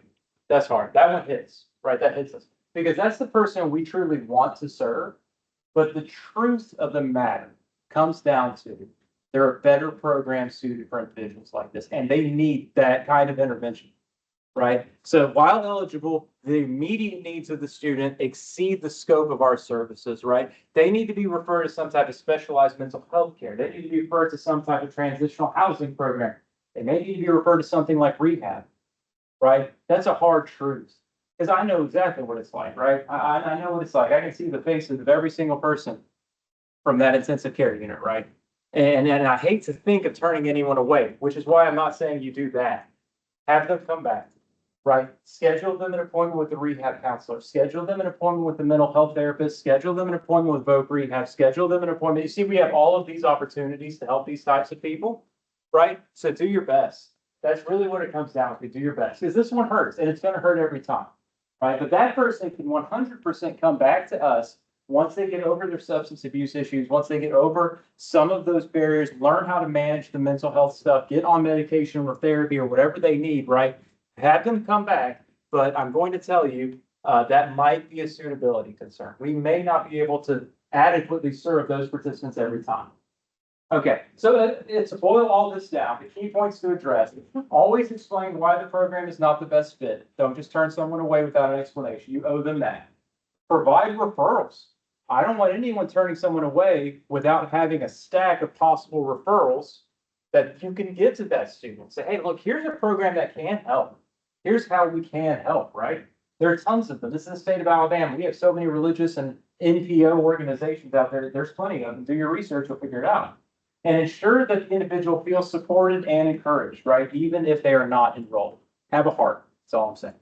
That's hard. That one hits, right? That hits us. Because that's the person we truly want to serve. But the truth of the matter comes down to there are better programs suited for individuals like this, and they need that kind of intervention, right? So while eligible, the immediate needs of the student exceed the scope of our services, right? They need to be referred to some type of specialized mental health care. They need to be referred to some type of transitional housing program. They may need to be referred to something like rehab, right? That's a hard truth. Because I know exactly what it's like, right? I know what it's like. I can see the faces of every single person from that intensive care unit, right? And I hate to think of turning anyone away, which is why I'm not saying you do that. Have them come back, right? Schedule them an appointment with the rehab counselor. Schedule them an appointment with the mental health therapist. Schedule them an appointment with Voc Rehab. Schedule them an appointment. You see, we have all of these opportunities to help these types of people, right? So do your best. That's really what it comes down to. Do your best. Because this one hurts, and it's going to hurt every time. Right, but that person can 100% come back to us once they get over their substance abuse issues, once they get over some of those barriers, learn how to manage the mental health stuff, get on medication or therapy or whatever they need, right? Have them come back, but I'm going to tell you that might be a suitability concern. We may not be able to adequately serve those participants every time. Okay, so to boil all this down, the key points to address, always explain why the program is not the best fit. Don't just turn someone away without an explanation. You owe them that. Provide referrals. I don't want anyone turning someone away without having a stack of possible referrals that you can give to that student. Say, hey, look, here's a program that can help. Here's how we can help, right? There are tons of them. This is the state of Alabama. We have so many religious and NPO organizations out there. There's plenty of them. Do your research, you'll figure it out. And ensure that the individual feels supported and encouraged, right? Even if they are not enrolled. Have a heart. That's all I'm saying.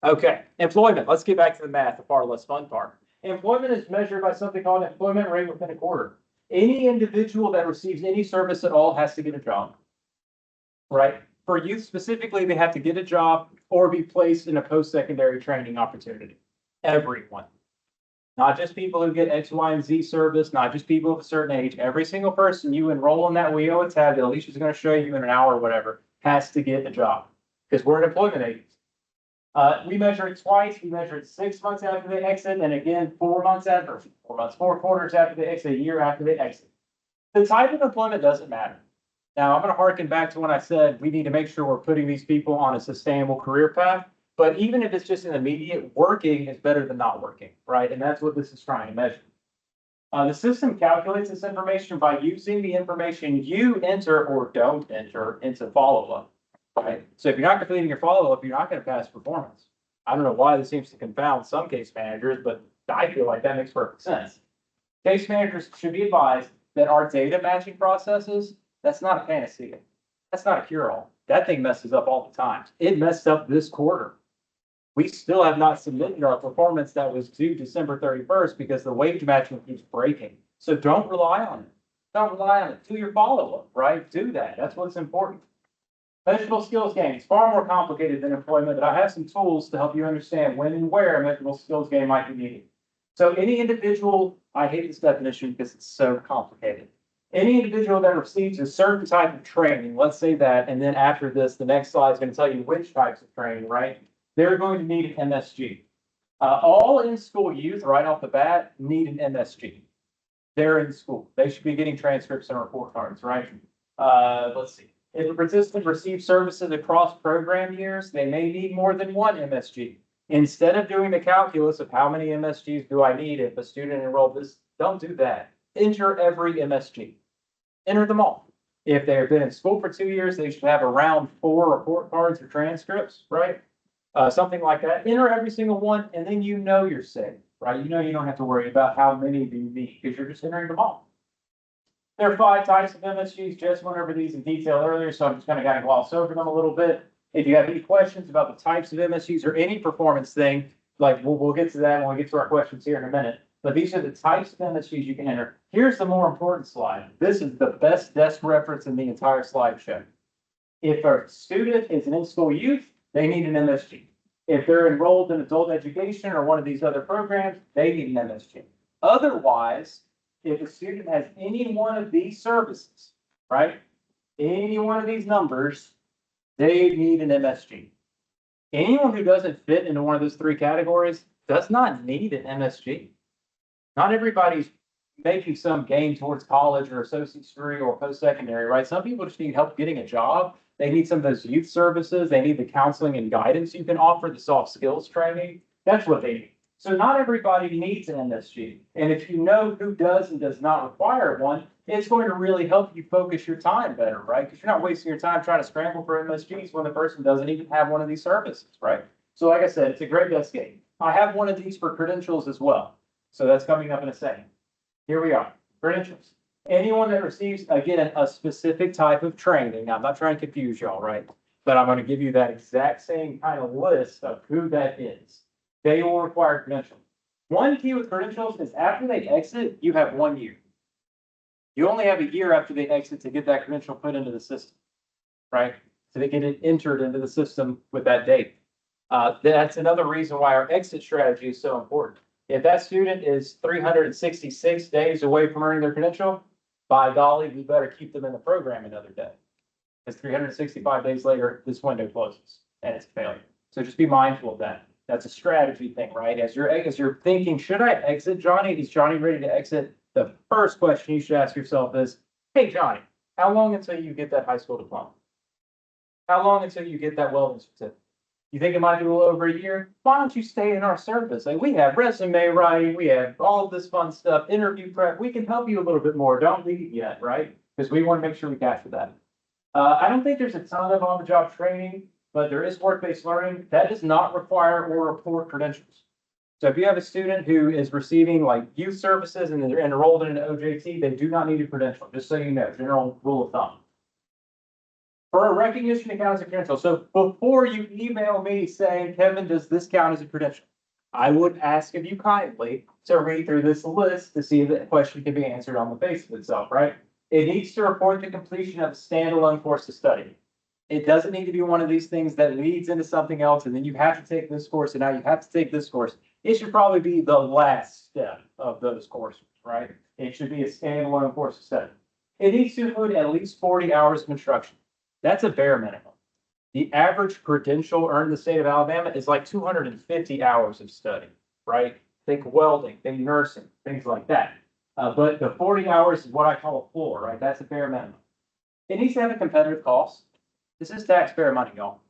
Okay, employment. Let's get back to the math, the far less fun part. Employment is measured by something called employment rate within a quarter. Any individual that receives any service at all has to get a job, right? For youth specifically, they have to get a job or be placed in a post-secondary training opportunity. Everyone. Not just people who get X, Y, and Z service, not just people of a certain age. Every single person you enroll in that WIOA tab that Alicia's going to show you in an hour or whatever has to get a job because we're an employment agency. We measure it twice. We measure it 6 months after they exit, and again 4 months after, 4 quarters after they exit, a year after they exit. The type of employment doesn't matter. Now, I'm going to harken back to when I said we need to make sure we're putting these people on a sustainable career path. But even if it's just an immediate, working is better than not working, right? And that's what this is trying to measure. The system calculates this information by using the information you enter or don't enter into follow-up, right? So if you're not completing your follow-up, you're not going to pass performance. I don't know why this seems to confound some case managers, but I feel like that makes perfect sense. Case managers should be advised that our data matching processes, that's not a panacea. That's not a cure-all. That thing messes up all the time. It messed up this quarter. We still have not submitted our performance that was due December 31st because the wage matching keeps breaking. So don't rely on it. Don't rely on it. Do your follow-up, right? Do that. That's what's important. Measurable skills gain is far more complicated than employment, but I have some tools to help you understand when and where a measurable skills gain might be needed. So any individual, I hate this definition because it's so complicated. Any individual that receives a certain type of training, let's say that, and then after this, the next slide is going to tell you which types of training, right? They're going to need an MSG. All in-school youth right off the bat need an MSG. They're in school. They should be getting transcripts and report cards, right? Let's see. If a participant receives services across program years, they may need more than one MSG. Instead of doing the calculus of how many MSGs do I need if a student enrolled this, don't do that. Enter every MSG. Enter them all. If they've been in school for 2 years, they should have around 4 report cards or transcripts, right? Something like that. Enter every single one, and then you know you're safe, right? You know you don't have to worry about how many do you need because you're just entering them all. There are 5 types of MSGs. Jess went over these in detail earlier, so I'm just kind of gloss over them a little bit. If you have any questions about the types of MSGs or any performance thing, like we'll get to that when we get to our questions here in a minute. But these are the types of MSGs you can enter. Here's the more important slide. This is the best desk reference in the entire slideshow. If a student is an in-school youth, they need an MSG. If they're enrolled in adult education or one of these other programs, they need an MSG. Otherwise, if a student has any one of these services, right? Any one of these numbers, they need an MSG. Anyone who doesn't fit into one of those 3 categories does not need an MSG. Not everybody's making some gain towards college or associate's degree or post-secondary, right? Some people just need help getting a job. They need some of those youth services. They need the counseling and guidance you can offer, the soft skills training. That's what they need. So not everybody needs an MSG. And if you know who does and does not require one, it's going to really help you focus your time better, right? Because you're not wasting your time trying to scramble for MSGs when the person doesn't even have one of these services, right? So like I said, it's a great desk game. I have one of these for credentials as well. So that's coming up in a second. Here we are, credentials. Anyone that receives, again, a specific type of training. Now, I'm not trying to confuse y'all, right? But I'm going to give you that exact same kind of list of who that is. They will require credentials. One key with credentials is after they exit, you have 1 year. You only have a year after they exit to get that credential put into the system, right? So they get it entered into the system with that date. That's another reason why our exit strategy is so important. If that student is 366 days away from earning their credential, by golly, we better keep them in the program another day. Because 365 days later, this window closes and it's a failure. So just be mindful of that. That's a strategy thing, right? As you're thinking, should I exit Johnny? Is Johnny ready to exit? The first question you should ask yourself is, hey, Johnny, how long until you get that high school diploma? How long until you get that welding certificate? You think it might be a little over a year? Why don't you stay in our service? Like we have resume writing, we have all of this fun stuff, interview prep. We can help you a little bit more. Don't leave yet, right? Because we want to make sure we capture that. I don't think there's a ton of on-the-job training, but there is work-based learning. That does not require or report credentials. So if you have a student who is receiving like youth services and they're enrolled in an OJT, they do not need a credential, just so you know, general rule of thumb. For a recognition account as a credential, so before you email me saying, Kevin, does this count as a credential? I would ask of you kindly to read through this list to see if the question can be answered on the face of itself, right? It needs to report the completion of a standalone course of study. It doesn't need to be one of these things that leads into something else, and then you have to take this course, and now you have to take this course. It should probably be the last step of those courses, right? It should be a standalone course of study. It needs to include at least 40 hours of instruction. That's a bare minimum. The average credential earned in the state of Alabama is like 250 hours of study, right? Think welding, think nursing, things like that. But the 40 hours is what I call a floor, right? That's a bare minimum. It needs to have a competitive cost. This is taxpayer money, y'all,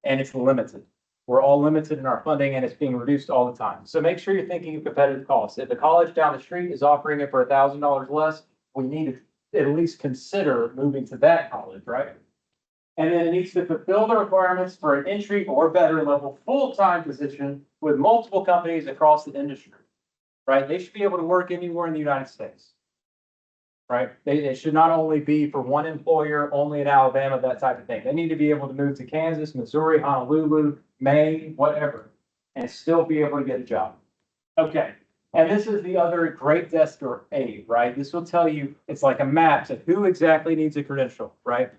and it's limited. We're all limited in our funding and it's being reduced all the time. So make sure you're thinking of competitive costs. If the college down the street is offering it for $1,000 less, we need to at least consider moving to that college, right? And then it needs to fulfill the requirements for an entry or better level full-time position with multiple companies across the industry, right? They should be able to work anywhere in the United States, right? They should not only be for one employer, only in Alabama, that type of thing. They need to be able to move to Kansas, Missouri, Honolulu, Maine, whatever, and still be able to get a job. Okay, And this is the other great desk or aid, right? This will tell you, it's like a map to who exactly needs a credential, right?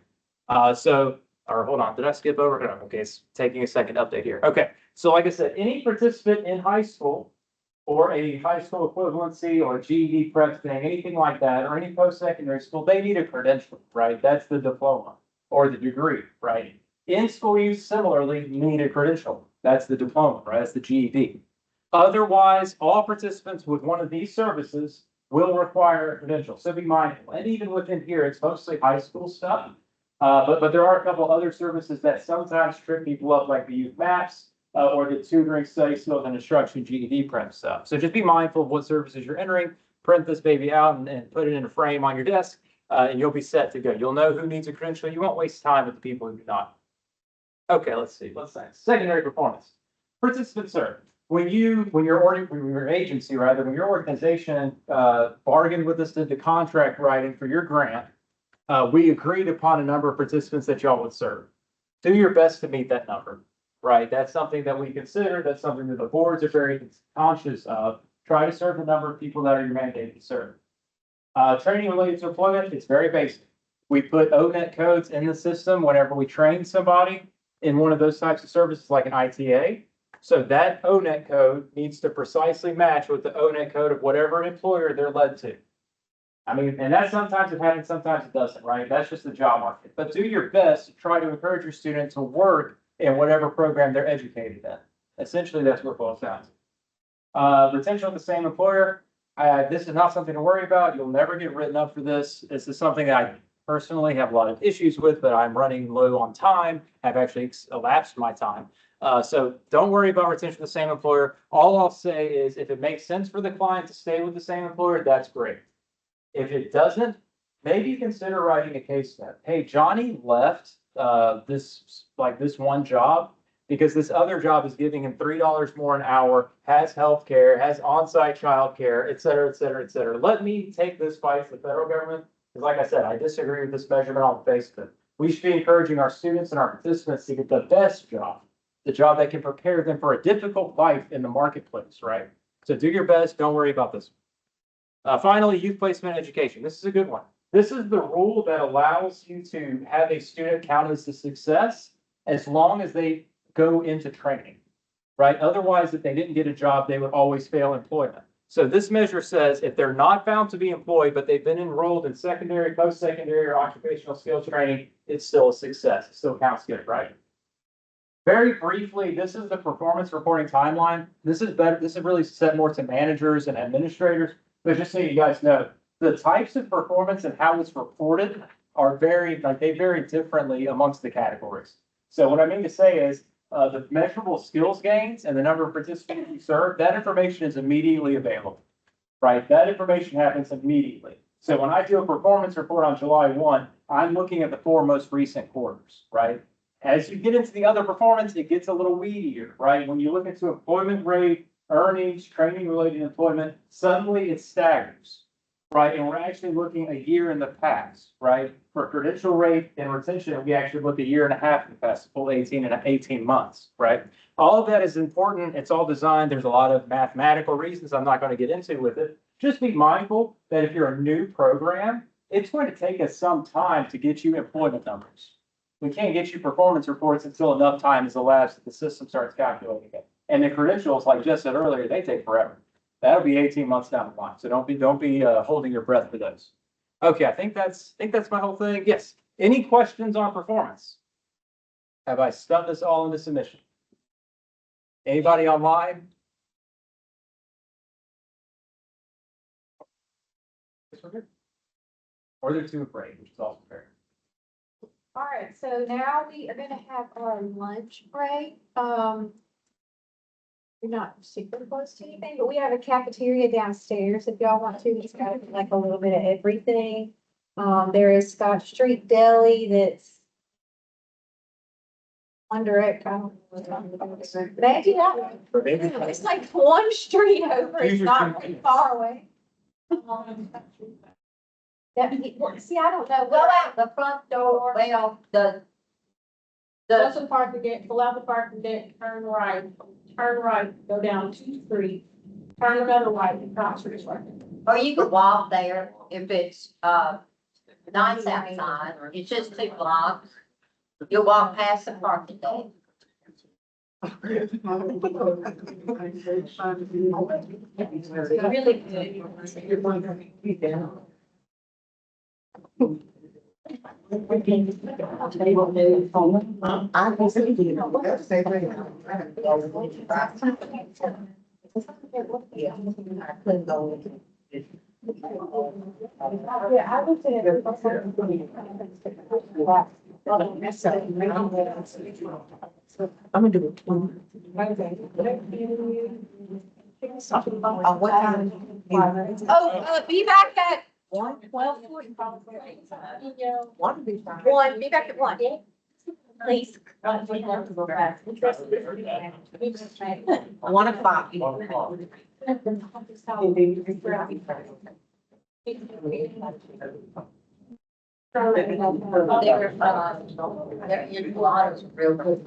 Or hold on, did I skip over? No, okay, it's taking a second update here. Okay, so like I said, any participant in high school or a high school equivalency or GED prep thing, anything like that, or any post-secondary school, they need a credential, right? That's the diploma or the degree, right? In-school use similarly need a credential. That's the diploma, right? That's the GED. Otherwise, all participants with one of these services will require a credential. So be mindful. And even within here, it's mostly high school stuff. But there are a couple other services that sometimes trip people up, like the youth maps, or the tutoring, study skills, and instruction GED prep stuff. So just be mindful of what services you're entering. Print this baby out and put it in a frame on your desk, and you'll be set to go. You'll know who needs a credential. You won't waste time with the people who do not. Okay, let's see. What's next? Secondary performance. Participant served. When your agency, rather, when your organization bargained with us, did the contract writing for your grant, we agreed upon a number of participants that y'all would serve. Do your best to meet that number, right? That's something that we consider. That's something that the boards are very conscious of. Try to serve the number of people that are your mandated to serve. Training related to employment, it's very basic. We put ONET codes in the system whenever we train somebody in one of those types of services, like an ITA. So that ONET code needs to precisely match with the ONET code of whatever employer they're led to. I mean, and that sometimes it happens, sometimes it doesn't, right? That's just the job market. But do your best to try to encourage your student to work in whatever program they're educated in. Essentially, that's what it boils down to. Retention of the same employer. This is not something to worry about. You'll never get written up for this. This is something that I personally have a lot of issues with, but I'm running low on time. I've actually elapsed my time. So don't worry about retention of the same employer. All I'll say is if it makes sense for the client to stay with the same employer, that's great. If it doesn't, maybe consider writing a case note. Hey, Johnny left this one job because this other job is giving him $3 more an hour, has health care, has on-site childcare, et cetera, et cetera, et cetera. Let me take this fight to the federal government. Because like I said, I disagree with this measurement on the face of it. We should be encouraging our students and our participants to get the best job, the job that can prepare them for a difficult life in the marketplace, right? So do your best. Don't worry about this. Finally, youth placement education. This is a good one. This is the rule that allows you to have a student count as a success as long as they go into training, right? Otherwise, if they didn't get a job, they would always fail employment. So this measure says if they're not found to be employed, but they've been enrolled in secondary, post-secondary, or occupational skills training, it's still a success. It still counts good, right? Very briefly, this is the performance reporting timeline. This is better. This is really set more to managers and administrators. But just so you guys know, the types of performance and how it's reported are they vary differently amongst the categories. So what I mean to say is the measurable skills gains and the number of participants you serve, that information is immediately available, right? That information happens immediately. So when I do a performance report on July 1, I'm looking at the 4 most recent quarters, right? As you get into the other performance, it gets a little weedier, right? When you look into employment rate, earnings, training related employment, suddenly it staggers, right? And we're actually looking a year in the past, right? For credential rate and retention, we actually look a year and a half in the past, full 18 months, right? All of that is important. It's all designed. There's a lot of mathematical reasons I'm not going to get into with it. Just be mindful that if you're a new program, it's going to take us some time to get you employment numbers. We can't get you performance reports until enough time has elapsed that the system starts calculating it. And the credentials, like Jess said earlier, they take forever. That'll be 18 months down the line. So don't be holding your breath for those. Okay, I think that's my whole thing. Yes. Any questions on performance? Have I stuffed this all into submission? Anybody online? Yes, we're good. Or they're too afraid, which is also fair. All right, so now we are gonna have our lunch break. We're not super close to anything, but we have a cafeteria downstairs if y'all want to. It's got like a little bit of everything. There is Scott Street Deli that's under it. Maybe that. It's like one street over. It's not very far away. See, I don't know. Go out the front door, well, Go to the parking deck, pull out the parking deck, turn right, go down 2 streets. Find another way, not sure. Or you could walk there if it's, nice outside, it's just 2 blocks. You'll walk past the parking deck. Really good. I can see you know, that's the same thing. Yeah, I couldn't go. Yeah, I would say. I'm gonna do it. What time? Oh, be back at One? 12:45. One be fine. 1, be back at 1, please. 1 o'clock. They're in a lot of real good.